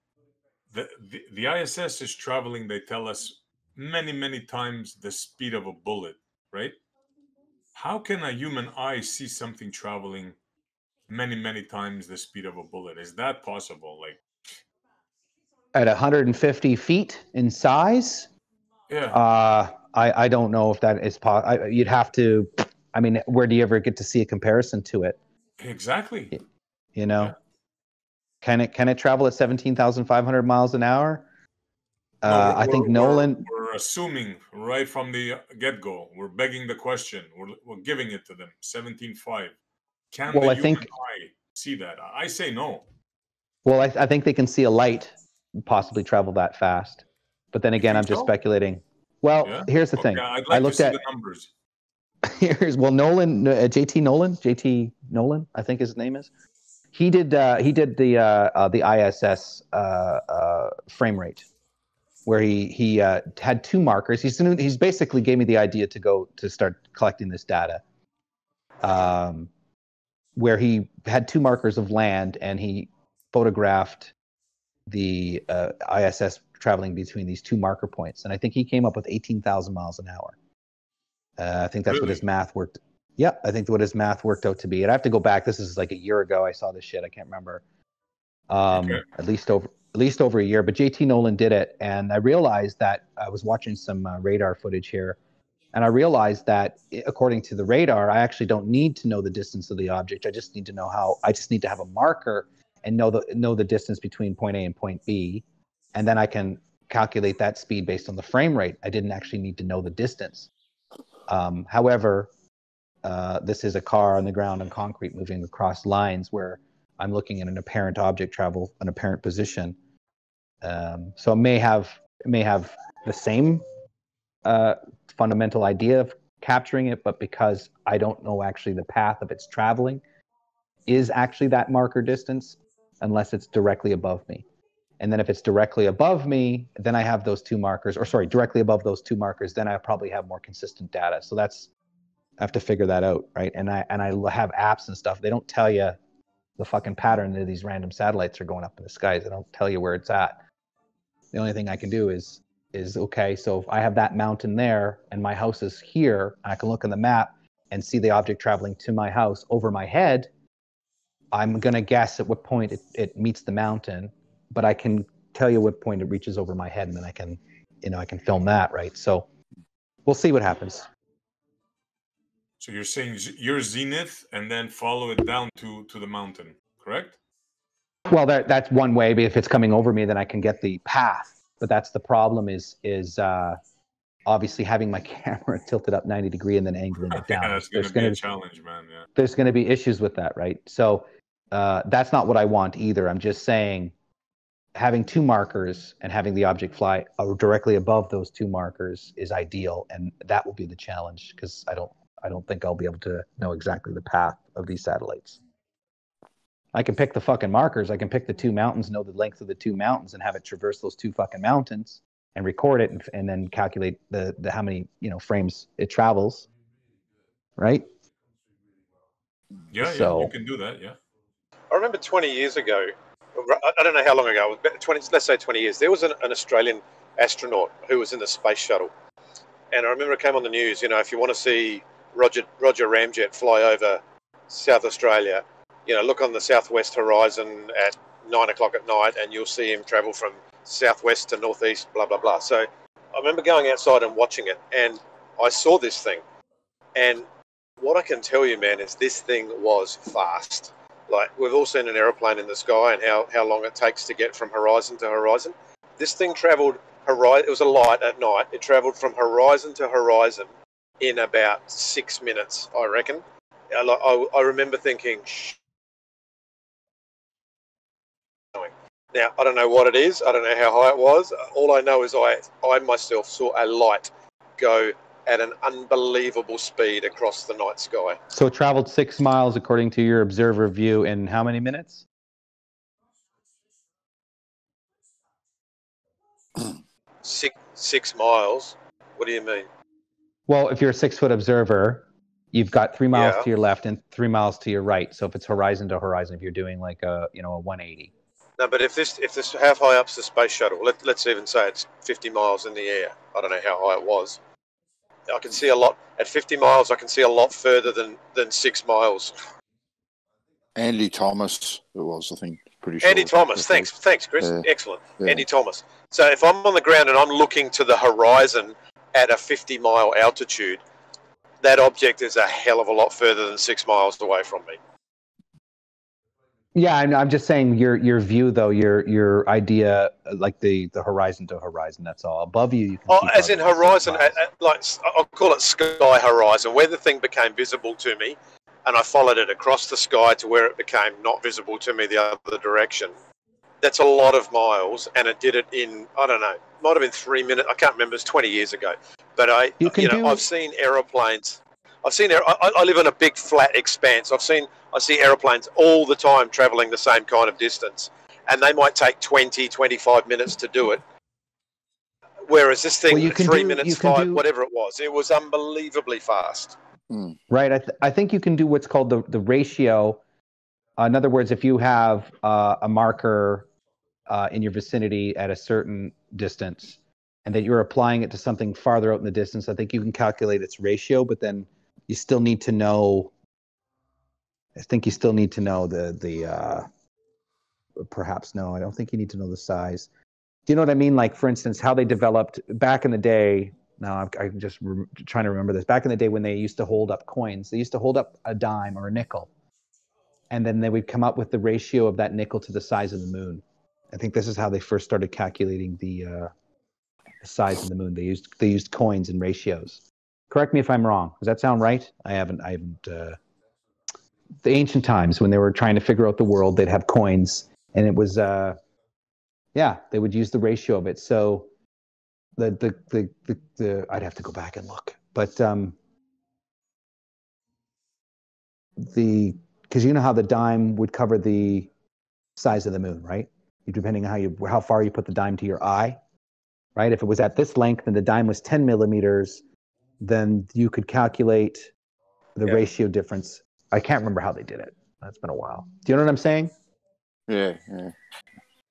The ISS is traveling, they tell us, many, many times the speed of a bullet, right? How can a human eye see something traveling many, many times the speed of a bullet? Is that possible? Like at 150 feet in size? Yeah. I don't know if that is possible. You'd have to. I mean, where do you ever get to see a comparison to it? Exactly. Can it travel at 17,500 miles an hour? I think Nolan. We're assuming right from the get-go. We're begging the question. We're giving it to them. 17.5. Can the human eye see that? I say no. Well, I think they can see a light possibly travel that fast. But then again, I'm just speculating. Well, here's the thing. I'd like to see the numbers. Nolan, JT Nolan, I think his name is. He did the ISS frame rate, where he had two markers. He's basically gave me the idea to start collecting this data. where he had 2 markers of land and he photographed the ISS traveling between these 2 marker points. And I think he came up with 18,000 miles an hour. I think that's what his math worked. Yeah, I think what his math worked out to be. And I have to go back. This is like a year ago. I saw this shit. I can't remember. At least over a year. But JT Nolan did it, and I realized that I was watching some radar footage here, and I realized that according to the radar, I actually don't need to know the distance of the object. I just need to know how. I just need to have a marker and know the distance between point A and point B, and then I can calculate that speed based on the frame rate. I didn't actually need to know the distance. However, this is a car on the ground on concrete moving across lines where I'm looking at an apparent object travel, an apparent position. So it may have the same fundamental idea of capturing it, but because I don't know actually the path of its traveling is actually that marker distance, unless it's directly above me. And then if it's directly above me, then I have those 2 markers, or sorry, directly above those 2 markers, then I probably have more consistent data. So I have to figure that out, right? And I have apps and stuff. They don't tell you the fucking pattern that these random satellites are going up in the skies. They don't tell you where it's at. The only thing I can do is okay, so if I have that mountain there and my house is here, I can look on the map and see the object traveling to my house over my head. I'm going to guess at what point it meets the mountain, but I can tell you what point it reaches over my head, and then I can film that, right? So we'll see what happens. So you're saying your zenith and then follow it down to the mountain, correct? Well, that's one way. But if it's coming over me, then I can get the path. But that's the problem is obviously having my camera tilted up 90 degrees and then angling it down. Yeah, that's going to be a challenge, man. Yeah. There's going to be issues with that, right? So that's not what I want either. I'm just saying having 2 markers and having the object fly directly above those 2 markers is ideal, and that will be the challenge because I don't think I'll be able to know exactly the path of these satellites. I can pick the fucking markers. I can pick the 2 mountains, know the length of the 2 mountains, and have it traverse those 2 fucking mountains and record it, and then calculate the how many frames it travels. Right? Yeah, so, yeah, you can do that. Yeah. I remember 20 years ago. I don't know how long ago. Let's say 20 years. There was an Australian astronaut who was in the space shuttle, and I remember it came on the news. If you want to see Roger Ramjet fly over South Australia, look on the southwest horizon at 9 o'clock at night, and you'll see him travel from southwest to northeast, blah, blah, blah. So I remember going outside and watching it, and I saw this thing. And what I can tell you, man, is this thing was fast. Like, we've all seen an aeroplane in the sky and how long it takes to get from horizon to horizon. This thing traveled, it was a light at night. It traveled from horizon to horizon in about 6 minutes, I reckon. I remember thinking, now, I don't know what it is. I don't know how high it was. All I know is I myself saw a light go at an unbelievable speed across the night sky. So it traveled 6 miles according to your observer view in how many minutes? Six miles? What do you mean? Well, if you're a 6-foot observer, you've got 3 miles to your left and 3 miles to your right. So if it's horizon to horizon, if you're doing like a 180. No, but if this how high up's the space shuttle? Let's even say it's 50 miles in the air. I don't know how high it was. I can see a lot at 50 miles. I can see a lot further than 6 miles. Andy Thomas, it was, I think, pretty sure. Andy Thomas, thanks, Chris. Excellent, Andy Thomas. So if I'm on the ground and I'm looking to the horizon at a 50-mile altitude, that object is a hell of a lot further than 6 miles away from me. Yeah, I'm just saying your view though, your idea, like the horizon to horizon. That's all. Above you, can see as in horizon, like I'll call it sky horizon, where the thing became visible to me, and I followed it across the sky to where it became not visible to me the other direction. That's a lot of miles, and it did it in, I don't know, might have been 3 minutes. I can't remember. It's 20 years ago, but I've seen aeroplanes. I live in a big flat expanse. I see aeroplanes all the time traveling the same kind of distance, and they might take 20, 25 minutes to do it. Whereas this thing, 3 minutes, whatever it was unbelievably fast. Right. I think you can do what's called the ratio. In other words, if you have a marker in your vicinity at a certain distance, and that you're applying it to something farther out in the distance, I think you can calculate its ratio. But then you still need to know. I think you still need to know the perhaps no. I don't think you need to know the size. Do you know what I mean? Like, for instance, how they developed back in the day. Now I'm just trying to remember this. Back in the day when they used to hold up coins, they used to hold up a dime or a nickel, and then they would come up with the ratio of that nickel to the size of the moon. I think this is how they first started calculating the size of the moon. They used coins and ratios. Correct me if I'm wrong. Does that sound right? I haven't. The ancient times when they were trying to figure out the world, they'd have coins, and it was they would use the ratio of it. So the I'd have to go back and look, but because you know how the dime would cover the size of the moon, right? Depending on how far you put the dime to your eye, right? If it was at this length and the dime was 10 millimeters, then you could calculate the ratio difference. I can't remember how they did it. That's been a while. Do you know what I'm saying? Yeah.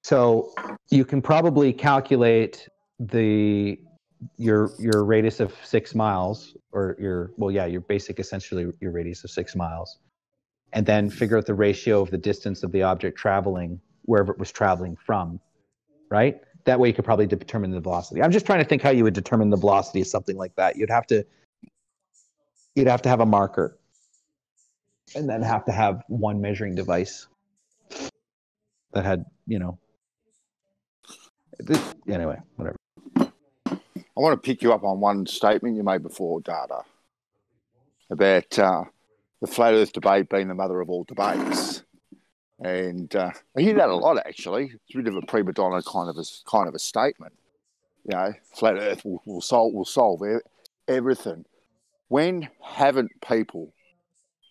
So you can probably calculate your radius of 6 miles, or your basic, essentially your radius of 6 miles, and then figure out the ratio of the distance of the object traveling wherever it was traveling from, right? That way you could probably determine the velocity. I'm just trying to think how you would determine the velocity of something like that. You'd have to have a marker, and then have to have one measuring device that had, anyway, whatever. I want to pick you up on one statement you made before, Data, about the flat Earth debate being the mother of all debates, and I hear that a lot. Actually, it's a bit of a prima donna kind of a statement. Flat Earth will solve everything. When haven't people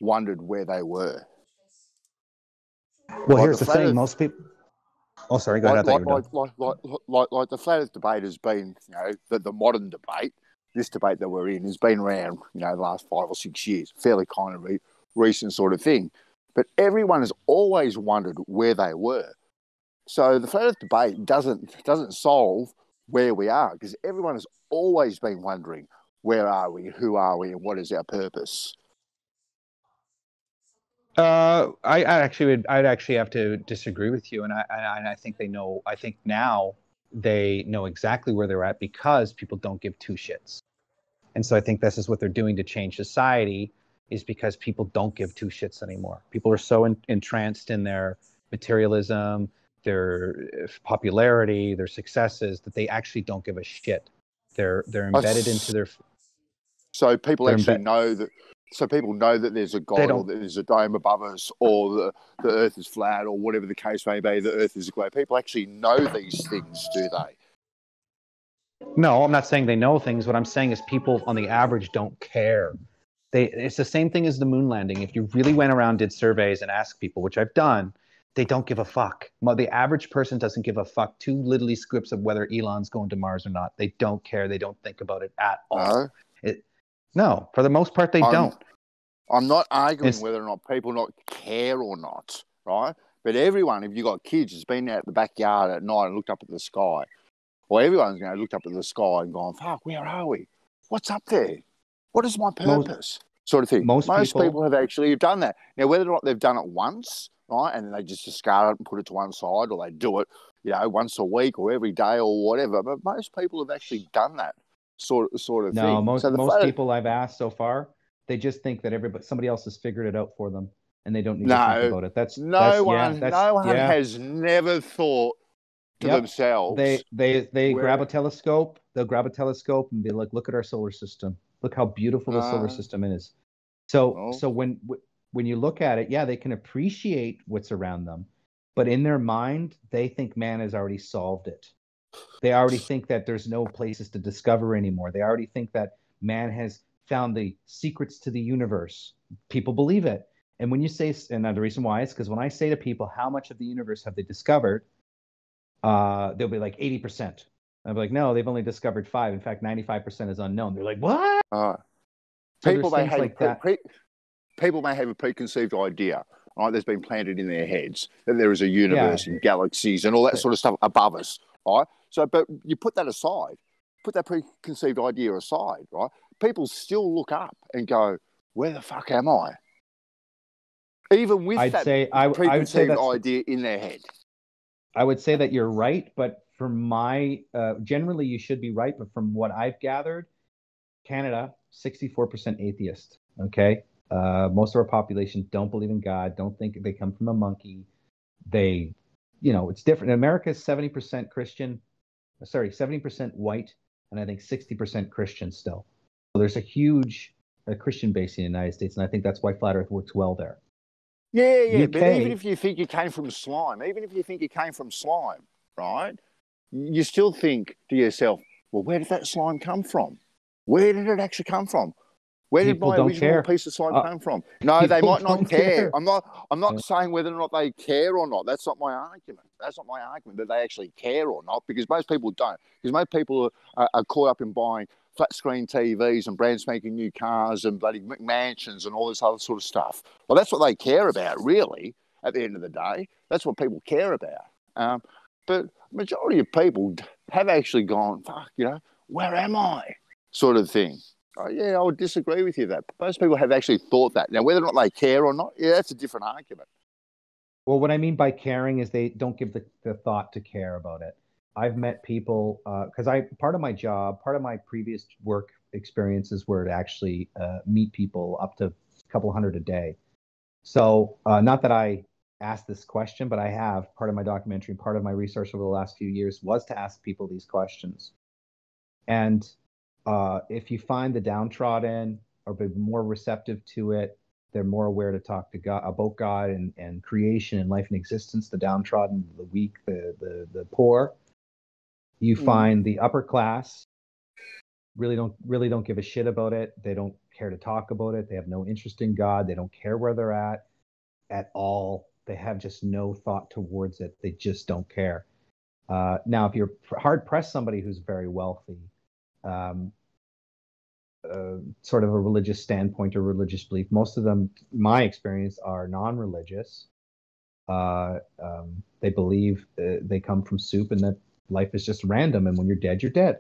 wondered where they were? Well, here's the thing: most people. Oh, sorry. Go ahead. Like the flat Earth debate has been, the modern debate. This debate that we're in has been around, the last 5 or 6 years, fairly kind of recent sort of thing. But everyone has always wondered where they were. So the flat Earth debate doesn't solve where we are, because everyone has always been wondering, where are we, who are we, and what is our purpose? I'd actually have to disagree with you, and I think they know. I think now they know exactly where they're at because people don't give two shits, and so I think this is what they're doing to change society, is because people don't give two shits anymore. People are so entranced in their materialism, their popularity, their successes, that they actually don't give a shit. They're embedded into their. So people actually know that. So people know that there's a God, or that there's a dome above us, or the Earth is flat, or whatever the case may be, the Earth is a globe. People actually know these things, do they? No, I'm not saying they know things. What I'm saying is people on the average don't care. It's the same thing as the moon landing. If you really went around, did surveys and asked people, which I've done, they don't give a fuck. The average person doesn't give a fuck two little scripts of whether Elon's going to Mars or not. They don't care. They don't think about it at all. No, for the most part, they don't. I'm not arguing whether or not people not care or not, right? But everyone, if you've got kids, has been out the backyard at night and looked up at the sky. Or everyone's looked up at the sky and gone, fuck, where are we? What's up there? What is my purpose? Sort of thing. Most people have actually done that. Now, whether or not they've done it once, right, and then they just discard it and put it to one side, or they do it, once a week or every day or whatever, but most people have actually done that sort of thing. No, most people I've asked so far, they just think that somebody else has figured it out for them, and they don't need to think about it. No one has never thought to themselves. They grab a telescope. They'll grab a telescope and be like, "Look at our solar system. Look how beautiful the solar system is." So when you look at it, they can appreciate what's around them, but in their mind, they think man has already solved it. They already think that there's no places to discover anymore. They already think that man has found the secrets to the universe. People believe it. And when you say, and the reason why is because when I say to people, how much of the universe have they discovered? They'll be like 80%. I'll be like, no, they've only discovered 5. In fact, 95% is unknown. They're like, what? So people may have like that. People may have a preconceived idea, right? That's been planted in their heads that there is a universe and galaxies and all that sort of stuff above us, right? So, but you put that aside, put that preconceived idea aside, right? People still look up and go, "Where the fuck am I?" Even with preconceived idea in their head. I would say that you're right, but from my generally you should be right, but from what I've gathered, Canada 64% atheist. Okay, most of our population don't believe in God, don't think they come from a monkey. They, it's different. America is 70% Christian, 70% white, and I think 60% Christian still. So there's a huge Christian base in the United States, and I think that's why Flat Earth works well there. Yeah, UK, but even if you think you came from slime, right, you still think to yourself, well, where did that slime come from? Where did it actually come from? Where did my original piece of slime come from? No, they might not care. I'm not saying whether or not they care or not. That's not my argument. That they actually care or not, because most people don't. Because most people are caught up in buying flat screen TVs and brand spanking new cars and bloody mansions and all this other sort of stuff. Well, that's what they care about, really, at the end of the day. That's what people care about. But majority of people have actually gone, fuck, where am I? Sort of thing. Oh, yeah, I would disagree with you that most people have actually thought that. Now, whether or not they care or not, yeah, that's a different argument. Well, what I mean by caring is they don't give the thought to care about it. I've met people, because part of my job, part of my previous work experiences were to actually meet people up to a couple hundred a day. So not that I asked this question, but I have. Part of my documentary, part of my research over the last few years was to ask people these questions. And if you find the downtrodden or be more receptive to it, they're more aware to talk to God about God and creation and life and existence, the downtrodden, the weak, the poor. You find the upper class really don't give a shit about it. They don't care to talk about it. They have no interest in God. They don't care where they're at all. They have just no thought towards it. They just don't care. Now, if you're hard pressed somebody who's very wealthy, sort of a religious standpoint or religious belief, most of them, my experience, are non-religious. They believe they come from soup and that life is just random, and when you're dead, you're dead.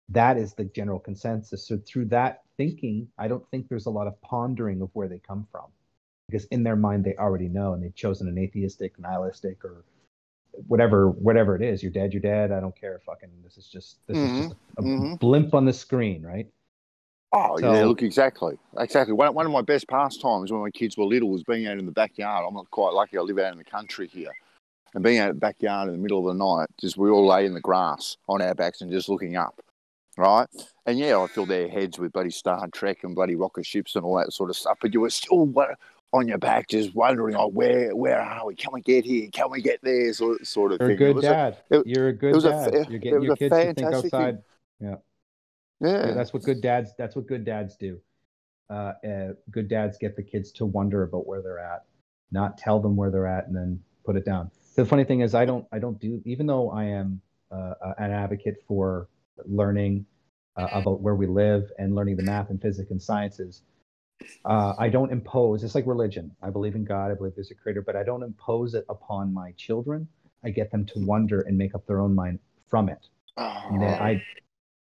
That is the general consensus. So through that thinking, I don't think there's a lot of pondering of where they come from, because in their mind they already know, and they've chosen an atheistic, nihilistic, or whatever it is. You're dead, you're dead. I don't care. Fucking this is just a blimp on the screen, right? Oh, yeah, look, exactly. One of my best pastimes when my kids were little was being out in the backyard. I'm not quite lucky. I live out in the country here. And being out in the backyard in the middle of the night, just we all lay in the grass on our backs and just looking up, right? And, yeah, I filled their heads with bloody Star Trek and bloody rocket ships and all that sort of stuff. But you were still on your back just wondering, where are we? Can we get here? Can we get there? Sort of thing. You're a good dad. You're a good dad. You're getting your kids to think outside. Yeah. Yeah, that's what good dads do. Good dads get the kids to wonder about where they're at, not tell them where they're at and then put it down. The funny thing is, I don't do, even though I am an advocate for learning about where we live and learning the math and physics and sciences. I don't impose. It's like religion. I believe in God. I believe there's a creator, but I don't impose it upon my children. I get them to wonder and make up their own mind from it. And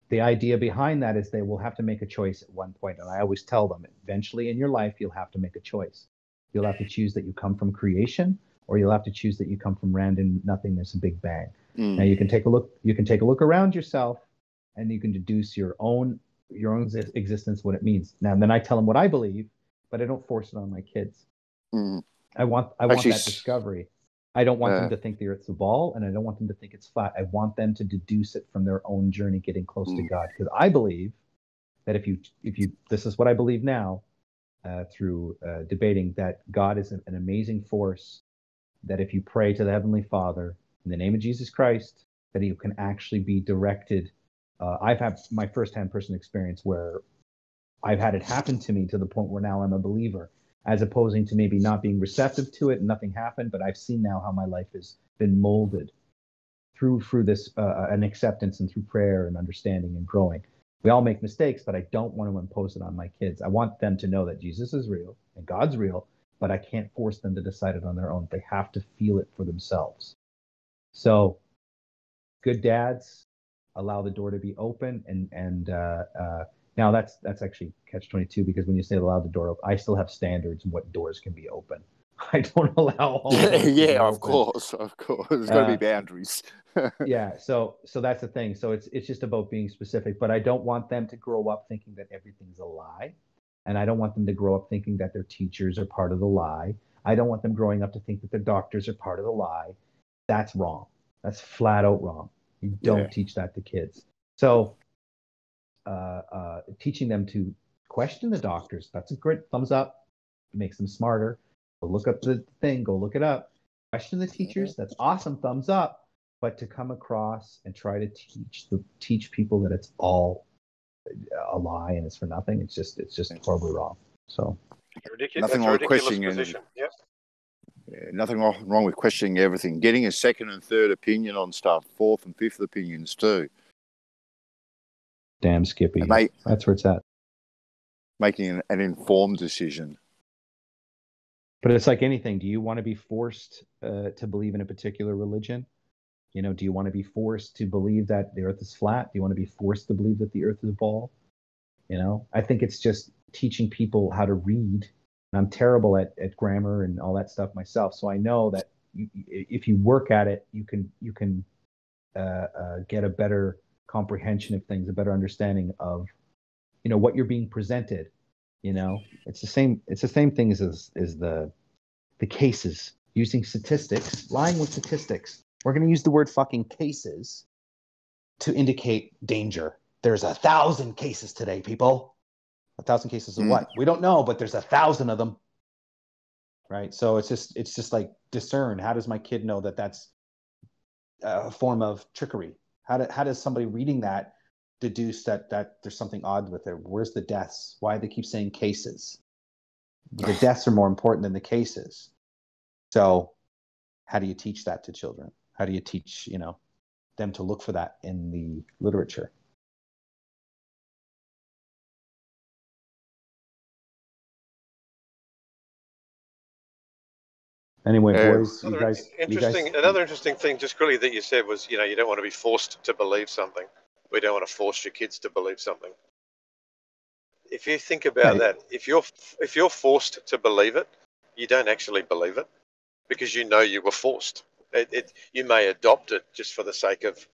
the idea behind that is they will have to make a choice at one point. And I always tell them, eventually in your life, you'll have to make a choice. You'll have to choose that you come from creation, or you'll have to choose that you come from random nothingness and big bang. Now you can take a look around yourself, and you can deduce your own existence, what it means. Now, then I tell them what I believe, but I don't force it on my kids. I want that discovery. I don't want them to think the earth's a ball, and I don't want them to think it's flat. I want them to deduce it from their own journey getting close to God. Because I believe that if you this is what I believe now, through debating, that God is an amazing force, that if you pray to the Heavenly Father in the name of Jesus Christ, that you can actually be directed. I've had my firsthand personal experience where I've had it happen to me to the point where now I'm a believer, as opposing to maybe not being receptive to it and nothing happened. But I've seen now how my life has been molded through this an acceptance and through prayer and understanding and growing. We all make mistakes, but I don't want to impose it on my kids. I want them to know that Jesus is real and God's real, but I can't force them to decide it on their own. They have to feel it for themselves. So good dads allow the door to be open, and now that's actually catch-22, because when you say allow the door open, I still have standards in what doors can be open. I don't allow all doors to be of open. course. There's got to be boundaries. Yeah, so that's the thing. So it's just about being specific, but I don't want them to grow up thinking that everything's a lie, and I don't want them to grow up thinking that their teachers are part of the lie. I don't want them growing up to think that their doctors are part of the lie. That's wrong. That's flat out wrong. You don't teach that to kids. So teaching them to question the doctors, that's a great thumbs up. It makes them smarter. Go look up the thing, go look it up. Question the teachers, that's awesome, thumbs up. But to come across and try to teach people that it's all a lie and it's for nothing, it's just horribly wrong. So nothing wrong with questioning. Yep. Nothing wrong with questioning everything. Getting a second and third opinion on stuff, fourth and fifth opinions too. Damn Skippy. That's where it's at. Making an informed decision. But it's like anything. Do you want to be forced to believe in a particular religion? You know, do you want to be forced to believe that the earth is flat? Do you want to be forced to believe that the earth is a ball? You know, I think it's just teaching people how to read. And I'm terrible at grammar and all that stuff myself. So I know that if you work at it, you can get a better comprehension of things, a better understanding of, you know, what you're being presented. You know, it's the same thing as the cases, using statistics, lying with statistics. We're going to use the word fucking cases to indicate danger. There's 1,000 cases today, people. 1,000 cases of what? We don't know, but there's 1,000 of them. Right. So it's just like discern. How does my kid know that that's a form of trickery? How does somebody reading that deduce that there's something odd with it? Where's the deaths? Why do they keep saying cases? The deaths are more important than the cases. So how do you teach that to children? How do you teach, you know, them to look for that in the literature? Anyway, boys, you guys. Another interesting thing, just quickly, that you said was, you know, you don't want to be forced to believe something. We don't want to force your kids to believe something. If you think about that, if you're forced to believe it, you don't actually believe it, because you know you were forced. You may adopt it just for the sake of,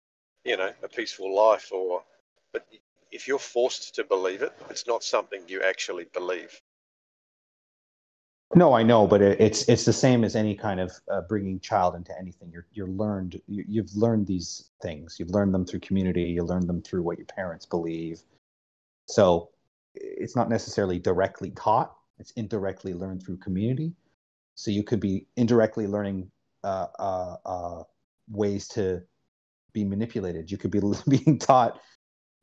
you know, a peaceful life, but if you're forced to believe it, it's not something you actually believe. No, I know, but it's the same as any kind of bringing child into anything. You've learned these things. You've learned them through community. You learned them through what your parents believe. So it's not necessarily directly taught. It's indirectly learned through community. So you could be indirectly learning ways to be manipulated. You could be being taught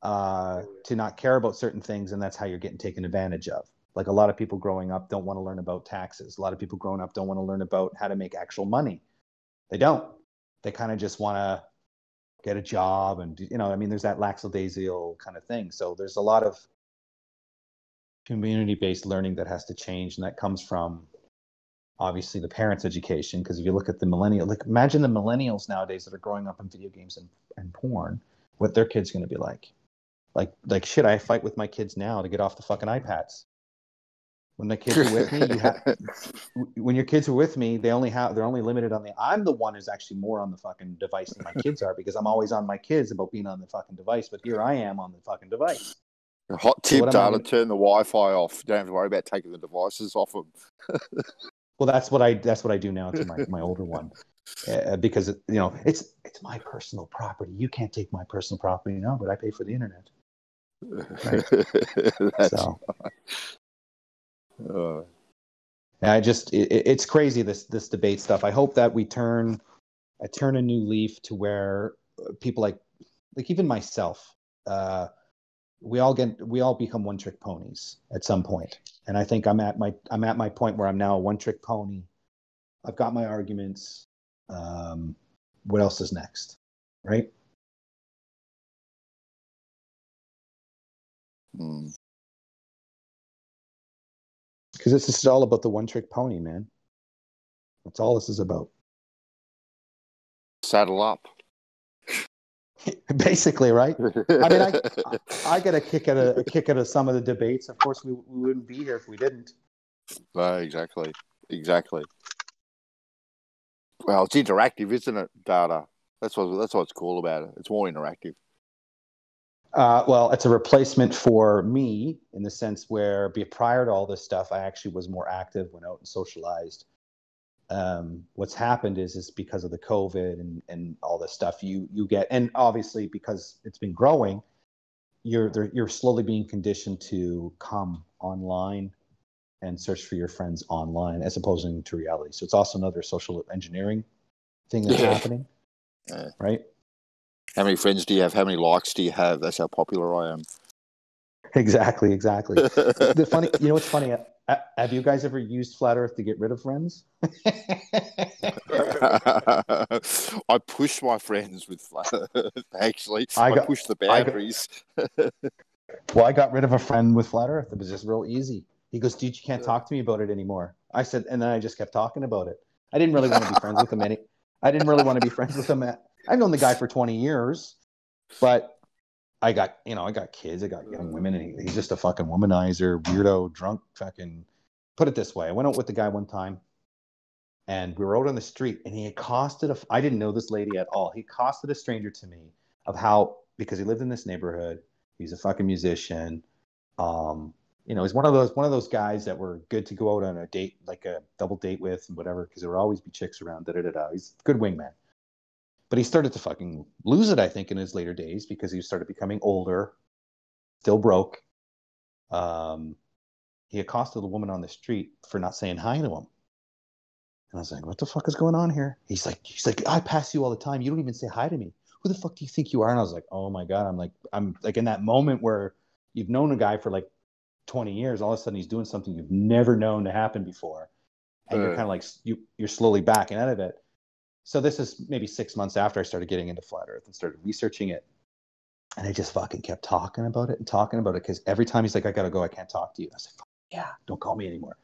to not care about certain things, and that's how you're getting taken advantage of. Like a lot of people growing up don't want to learn about taxes. A lot of people growing up don't want to learn about how to make actual money. They don't. They kind of just want to get a job, and, you know, I mean, there's that lackadaisical kind of thing. So there's a lot of community-based learning that has to change, and that comes from obviously the parents' education. Because if you look at the millennial, like imagine the millennials nowadays that are growing up in video games and porn, what their kids going to be like. Like shit, I fight with my kids now to get off the fucking iPads. When the kids are with me, when your kids are with me, they're only limited on I'm the one who's actually more on the fucking device than my kids are, because I'm always on my kids about being on the fucking device. But here I am on the fucking device. A hot tip, Dale, turn the Wi-Fi off. You don't have to worry about taking the devices off them. Well, that's what I do now to my older one, because you know it's my personal property. You can't take my personal property now, but I pay for the internet. Right? So. It's crazy, this debate stuff. I hope that I turn a new leaf to where people like even myself, we all become one-trick ponies at some point. And I think I'm at my point where I'm now a one-trick pony. I've got my arguments. What else is next, right? Because this is all about the one-trick pony, man. That's all this is about. Saddle up. Basically, right? I mean, I get a kick out of some of the debates. Of course, we wouldn't be here if we didn't. No, exactly. Well, it's interactive, isn't it? Data. That's what's cool about it. It's more interactive. Well, it's a replacement for me in the sense where prior to all this stuff, I actually was more active, went out and socialized. What's happened is because of the COVID and all this stuff you get, and obviously because it's been growing, you're slowly being conditioned to come online and search for your friends online as opposed to reality. So it's also another social engineering thing that's happening, right? How many friends do you have? How many likes do you have? That's how popular I am. Exactly. The funny, you know what's funny? Have you guys ever used Flat Earth to get rid of friends? I push my friends with Flat Earth, actually. I push the boundaries. Well, I got rid of a friend with Flat Earth. It was just real easy. He goes, dude, you can't talk to me about it anymore. I said, and then I just kept talking about it. I didn't really want to be friends with him. I've known the guy for 20 years, but I got kids, I got young women, and he's just a fucking womanizer, weirdo, drunk, fucking. Put it this way: I went out with the guy one time, and we were out on the street, and he accosted I didn't know this lady at all. He accosted a stranger to me because he lived in this neighborhood. He's a fucking musician. He's one of those guys that were good to go out on a date, like a double date with, and whatever, because there would always be chicks around. He's a good wingman. But he started to fucking lose it, I think, in his later days because he started becoming older, still broke. He accosted the woman on the street for not saying hi to him. And I was like, what the fuck is going on here? He's like, I pass you all the time. You don't even say hi to me. Who the fuck do you think you are? And I was like, oh my God. I'm like in that moment where you've known a guy for like 20 years. All of a sudden he's doing something you've never known to happen before. And you're kind of like, you're slowly backing out of it. So this is maybe 6 months after I started getting into Flat Earth and started researching it. And I just fucking kept talking about it because every time he's like, I gotta go, I can't talk to you. I was like, yeah, don't call me anymore.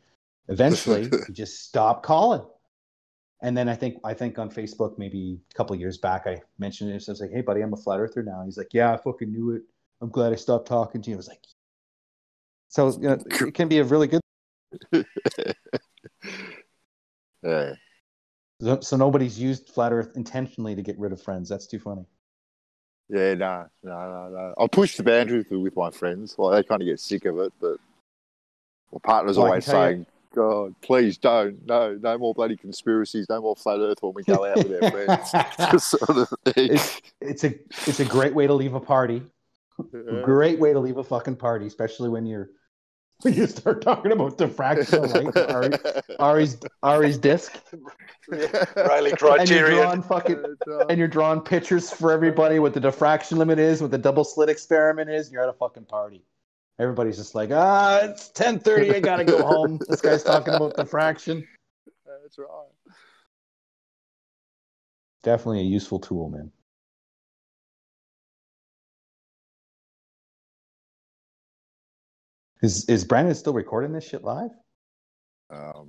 Eventually, he just stopped calling. And then I think on Facebook, maybe a couple of years back, I mentioned it. So I was like, hey, buddy, I'm a Flat Earther now. He's like, yeah, I fucking knew it. I'm glad I stopped talking to you. I was like, so it can be a really good. Yeah. So nobody's used Flat Earth intentionally to get rid of friends. That's too funny. Yeah, no. I push the boundaries with my friends. Like, they kind of get sick of it, but my partner's always saying, God, please don't. No more bloody conspiracies. No more Flat Earth when we go out with our friends. Sort of thing. It's a great way to leave a party. Yeah. Great way to leave a fucking party, especially when you start talking about diffraction of light, Ari's disc. Rayleigh criterion. And you're drawing pictures for everybody what the diffraction limit is, what the double slit experiment is, and you're at a fucking party. Everybody's just like, it's 10:30, I gotta go home. This guy's talking about diffraction. That's right. Definitely a useful tool, man. Is Brandon still recording this shit live?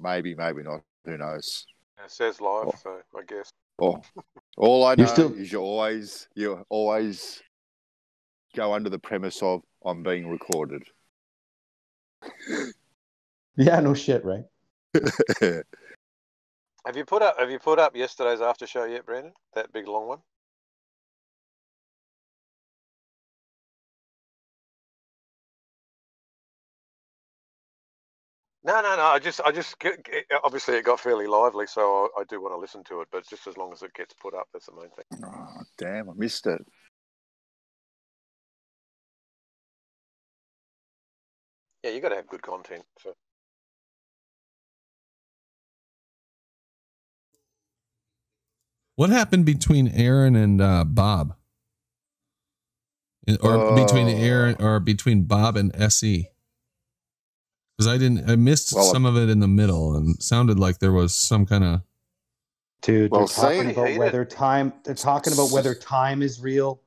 Maybe not. Who knows? It says live, so I guess. All I know is you always go under the premise of I'm being recorded. Yeah, no shit, right? Have you put up yesterday's after show yet, Brandon? That big long one? No. I just obviously it got fairly lively, so I do want to listen to it. But just as long as it gets put up, that's the main thing. Oh, damn! I missed it. Yeah, you got to have good content. So. What happened between Aaron and Bob? Between Bob and SE? Because I missed some of it in the middle, and it sounded like there was some kind of. Dude, they're talking about whether time is real.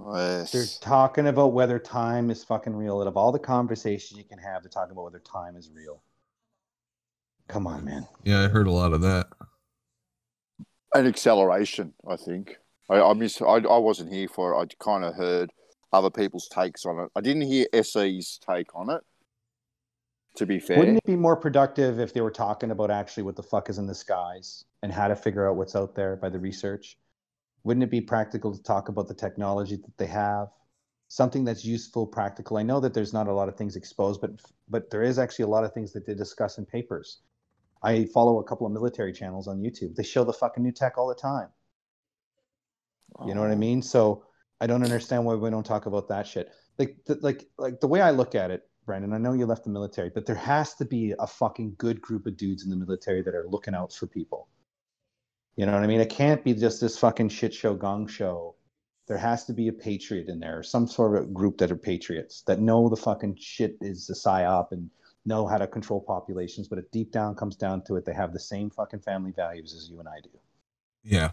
Yes. They're talking about whether time is fucking real. Out of all the conversations you can have, they're talking about whether time is real. Come on, man. Yeah, I heard a lot of that. And acceleration, I think. I wasn't here for it. I kind of heard other people's takes on it. I didn't hear SE's take on it, to be fair. Wouldn't it be more productive if they were talking about actually what the fuck is in the skies and how to figure out what's out there by the research? Wouldn't it be practical to talk about the technology that they have? Something that's useful, practical. I know that there's not a lot of things exposed, but there is actually a lot of things that they discuss in papers. I follow a couple of military channels on YouTube. They show the fucking new tech all the time. You know what I mean? So I don't understand why we don't talk about that shit. Like the way I look at it, Brandon, I know you left the military, but there has to be a fucking good group of dudes in the military that are looking out for people. You know what I mean? It can't be just this fucking shit show, gong show. There has to be a patriot in there, some sort of group that are patriots, that know the fucking shit is a psyop and know how to control populations, but it deep down comes down to it. They have the same fucking family values as you and I do. Yeah.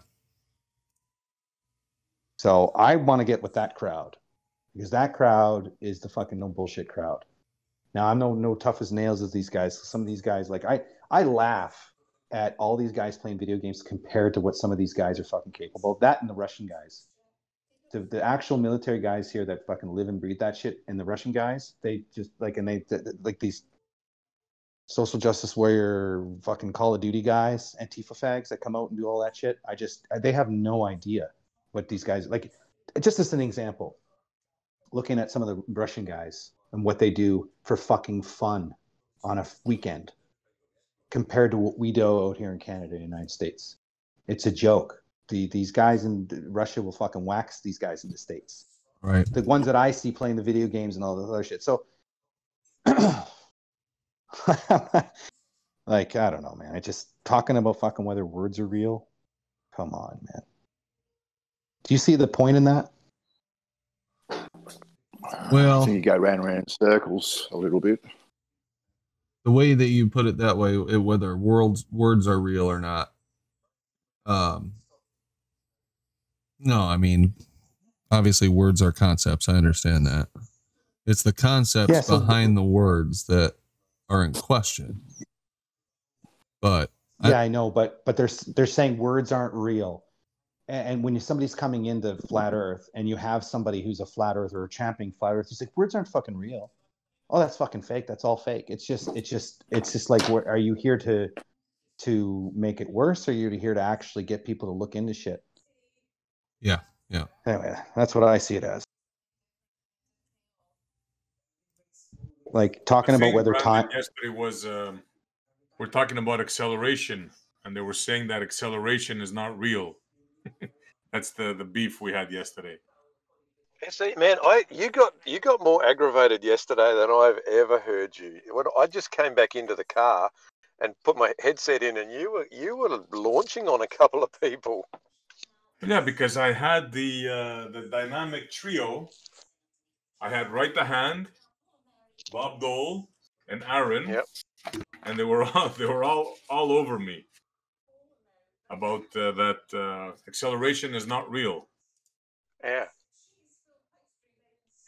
So I want to get with that crowd because that crowd is the fucking no bullshit crowd. Now I'm no tough as nails as these guys. Some of these guys, like I laugh at all these guys playing video games compared to what some of these guys are fucking capable of. That and the Russian guys. The actual military guys here that fucking live and breathe that shit, and the Russian guys, they just like, and they like these social justice warrior fucking Call of Duty guys, Antifa fags that come out and do all that shit. They have no idea what these guys, like, just as an example, looking at some of the Russian guys and what they do for fucking fun on a weekend compared to what we do out here in Canada and the United States. It's a joke. These guys in Russia will fucking wax these guys in the States. Right. The ones that I see playing the video games and all this other shit. So, like, I don't know, man. I just talking about fucking whether words are real. Come on, man. Do you see the point in that? Well, I think you go round and round in circles a little bit. The way that you put it that way, whether words are real or not. No, I mean, obviously words are concepts. I understand that. It's the concepts behind the words that are in question. But I know, but they're saying words aren't real. And when somebody's coming into flat Earth and you have somebody who's a flat earther or championing flat Earth, it's like words aren't fucking real. Oh, that's fucking fake. That's all fake. It's just like, are you here to make it worse, or are you here to actually get people to look into shit? Yeah. Anyway, that's what I see it as. Like talking about whether time. Yesterday was we're talking about acceleration, and they were saying that acceleration is not real. That's the beef we had yesterday. See, man, you got more aggravated yesterday than I've ever heard you. When I just came back into the car and put my headset in, and you were launching on a couple of people. Yeah, because I had the dynamic trio. I had Right the Hand, Bob Dole, and Aaron. Yep. And they were all over me about that acceleration is not real. Yeah.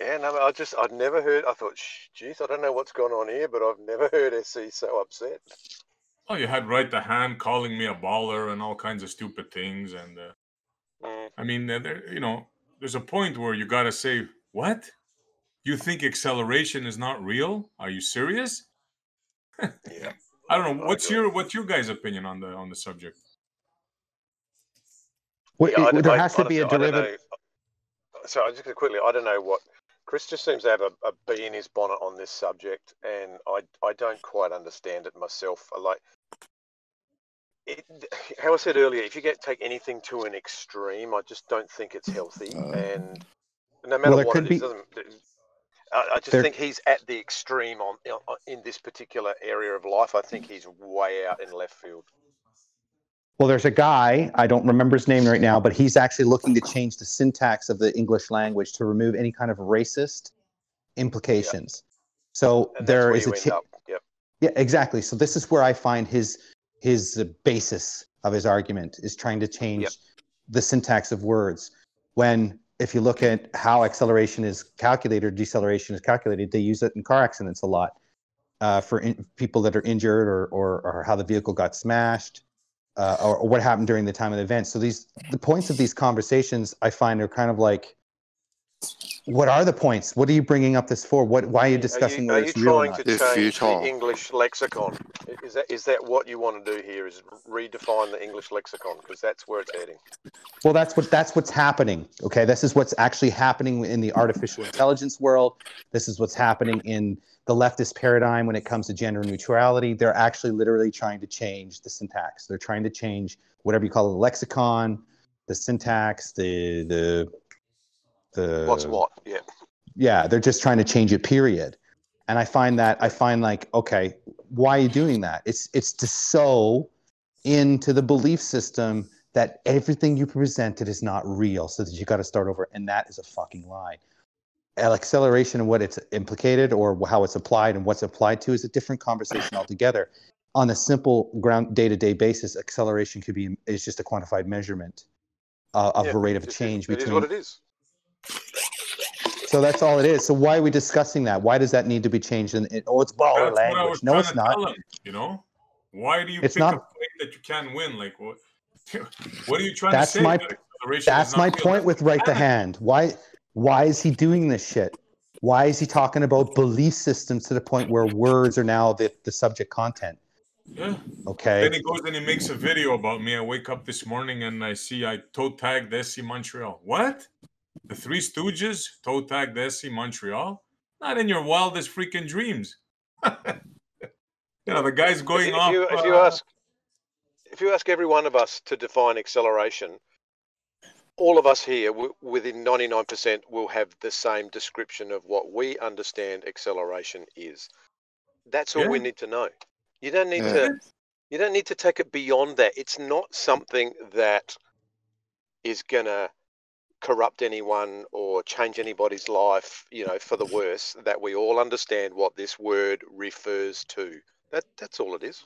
Yeah, no, I'd never heard. I thought, geez, I don't know what's going on here, but I've never heard SC so upset. Oh, you had Right the Hand calling me a baller and all kinds of stupid things, and I mean, there's a point where you gotta say, what? You think acceleration is not real? Are you serious? Yeah. I don't know. What's your guys' opinion on the subject? There has to be a derivative. So I just quickly, I don't know what Chris just seems to have a bee in his bonnet on this subject, and I don't quite understand it myself. How I said earlier, if you take anything to an extreme, I just don't think it's healthy. And no matter what it is, I just think he's at the extreme in this particular area of life. I think he's way out in left field. Well, there's a guy, I don't remember his name right now, but he's actually looking to change the syntax of the English language to remove any kind of racist implications. Yep. So and there is Yep. Yeah, exactly. So this is where I find his basis of his argument is trying to change the syntax of words. When if you look at how acceleration is calculated or deceleration is calculated, they use it in car accidents a lot for people that are injured or how the vehicle got smashed or what happened during the time of the event. So the points of these conversations I find are kind of like, what are the points? What are you bringing up this for? Why are you discussing whether it's real or not? Are you trying to change the English lexicon? Is that what you want to do here? Is redefine the English lexicon, because that's where it's heading. Well, that's what's happening. Okay, this is what's actually happening in the artificial intelligence world. This is what's happening in the leftist paradigm when it comes to gender neutrality. They're actually literally trying to change the syntax. They're trying to change whatever you call it, the lexicon, the syntax, the What's what? Yeah, they're just trying to change it, period. And I find like, okay, why are you doing that? It's to sow into the belief system that everything you presented is not real, so that you got to start over, and that is a fucking lie. Acceleration and what it's implicated or how it's applied and what's applied to is a different conversation altogether. On a simple ground day-to-day basis, acceleration is just a quantified measurement of a rate of change between. It is what it is. So that's all it is. So why are we discussing that? Why does that need to be changed? It's baller language. No, it's not. You know, why do you pick a fight that you can't win? Like what? What are you trying to say? That's my point with Right the Hand. Why is he doing this shit? Why is he talking about belief systems to the point where words are now the subject content? Yeah. Okay. Then he goes and he makes a video about me. I wake up this morning and I see I toe tagged SC Montreal. What? The Three Stooges toe tagged SC Montreal? Not in your wildest freaking dreams. You know, the guy's going off. If you ask every one of us to define acceleration, all of us here, within 99%, will have the same description of what we understand acceleration is. That's all we need to know. You don't need to. You don't need to take it beyond that. It's not something that is gonna corrupt anyone or change anybody's life, you know, for the worse. That we all understand what this word refers to. That's all it is.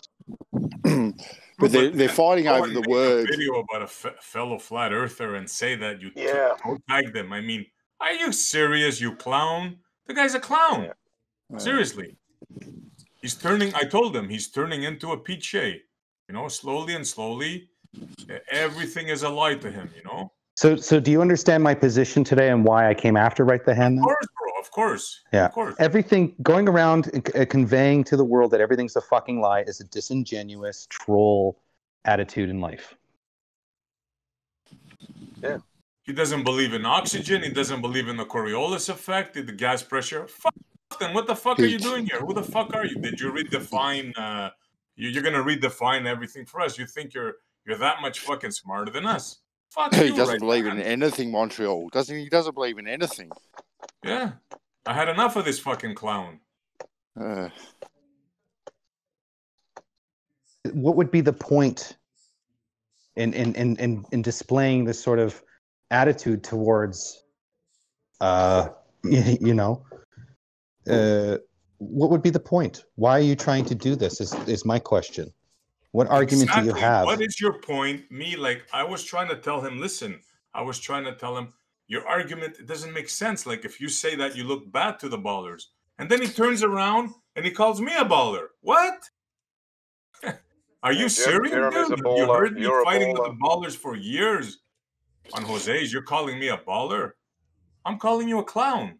But they're fighting over the word. Video about a fellow flat earther and say that you tag them. I mean, are you serious, you clown? The guy's a clown. Seriously. He's turning. I told him he's turning into a Pete Shea. You know, slowly and slowly, everything is a lie to him. You know. So do you understand my position today and why I came after Right the Hand? Of course, bro. Of course. Yeah. Of course. Everything going around conveying to the world that everything's a fucking lie is a disingenuous troll attitude in life. Yeah. He doesn't believe in oxygen. He doesn't believe in the Coriolis effect, the gas pressure. Fuck them. What the fuck are you doing here? Who the fuck are you? Did you redefine? You're gonna redefine everything for us. You think you're that much fucking smarter than us? Fuck He you, doesn't right believe now. in anything, Montreal. He doesn't believe in anything. Yeah. I had enough of this fucking clown. What would be the point in displaying this sort of attitude towards, you know, what would be the point? Why are you trying to do this? Is my question. What argument do you have? What is your point? Me, like, I was trying to tell him, listen, I was trying to tell him, your argument, it doesn't make sense. Like, if you say that, you look bad to the ballers. And then he turns around and he calls me a baller. What? Are you serious, dude? You heard me fighting with the ballers for years on Jose's. You're calling me a baller? I'm calling you a clown.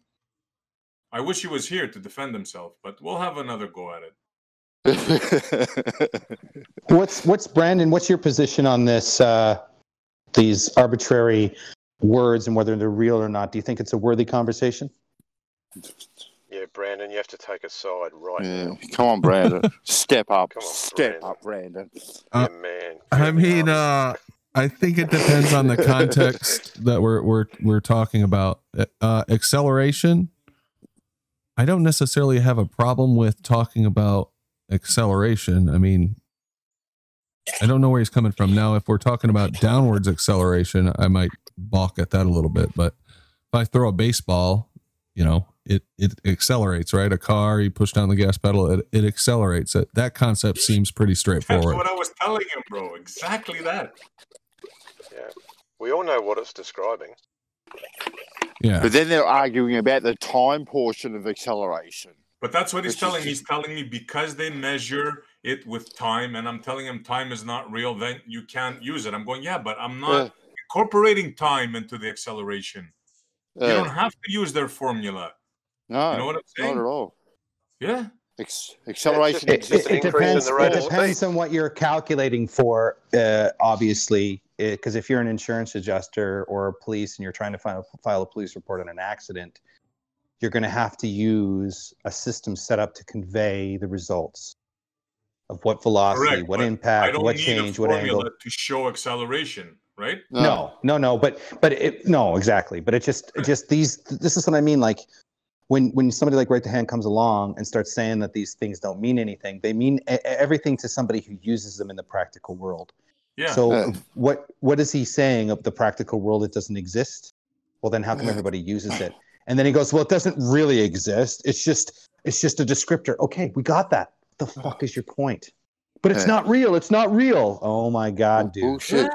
I wish he was here to defend himself, but we'll have another go at it. What's Brandon? What's your position on this? These arbitrary words and whether they're real or not. Do you think it's a worthy conversation? Yeah, Brandon, you have to take a side right now. Come on, Brandon. Step up. Step up, Brandon. Yeah, man. I mean, I think it depends on the context that we're talking about. Acceleration. I don't necessarily have a problem with talking about acceleration. I mean, I don't know where he's coming from. Now, if we're talking about downwards acceleration, I might balk at that a little bit. But if I throw a baseball, you know, it accelerates, right? A car, you push down the gas pedal, it accelerates. That concept seems pretty straightforward. That's what I was telling him, bro. Exactly that. Yeah. We all know what it's describing. Yeah. But then they're arguing about the time portion of acceleration. But that's what he's Which is telling me. just- He's telling me because they measure it with time, and I'm telling him time is not real, then you can't use it. I'm going, yeah, but I'm not incorporating time into the acceleration. You don't have to use their formula. No, you know what I'm saying? not at all. Yeah. Acceleration It exists. depends on what you're calculating for, obviously, because if you're an insurance adjuster or a police and you're trying to file a police report on an accident, you're going to have to use a system set up to convey the results of what velocity, Correct, what but I impact, don't what need change, a what formula angle. to show acceleration, right? No, exactly. But it just this is what I mean. Like when somebody like Right to Hand comes along and starts saying that these things don't mean anything, they mean everything to somebody who uses them in the practical world. Yeah. So what is he saying of the practical world? It doesn't exist. Well, then how come everybody uses it? And then he goes, well, it doesn't really exist. It's just a descriptor. Okay, we got that. What the fuck is your point? But it's not real. It's not real. Oh my God, dude. Bullshit.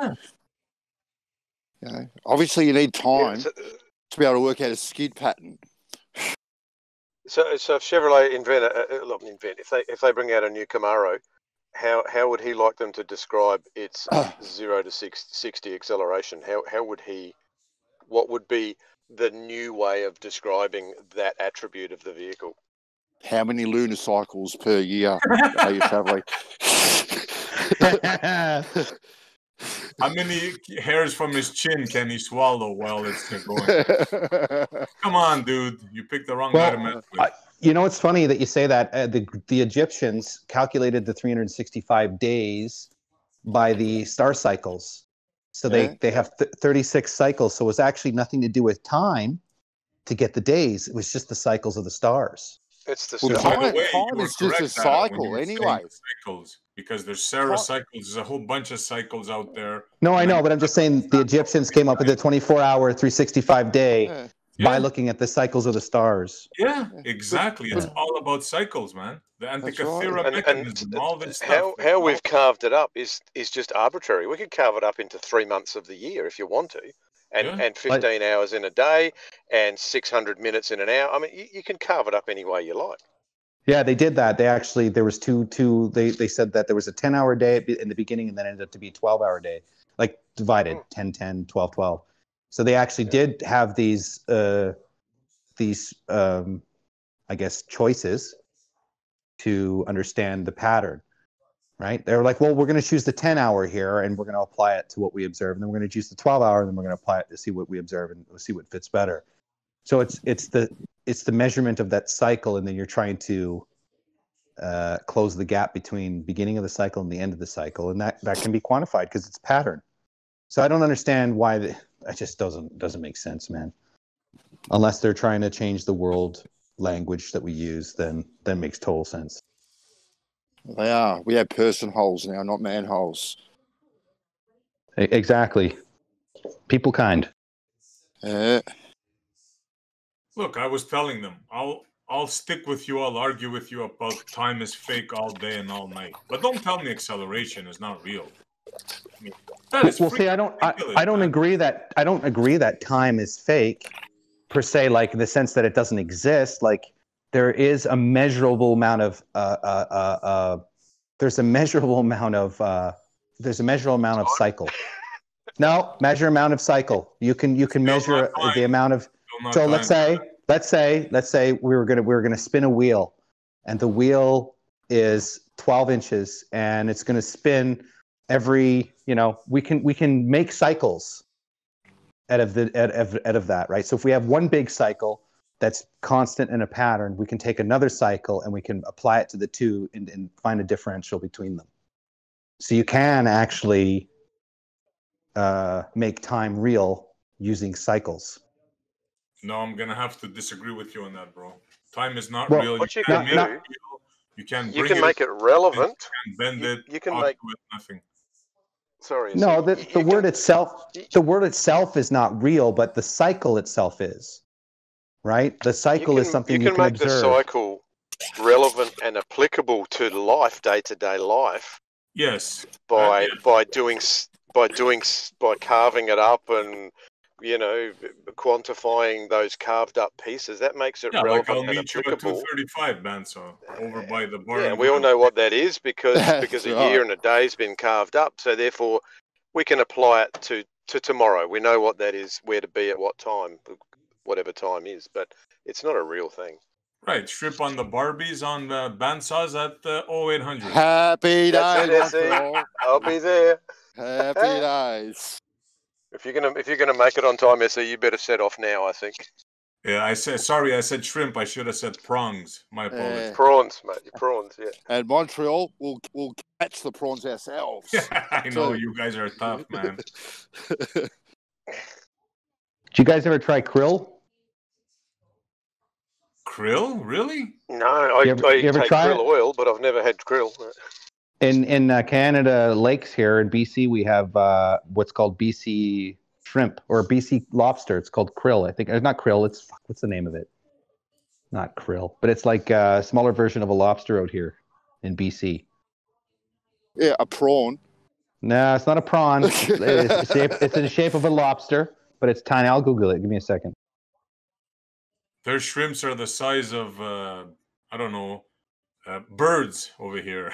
Yeah. Obviously, you need time to be able to work out a skid pattern. So if Chevrolet if they bring out a new Camaro, how would he like them to describe its 0 to 60 acceleration? What would be the new way of describing that attribute of the vehicle? How many lunar cycles per year are you traveling? How many hairs from his chin can he swallow while it's going? Come on, dude. You picked the wrong guy to mess with. You know, it's funny that you say that. The Egyptians calculated the 365 days by the star cycles. So they have 36 cycles. So it was actually nothing to do with time to get the days. It was just the cycles of the stars. It's the time is just a cycle anyway. Cycles, because there's Sarah cycles. There's a whole bunch of cycles out there. No, I know, but I'm just saying the Egyptians came up with the 24-hour, 365 day by looking at the cycles of the stars. Yeah, exactly. It's all about cycles, man. The Antikythera mechanism, all this stuff. How we've carved it up is just arbitrary. We could carve it up into 3 months of the year if you want to, and 15 hours in a day and 600 minutes in an hour. I mean, you can carve it up any way you like. Yeah, they did that. They actually, there was they said that there was a 10-hour day in the beginning and then ended up to be a 12-hour day, like divided 10, 10, 12, 12. So they actually did have these I guess, choices to understand the pattern, right? They were like, well, we're going to choose the 10-hour here and we're going to apply it to what we observe. And then we're going to choose the 12-hour and then we're going to apply it to see what we observe and we'll see what fits better. So it's the measurement of that cycle, and then you're trying to close the gap between beginning of the cycle and the end of the cycle, and that can be quantified because it's pattern. So I don't understand why it just doesn't make sense, man. Unless they're trying to change the world language that we use, then that makes total sense. They are. We have person holes now, not man holes. Exactly. People kind. Look, I was telling them, I'll stick with you. I'll argue with you about time is fake all day and all night. But don't tell me acceleration is not real. I mean, see, I don't agree that time is fake per se, like in the sense that it doesn't exist. Like there is a measurable amount of there's a measurable amount of cycle. No, measure amount of cycle. You can measure the amount of. So let's say we were gonna spin a wheel, and the wheel is 12 inches, and it's gonna spin every. We can make cycles out of that, right? So if we have one big cycle that's constant in a pattern, we can take another cycle and we can apply it to the two and find a differential between them. So you can actually make time real using cycles. No, I'm gonna have to disagree with you on that, bro. Time is not real. What you can do, you can make it relevant. You can bend it. You can make nothing. Sorry. No, the word itself is not real, but the cycle itself is. Right? The cycle is something you can make observe. the cycle relevant and applicable to life, day-to-day life. Yes. By carving it up and quantifying those carved up pieces. That makes it relevant like I'll and meet you at applicable. 235, Banso, over by the bar. Yeah, we all know what that is because That's a right. year and a day's been carved up. So therefore, we can apply it to tomorrow. We know what that is, where to be at what time, whatever time is. But it's not a real thing. Right, strip on the Barbies on bandsaws at 0800. Happy That's days, it, SE. Montreal. I'll be there. Happy days. If you're gonna make it on time, SE, you better set off now. I think. Yeah, I said shrimp. I should have said prongs. My apologies. Prawns, mate. Prawns, yeah. And Montreal, we'll catch the prawns ourselves. I know you guys are tough, man. Did you guys ever try krill? Krill, really? No, I You ever take try krill it? oil, but I've never had krill. In Canada lakes here in BC, we have what's called BC shrimp or BC lobster. It's called krill. I think it's not krill. It's what's the name of it? Not krill, but it's like a smaller version of a lobster out here in BC. Yeah, a prawn. No, it's not a prawn. It's in the shape of a lobster, but it's tiny. I'll Google it. Give me a second. Their shrimps are the size of I don't know, birds over here.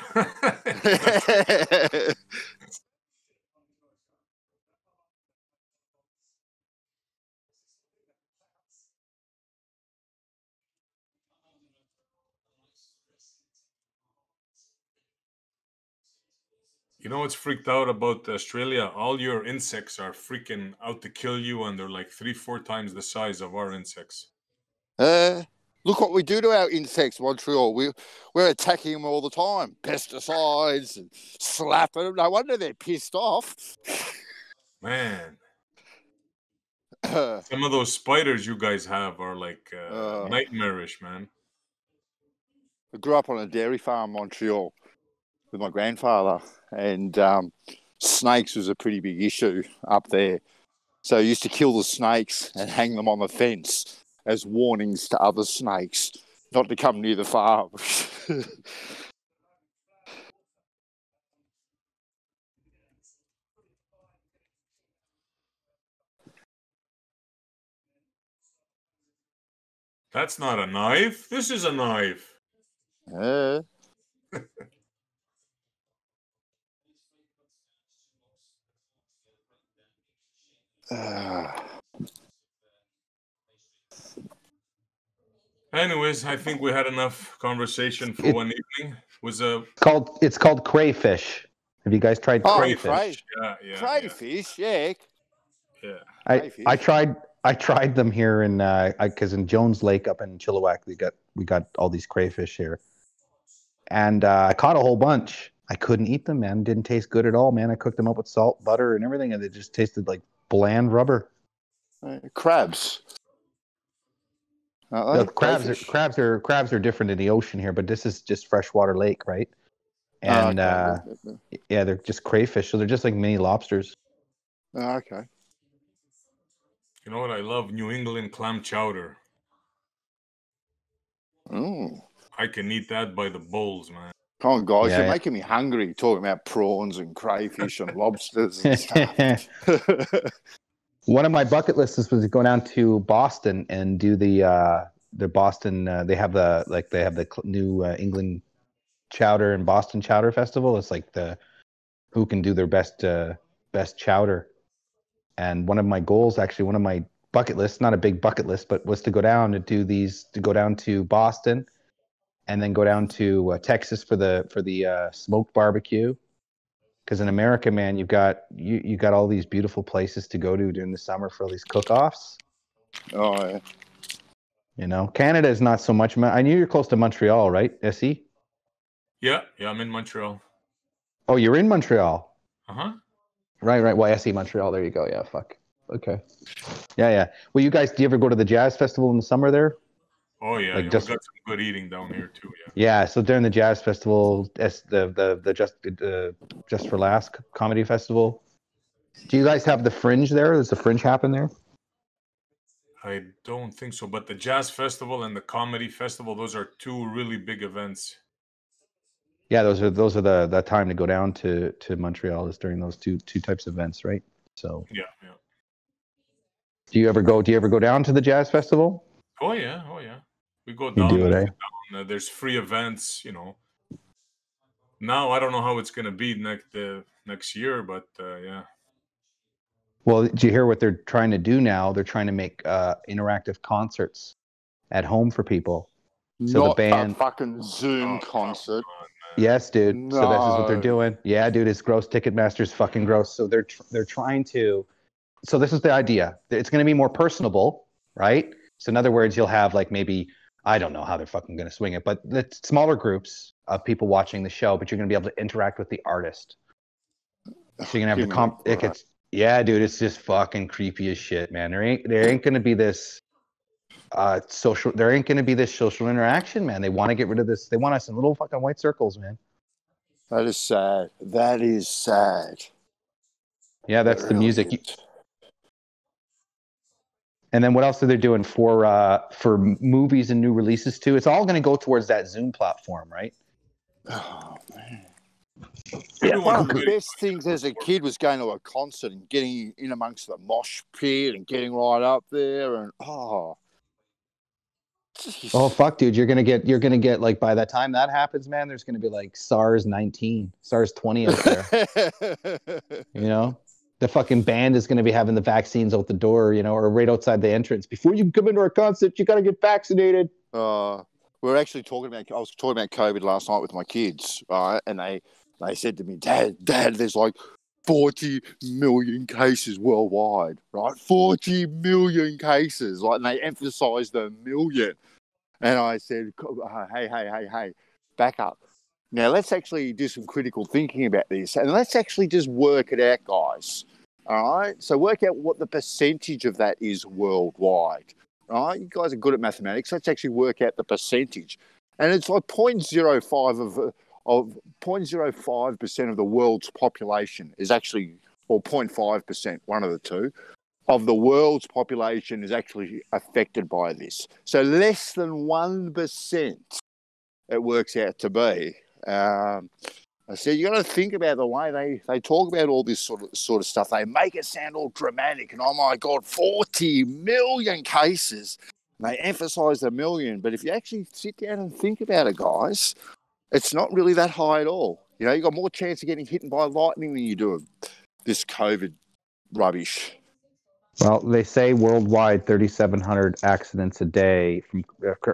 You know what's freaked out about Australia? All your insects are freaking out to kill you, and they're like 3-4 times the size of our insects. Look what we do to our insects, Montreal. We're attacking them all the time. Pesticides and slapping them. No wonder they're pissed off. Man. Some of those spiders you guys have are like nightmarish, man. I grew up on a dairy farm in Montreal with my grandfather, and snakes was a pretty big issue up there. So I used to kill the snakes and hang them on the fence as warnings to other snakes not to come near the farm. That's not a knife. This is a knife. Anyways, I think we had enough conversation for one evening. It's called crayfish. Have you guys tried crayfish? Crayfish, yeah. I tried them here in because in Jones Lake up in Chilliwack we got all these crayfish here, and I caught a whole bunch. I couldn't eat them, man. Didn't taste good at all, man. I cooked them up with salt, butter, and everything, and they just tasted like bland rubber. Crabs. The crabs are different in the ocean here, but this is just freshwater lake, right? And yeah, they're just crayfish, so they're just like mini lobsters. Okay. You know what? I love New England clam chowder. Oh. I can eat that by the bowls, man. Come on, guys, you're making me hungry talking about prawns and crayfish and lobsters and stuff. One of my bucket lists was to go down to Boston and do the Boston. They have the new England chowder and Boston Chowder Festival. It's like who can do their best chowder. And one of my goals, actually, one of my bucket lists, not a big bucket list, but was to go down to Boston, and then go down to Texas for the smoked barbecue. Because in America, man, you got all these beautiful places to go to during the summer for all these cook-offs. Oh yeah. You know, Canada is not so much. I knew you're close to Montreal, right, SE? Yeah, I'm in Montreal. Oh, you're in Montreal. Uh-huh. Right. Well, SE Montreal. There you go. Yeah, fuck. Okay. Yeah. Well, you guys, do you ever go to the jazz festival in the summer there? Oh yeah, Like we got some good eating down here too. Yeah. So during the jazz festival, the Just for Laughs comedy festival, do you guys have the Fringe there? Does the Fringe happen there? I don't think so, but the jazz festival and the comedy festival, those are two really big events. Yeah, those are the time to go down to Montreal is during those two types of events, right? So yeah. Do you ever go down to the jazz festival? Oh yeah. We go You down. do it, eh? There's free events, Now I don't know how it's gonna be next year, but yeah. Well, do you hear what they're trying to do now? They're trying to make interactive concerts at home for people. So Not the band, a fucking Zoom concert. yes, dude. No. So this is what they're doing. Yeah, dude, it's gross. Ticketmaster's fucking gross. So they're trying to. So this is the idea. It's going to be more personable, right? So in other words, you'll have like maybe, I don't know how they're fucking going to swing it, but the smaller groups of people watching the show, but you're going to be able to interact with the artist. So you're going to have yeah, dude, it's just fucking creepy as shit, man. There ain't going to be this social interaction, man. They want to get rid of this. They want us in little fucking white circles, man. That is sad. That is sad. Yeah, that's the music. And then what else are they doing for movies and new releases too? It's all going to go towards that Zoom platform, right? Oh man. Yeah, one of the best things as a kid was going to a concert and getting in amongst the mosh pit and getting right up there and Oh fuck, dude! You're gonna get like by the time that happens, man. There's gonna be like SARS-19, SARS-20 out there. The fucking band is gonna be having the vaccines out the door, or right outside the entrance. Before you can come into our concert, you gotta get vaccinated. We're actually talking about. I was talking about COVID last night with my kids, right? And they said to me, Dad, there's like 40 million cases worldwide, right? 40 million cases. Like, and they emphasized the million. And I said, hey, back up. Now, let's actually do some critical thinking about this. And let's actually just work it out, guys. All right? So work out what the percentage of that is worldwide. All right? You guys are good at mathematics. Let's actually work out the percentage. And it's like 0.05 of 0.05% of the world's population is actually, or 0.5%, one of the two, of the world's population is actually affected by this. So less than 1% it works out to be. I said, you got to think about the way they talk about all this sort of stuff. They make it sound all dramatic and, oh my God, 40 million cases. And they emphasize the million. But if you actually sit down and think about it, guys, it's not really that high at all. You got more chance of getting hit by lightning than you do of this COVID rubbish. Well, they say worldwide 3,700 accidents a day from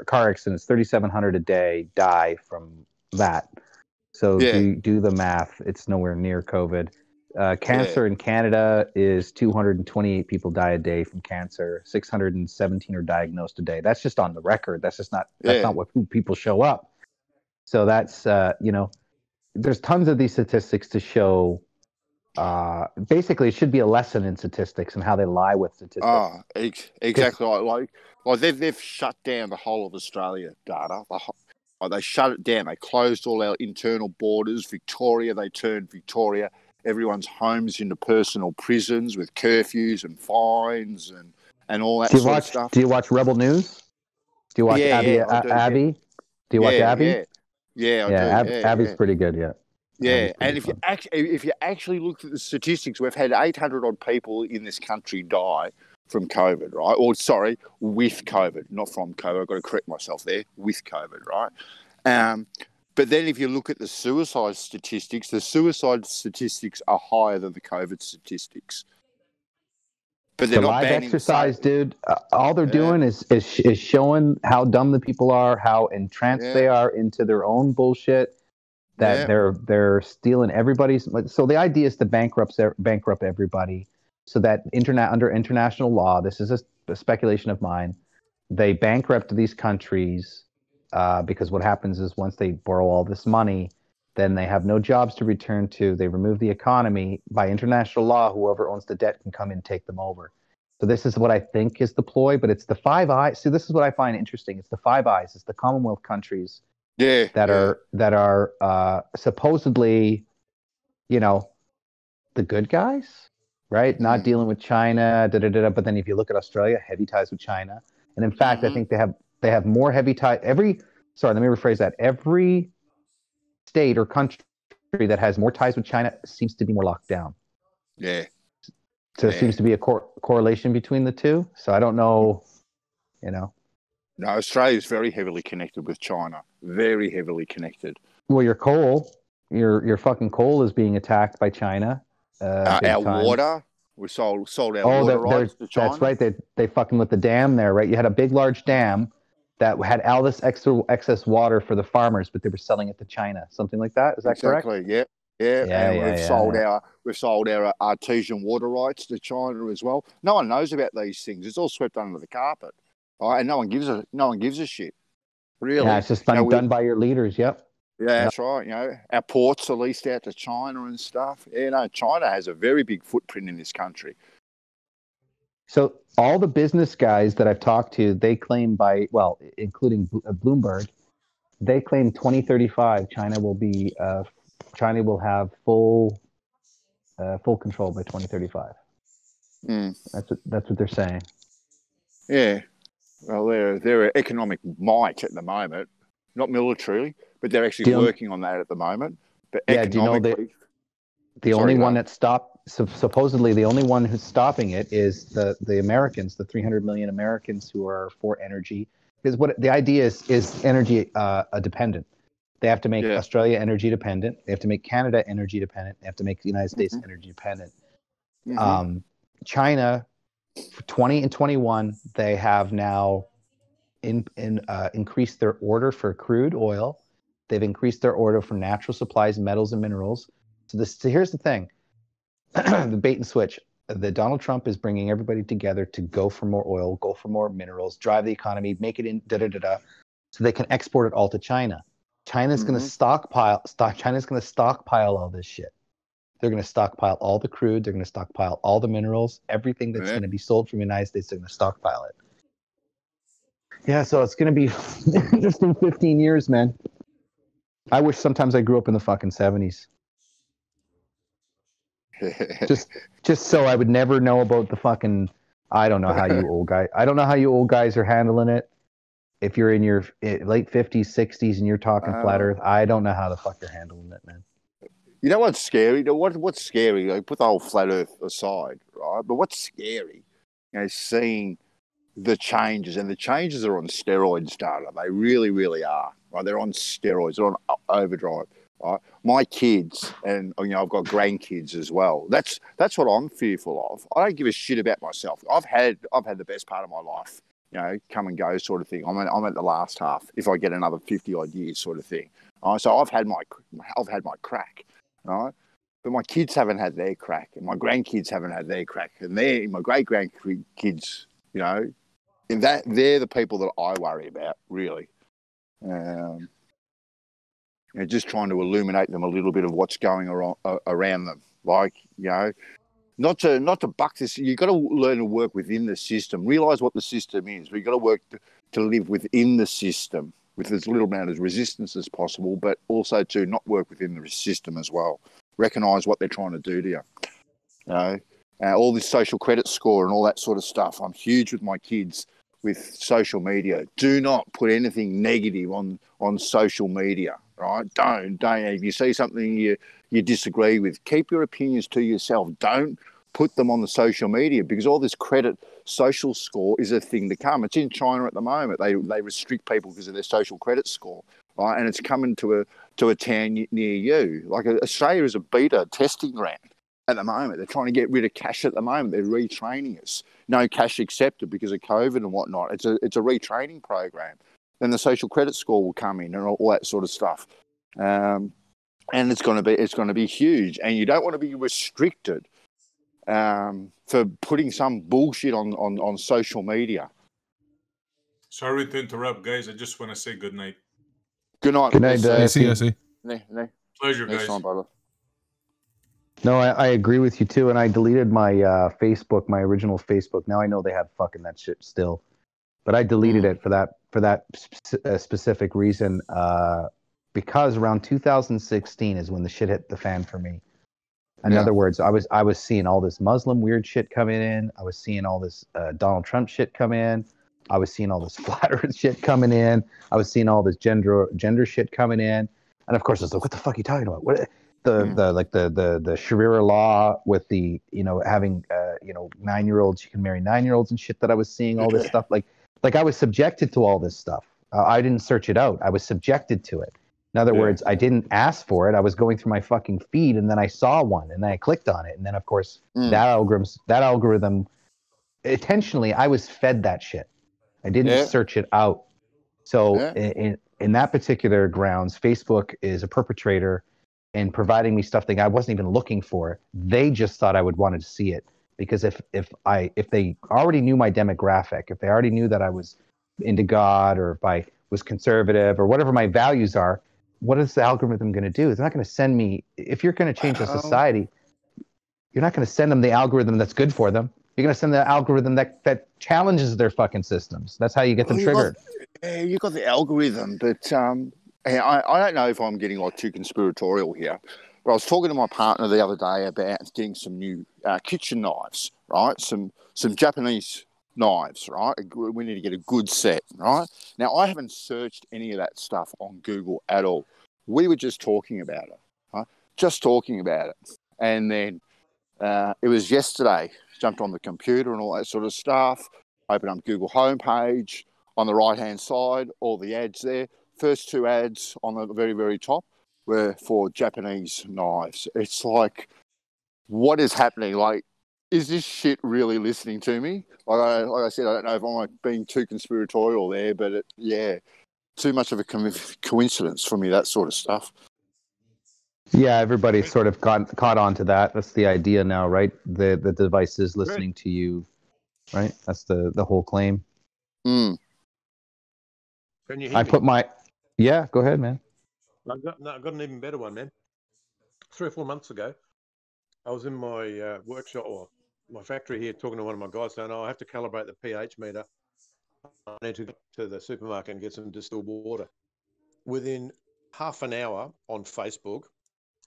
car accidents. 3,700 a day die from that. So do the math. It's nowhere near COVID. Cancer in Canada is 228 people die a day from cancer. 617 are diagnosed a day. That's just on the record. That's just not. That's not what people show up. So that's there's tons of these statistics to show. Basically, it should be a lesson in statistics and how they lie with statistics. Exactly. Like they've shut down the whole of Australia data. They shut it down. They closed all our internal borders. Victoria, they turned Victoria, everyone's homes into personal prisons with curfews and fines and all that sort of stuff. Do you watch Rebel News? Do you watch Abby? Do you watch Abby? Yeah, I do. Abby's pretty good, yeah. Yeah, and if you actually look at the statistics, we've had 800 odd people in this country die from COVID, right? Or sorry, with COVID, not from COVID. I've got to correct myself there. With COVID, right? But then if you look at the suicide statistics are higher than the COVID statistics. But they're the not live exercise, dude. All they're doing is showing how dumb the people are, how entranced they are into their own bullshit. That they're stealing everybody's. So the idea is to bankrupt everybody, so that under international law, this is a speculation of mine, they bankrupt these countries because what happens is once they borrow all this money, then they have no jobs to return to. They remove the economy. By international law, whoever owns the debt can come and take them over. So this is what I think is the ploy, but it's the Five Eyes. See, this is what I find interesting. It's the Five Eyes. It's the Commonwealth countries. That are supposedly, the good guys, right? Not dealing with China, But then if you look at Australia, heavy ties with China, and in fact, I think they have more heavy ties. Let me rephrase that. Every state or country that has more ties with China seems to be more locked down. Yeah. So there seems to be a correlation between the two. So I don't know, you know. No, Australia is very heavily connected with China. Very heavily connected. Well, your fucking coal is being attacked by China. Our time. water, we sold our water rights to China. That's right. They fucking with the dam there, right? You had a big, large dam that had all this excess water for the farmers, but they were selling it to China. Something like that. Is that correct? Exactly. Yeah. And we've sold our artesian water rights to China as well. No one knows about these things. It's all swept under the carpet, right? And no one gives a shit. Really? Yeah, it's just done by your leaders. Yep. Yeah, that's right. You know, our ports are leased out to China and stuff. Yeah, no, China has a very big footprint in this country. So all the business guys that I've talked to, they claim including Bloomberg, they claim 2035 China will have full control by 2035. That's what they're saying. Yeah. Well, they're an economic might at the moment, not militarily, but they're actually working on that at the moment. But economically, do you know the only one that stopped? Supposedly, the only one who's stopping it is the Americans, the 300 million Americans who are for energy. Because what the idea is energy dependent. They have to make Australia energy dependent. They have to make Canada energy dependent. They have to make the United States energy dependent. China, for 20 and 21, they have now increased their order for crude oil. They've increased their order for natural supplies, metals, and minerals. So here's the thing: the bait and switch. The Donald Trump is bringing everybody together to go for more oil, go for more minerals, drive the economy, make it in so they can export it all to China. China's going to stockpile. China's going to stockpile all this shit. They're going to stockpile all the crude. They're going to stockpile all the minerals. Everything that's going to be sold from the United States, they're going to stockpile it. Yeah, so it's going to be just in 15 years, man. I wish sometimes I grew up in the fucking 70s. just so I would never know about the fucking. I don't know how you old guys. I don't know how you old guys are handling it. If you're in your late 50s, 60s, and you're talking flat Earth, I don't know how the fuck you're handling it, man. You know what's scary? What's scary? Like, put the whole flat Earth aside, right? But what's scary? Seeing the changes, and the changes are on steroids, data. They really, really are. Right? They're on steroids. They're on overdrive. Right? My kids, and I've got grandkids as well. That's what I'm fearful of. I don't give a shit about myself. I've had the best part of my life. Come and go sort of thing. I'm at the last half. If I get another 50 odd years, sort of thing. So I've had my crack. Right? But my kids haven't had their crack, and my grandkids haven't had their crack, and my great grandkids, and they're the people that I worry about, really. Just trying to illuminate them a little bit of what's going around them. Like, not to buck this. You've got to learn to work within the system. Realise what the system is. But you've got to work to live within the system with as little amount of resistance as possible, but also to not work within the system as well. Recognise what they're trying to do to you. All this social credit score and all that sort of stuff. I'm huge with my kids with social media. Do not put anything negative on social media, right? Don't. If you see something you disagree with, keep your opinions to yourself. Don't put them on the social media, because all this credit social score is a thing to come. It's in China at the moment. They restrict people because of their social credit score, right? And it's coming to a town near you. Like Australia is a beta testing ground at the moment. They're trying to get rid of cash at the moment. They're retraining us. No cash accepted because of COVID and whatnot. It's a retraining program. Then the social credit score will come in and all that sort of stuff. And it's going to be huge. And you don't want to be restricted for putting some bullshit on social media. Sorry to interrupt, guys. I just want to say good night. Good night. Good night, see. Pleasure, guys. Time, brother. No, I agree with you too, and I deleted my Facebook, my original Facebook. Now I know they have fucking that shit still, but I deleted it for that specific reason, because around 2016 is when the shit hit the fan for me. In other words, I was seeing all this Muslim weird shit coming in. I was seeing all this Donald Trump shit come in. I was seeing all this flat Earth shit coming in. I was seeing all this gender shit coming in. And of course, I was like, what the fuck are you talking about? the Sharia law with the having 9-year-olds, you can marry 9-year-olds and shit that I was seeing, all this stuff, like I was subjected to all this stuff. I didn't search it out. I was subjected to it. In other words, I didn't ask for it. I was going through my fucking feed, and then I saw one, and then I clicked on it, and then of course that algorithm intentionally, I was fed that shit. I didn't search it out. So in that particular grounds, Facebook is a perpetrator in providing me stuff that I wasn't even looking for. They just thought I would wanted to see it, because if they already knew my demographic, if they already knew that I was into God, or if I was conservative, or whatever my values are, what is the algorithm going to do? It's not going to send me. If you're going to change a society, you're not going to send them the algorithm that's good for them. You're going to send the algorithm that challenges their fucking systems. That's how you get them triggered. You got the algorithm, but I don't know if I'm getting like too conspiratorial here. But I was talking to my partner the other day about getting some new kitchen knives, right? Some Japanese knives, right? We need to get a good set, right? Now, I haven't searched any of that stuff on Google at all. We were just talking about it, right? Just talking about it. And then it was yesterday, jumped on the computer and all that sort of stuff, opened up Google homepage. On the right-hand side, all the ads there. First 2 ads on the very, very top were for Japanese knives. It's like, what is happening? Like, is this shit really listening to me? Like I said, I don't know if I'm like being too conspiratorial there, but too much of a coincidence for me, that sort of stuff. Yeah, everybody's sort of caught on to that. That's the idea now, right? The device is listening to you, right? That's the whole claim. Can you hear I me? put my... Yeah, go ahead, man. I've got an even better one, man. 3 or 4 months ago, I was in my workshop or my factory here talking to one of my guys saying, I have to calibrate the pH meter. I need to go to the supermarket and get some distilled water. Within half an hour on Facebook,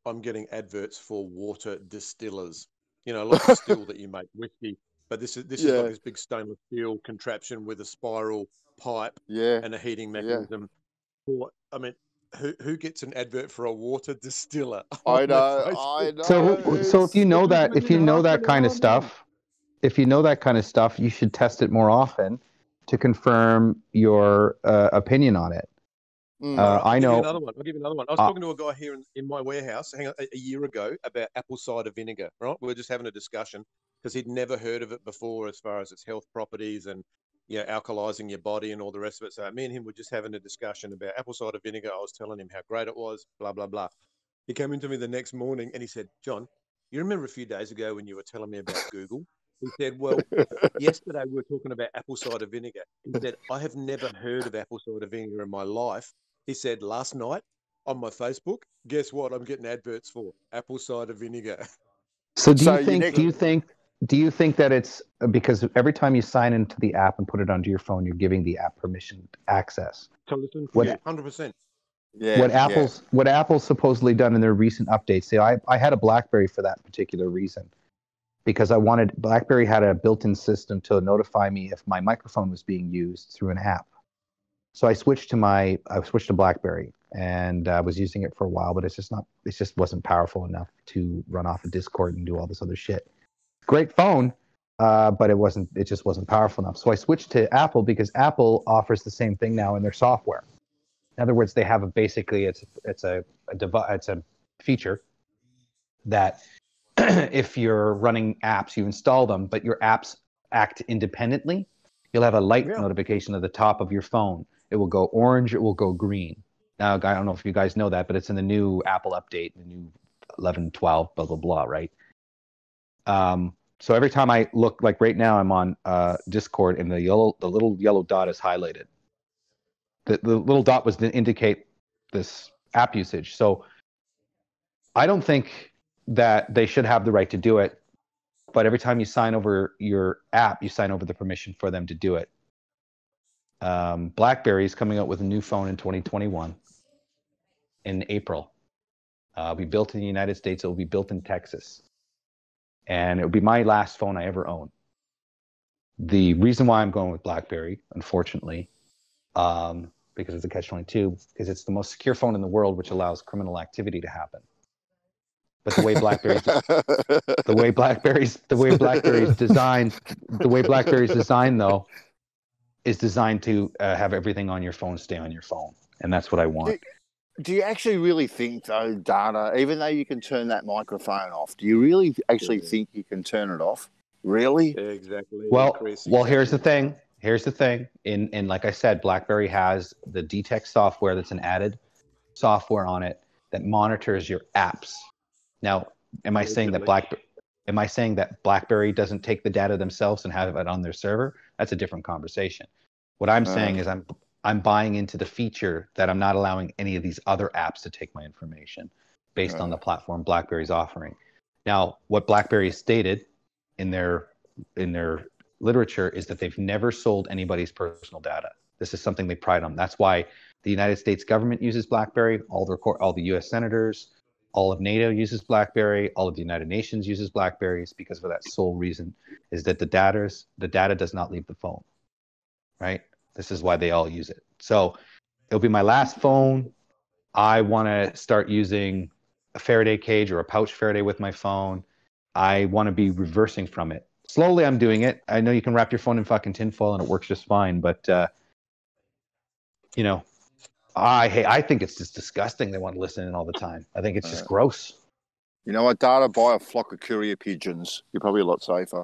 I'm getting adverts for water distillers. Like the still that you make whiskey. But this is like this big stainless steel contraption with a spiral pipe and a heating mechanism. I mean, who gets an advert for a water distiller? I know. So if you know that kind of stuff, you should test it more often to confirm your opinion on it. I'll give you another one. I was talking to a guy here in my warehouse a year ago about apple cider vinegar, right? We were just having a discussion because he'd never heard of it before as far as its health properties and alkalizing your body and all the rest of it. So me and him were just having a discussion about apple cider vinegar. I was telling him how great it was, blah, blah, blah. He came into me the next morning and he said, John, you remember a few days ago when you were telling me about Google? He said, well, yesterday we were talking about apple cider vinegar. He said, I have never heard of apple cider vinegar in my life. He said, last night on my Facebook, guess what? I'm getting adverts for apple cider vinegar. So do you think that it's because every time you sign into the app and put it onto your phone, you're giving the app permission access? To listen to you, 100%. What Apple's supposedly done in their recent updates. See, I had a BlackBerry for that particular reason, because BlackBerry had a built-in system to notify me if my microphone was being used through an app. So I switched to BlackBerry, and I was using it for a while, but it just wasn't powerful enough to run off of Discord and do all this other shit. Great phone, but it just wasn't powerful enough. So I switched to Apple because Apple offers the same thing now in their software. In other words, they have it's a feature that if you're running apps, you install them, but your apps act independently. You'll have a light notification at the top of your phone. It will go orange, it will go green. Now, I don't know if you guys know that, but it's in the new Apple update, the new 11, 12, blah, blah, blah, right? So every time I look, like right now I'm on Discord and the little yellow dot is highlighted. The little dot was to indicate this app usage. So I don't think that they should have the right to do it, but every time you sign over your app, you sign over the permission for them to do it. BlackBerry is coming out with a new phone in 2021 in April. It'll be built in the United States. It will be built in Texas. And it will be my last phone I ever own. The reason why I'm going with BlackBerry, unfortunately, because it's a catch-22, because it's the most secure phone in the world, which allows criminal activity to happen. But the way BlackBerry's designed though is designed to have everything on your phone stay on your phone, and that's what I want. Do you actually really think, though, Data, even though you can turn that microphone off, do you really actually think you can turn it off? Really? Exactly. Well, here's the thing. In like I said, BlackBerry has the Detect software that's an added software on it that monitors your apps. Now, am I saying that BlackBerry doesn't take the data themselves and have it on their server? That's a different conversation. What I'm saying is I'm buying into the feature that I'm not allowing any of these other apps to take my information based on the platform BlackBerry's offering. Now, what BlackBerry stated in their literature is that they've never sold anybody's personal data. This is something they pride on. That's why the United States government uses BlackBerry, all the US senators, all of NATO uses BlackBerry, all of the United Nations uses BlackBerries, because for that sole reason is that the data does not leave the phone, right? This is why they all use it. So it'll be my last phone. I want to start using a Faraday cage or a pouch Faraday with my phone. I want to be reversing from it. Slowly I'm doing it. I know you can wrap your phone in fucking tinfoil and it works just fine, but I think it's just disgusting they want to listen in all the time. I think it's just gross. You know what, Data? Buy a flock of courier pigeons. You're probably a lot safer.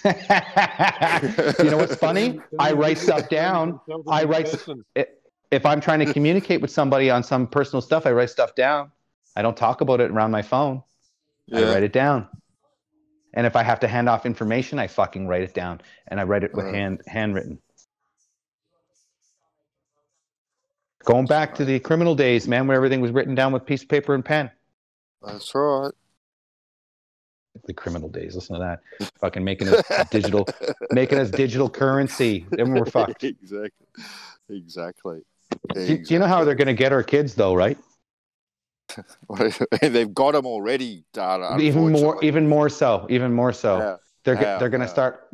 You know what's funny? I write stuff down. If I'm trying to communicate with somebody on some personal stuff, I write stuff down. I don't talk about it around my phone. I write it down. And if I have to hand off information, I fucking write it down, and I write it with handwritten. Going back to the criminal days, man, where everything was written down with piece of paper and pen. That's right. The criminal days. Listen to that. Fucking making us digital currency. Then we're fucked. Exactly. Do you know how they're going to get our kids, though, right? They've got them already, Data. Even more so. Yeah. They're going to start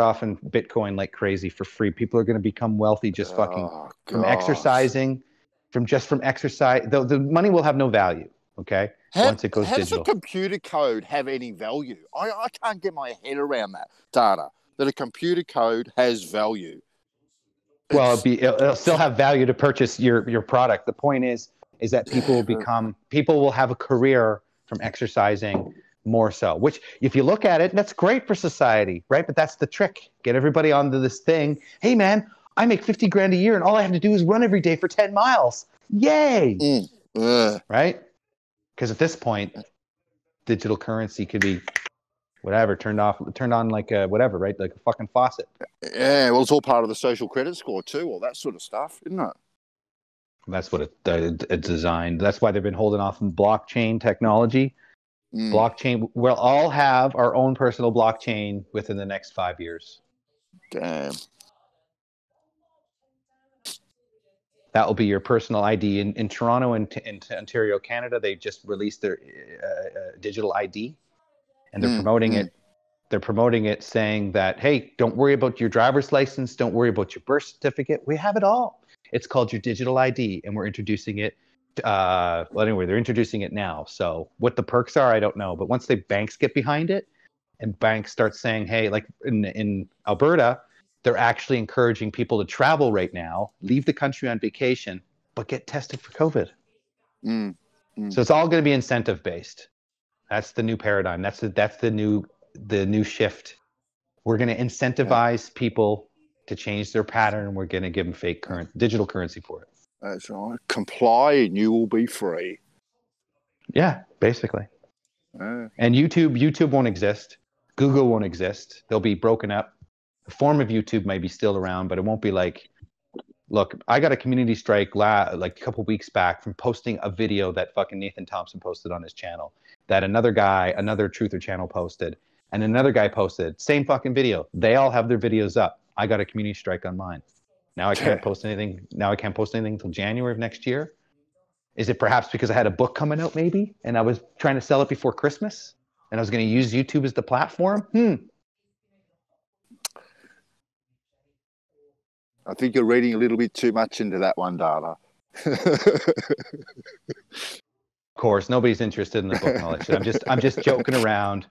off in Bitcoin like crazy for free. People are going to become wealthy just from exercising, from exercise. The money will have no value. Okay. Once it goes digital. How does a computer code have any value? I can't get my head around that, Data. That a computer code has value. Well, it'll still have value to purchase your product. The point is that people will have a career from exercising more so, which if you look at it, that's great for society, right? But that's the trick. Get everybody onto this thing. Hey man, I make 50 grand a year and all I have to do is run every day for 10 miles. Yay. Right? Because at this point, digital currency could be whatever, turned on like a whatever, right? Like a fucking faucet. Yeah, well, it's all part of the social credit score too, all that sort of stuff, isn't it? That's what it's designed. That's why they've been holding off on blockchain technology. Blockchain, we'll all have our own personal blockchain within the next 5 years. Damn. That will be your personal ID. In Toronto and in Ontario, Canada, they just released their digital ID, and they're promoting it. They're promoting it, saying that, hey, don't worry about your driver's license, don't worry about your birth certificate. We have it all. It's called your digital ID, and we're introducing it. Well, anyway, they're introducing it now. So what the perks are, I don't know. But once the banks get behind it, and banks start saying, hey, like in Alberta, they're actually encouraging people to travel right now, leave the country on vacation, but get tested for COVID. So it's all going to be incentive based. That's the new paradigm. That's the new shift. We're going to incentivize people to change their pattern. We're going to give them digital currency for it. That's right. Comply and you will be free. Yeah, basically. And YouTube won't exist. Google won't exist. They'll be broken up. The form of YouTube may be still around, but it won't be like, look, I got a community strike like a couple weeks back from posting a video that fucking Nathan Thompson posted on his channel, that another truther channel posted, and another guy posted, same fucking video. They all have their videos up. I got a community strike on mine. Now I can't post anything. Now I can't post anything until January of next year. Is it perhaps because I had a book coming out maybe, and I was trying to sell it before Christmas, and I was going to use YouTube as the platform? I think you're reading a little bit too much into that one, Data. course, nobody's interested in the book and all that shit. I'm just joking around.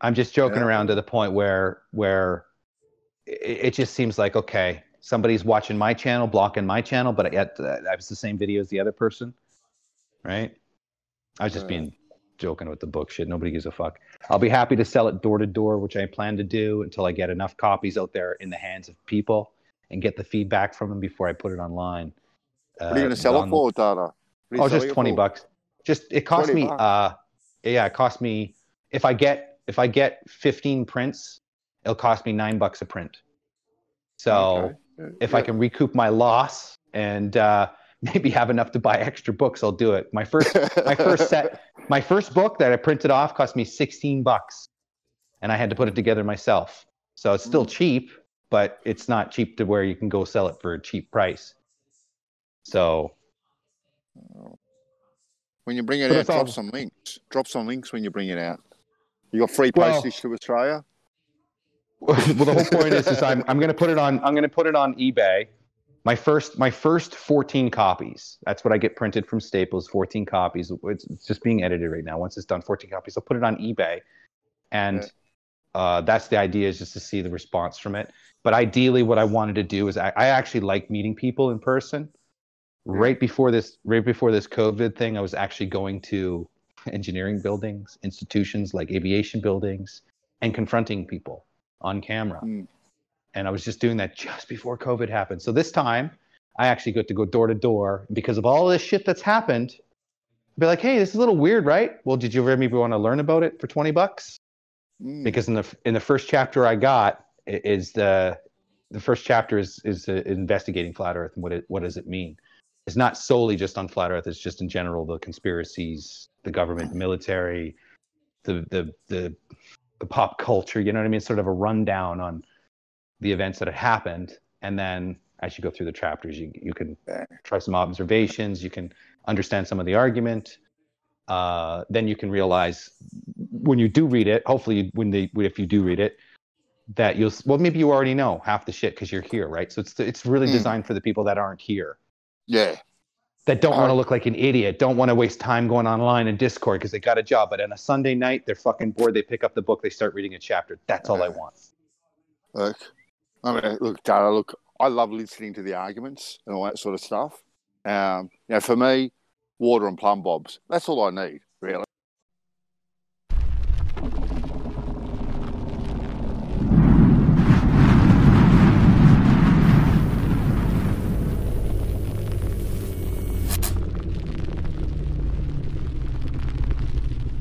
I'm just joking around to the point where it just seems like, okay, somebody's watching my channel, blocking my channel, but yet I was the same video as the other person, right? I was just being joking with the book shit. Nobody gives a fuck. I'll be happy to sell it door to door, which I plan to do until I get enough copies out there in the hands of people and get the feedback from them before I put it online. What are you going to sell it for, Dada? Oh, just $20. Just it cost me. It cost me if I get 15 prints, it'll cost me $9 a print. So if I can recoup my loss and maybe have enough to buy extra books, I'll do it. My first book that I printed off cost me $16, and I had to put it together myself. So it's still cheap, but it's not cheap to where you can go sell it for a cheap price. So when you bring it out, drop some links. Drop some links when you bring it out. You got free postage to Australia. Well, the whole point is I'm going to put it on. I'm going to put it on eBay. My first 14 copies. That's what I get printed from Staples. 14 copies. It's just being edited right now. Once it's done, 14 copies. I'll put it on eBay, and that's the idea, is just to see the response from it. But ideally, what I wanted to do is I actually like meeting people in person. Right before this COVID thing, I was actually going to engineering buildings, institutions like aviation buildings, and confronting people on camera. And I was just doing that just before COVID happened. So this time, I actually got to go door to door because of all this shit that's happened. Be like, hey, this is a little weird, right? Well, did you maybe want to learn about it for $20? Because in the first chapter I got is the first chapter is investigating flat Earth and what does it mean. It's not solely just on flat Earth. It's just in general the conspiracies, the government, the military, the pop culture. You know what I mean? Sort of a rundown on the events that had happened, and then as you go through the chapters, you can try some observations. You can understand some of the argument. Then you can realize when you do read it. Hopefully, if you do read it, that maybe you already know half the shit because you're here, right? So it's really designed for the people that aren't here. Yeah. That don't want to look like an idiot, don't want to waste time going online in Discord because they got a job. But on a Sunday night, they're fucking bored. They pick up the book, they start reading a chapter. That's all I want. Look, Dara, I love listening to the arguments and all that sort of stuff. For me, water and plumb bobs. That's all I need.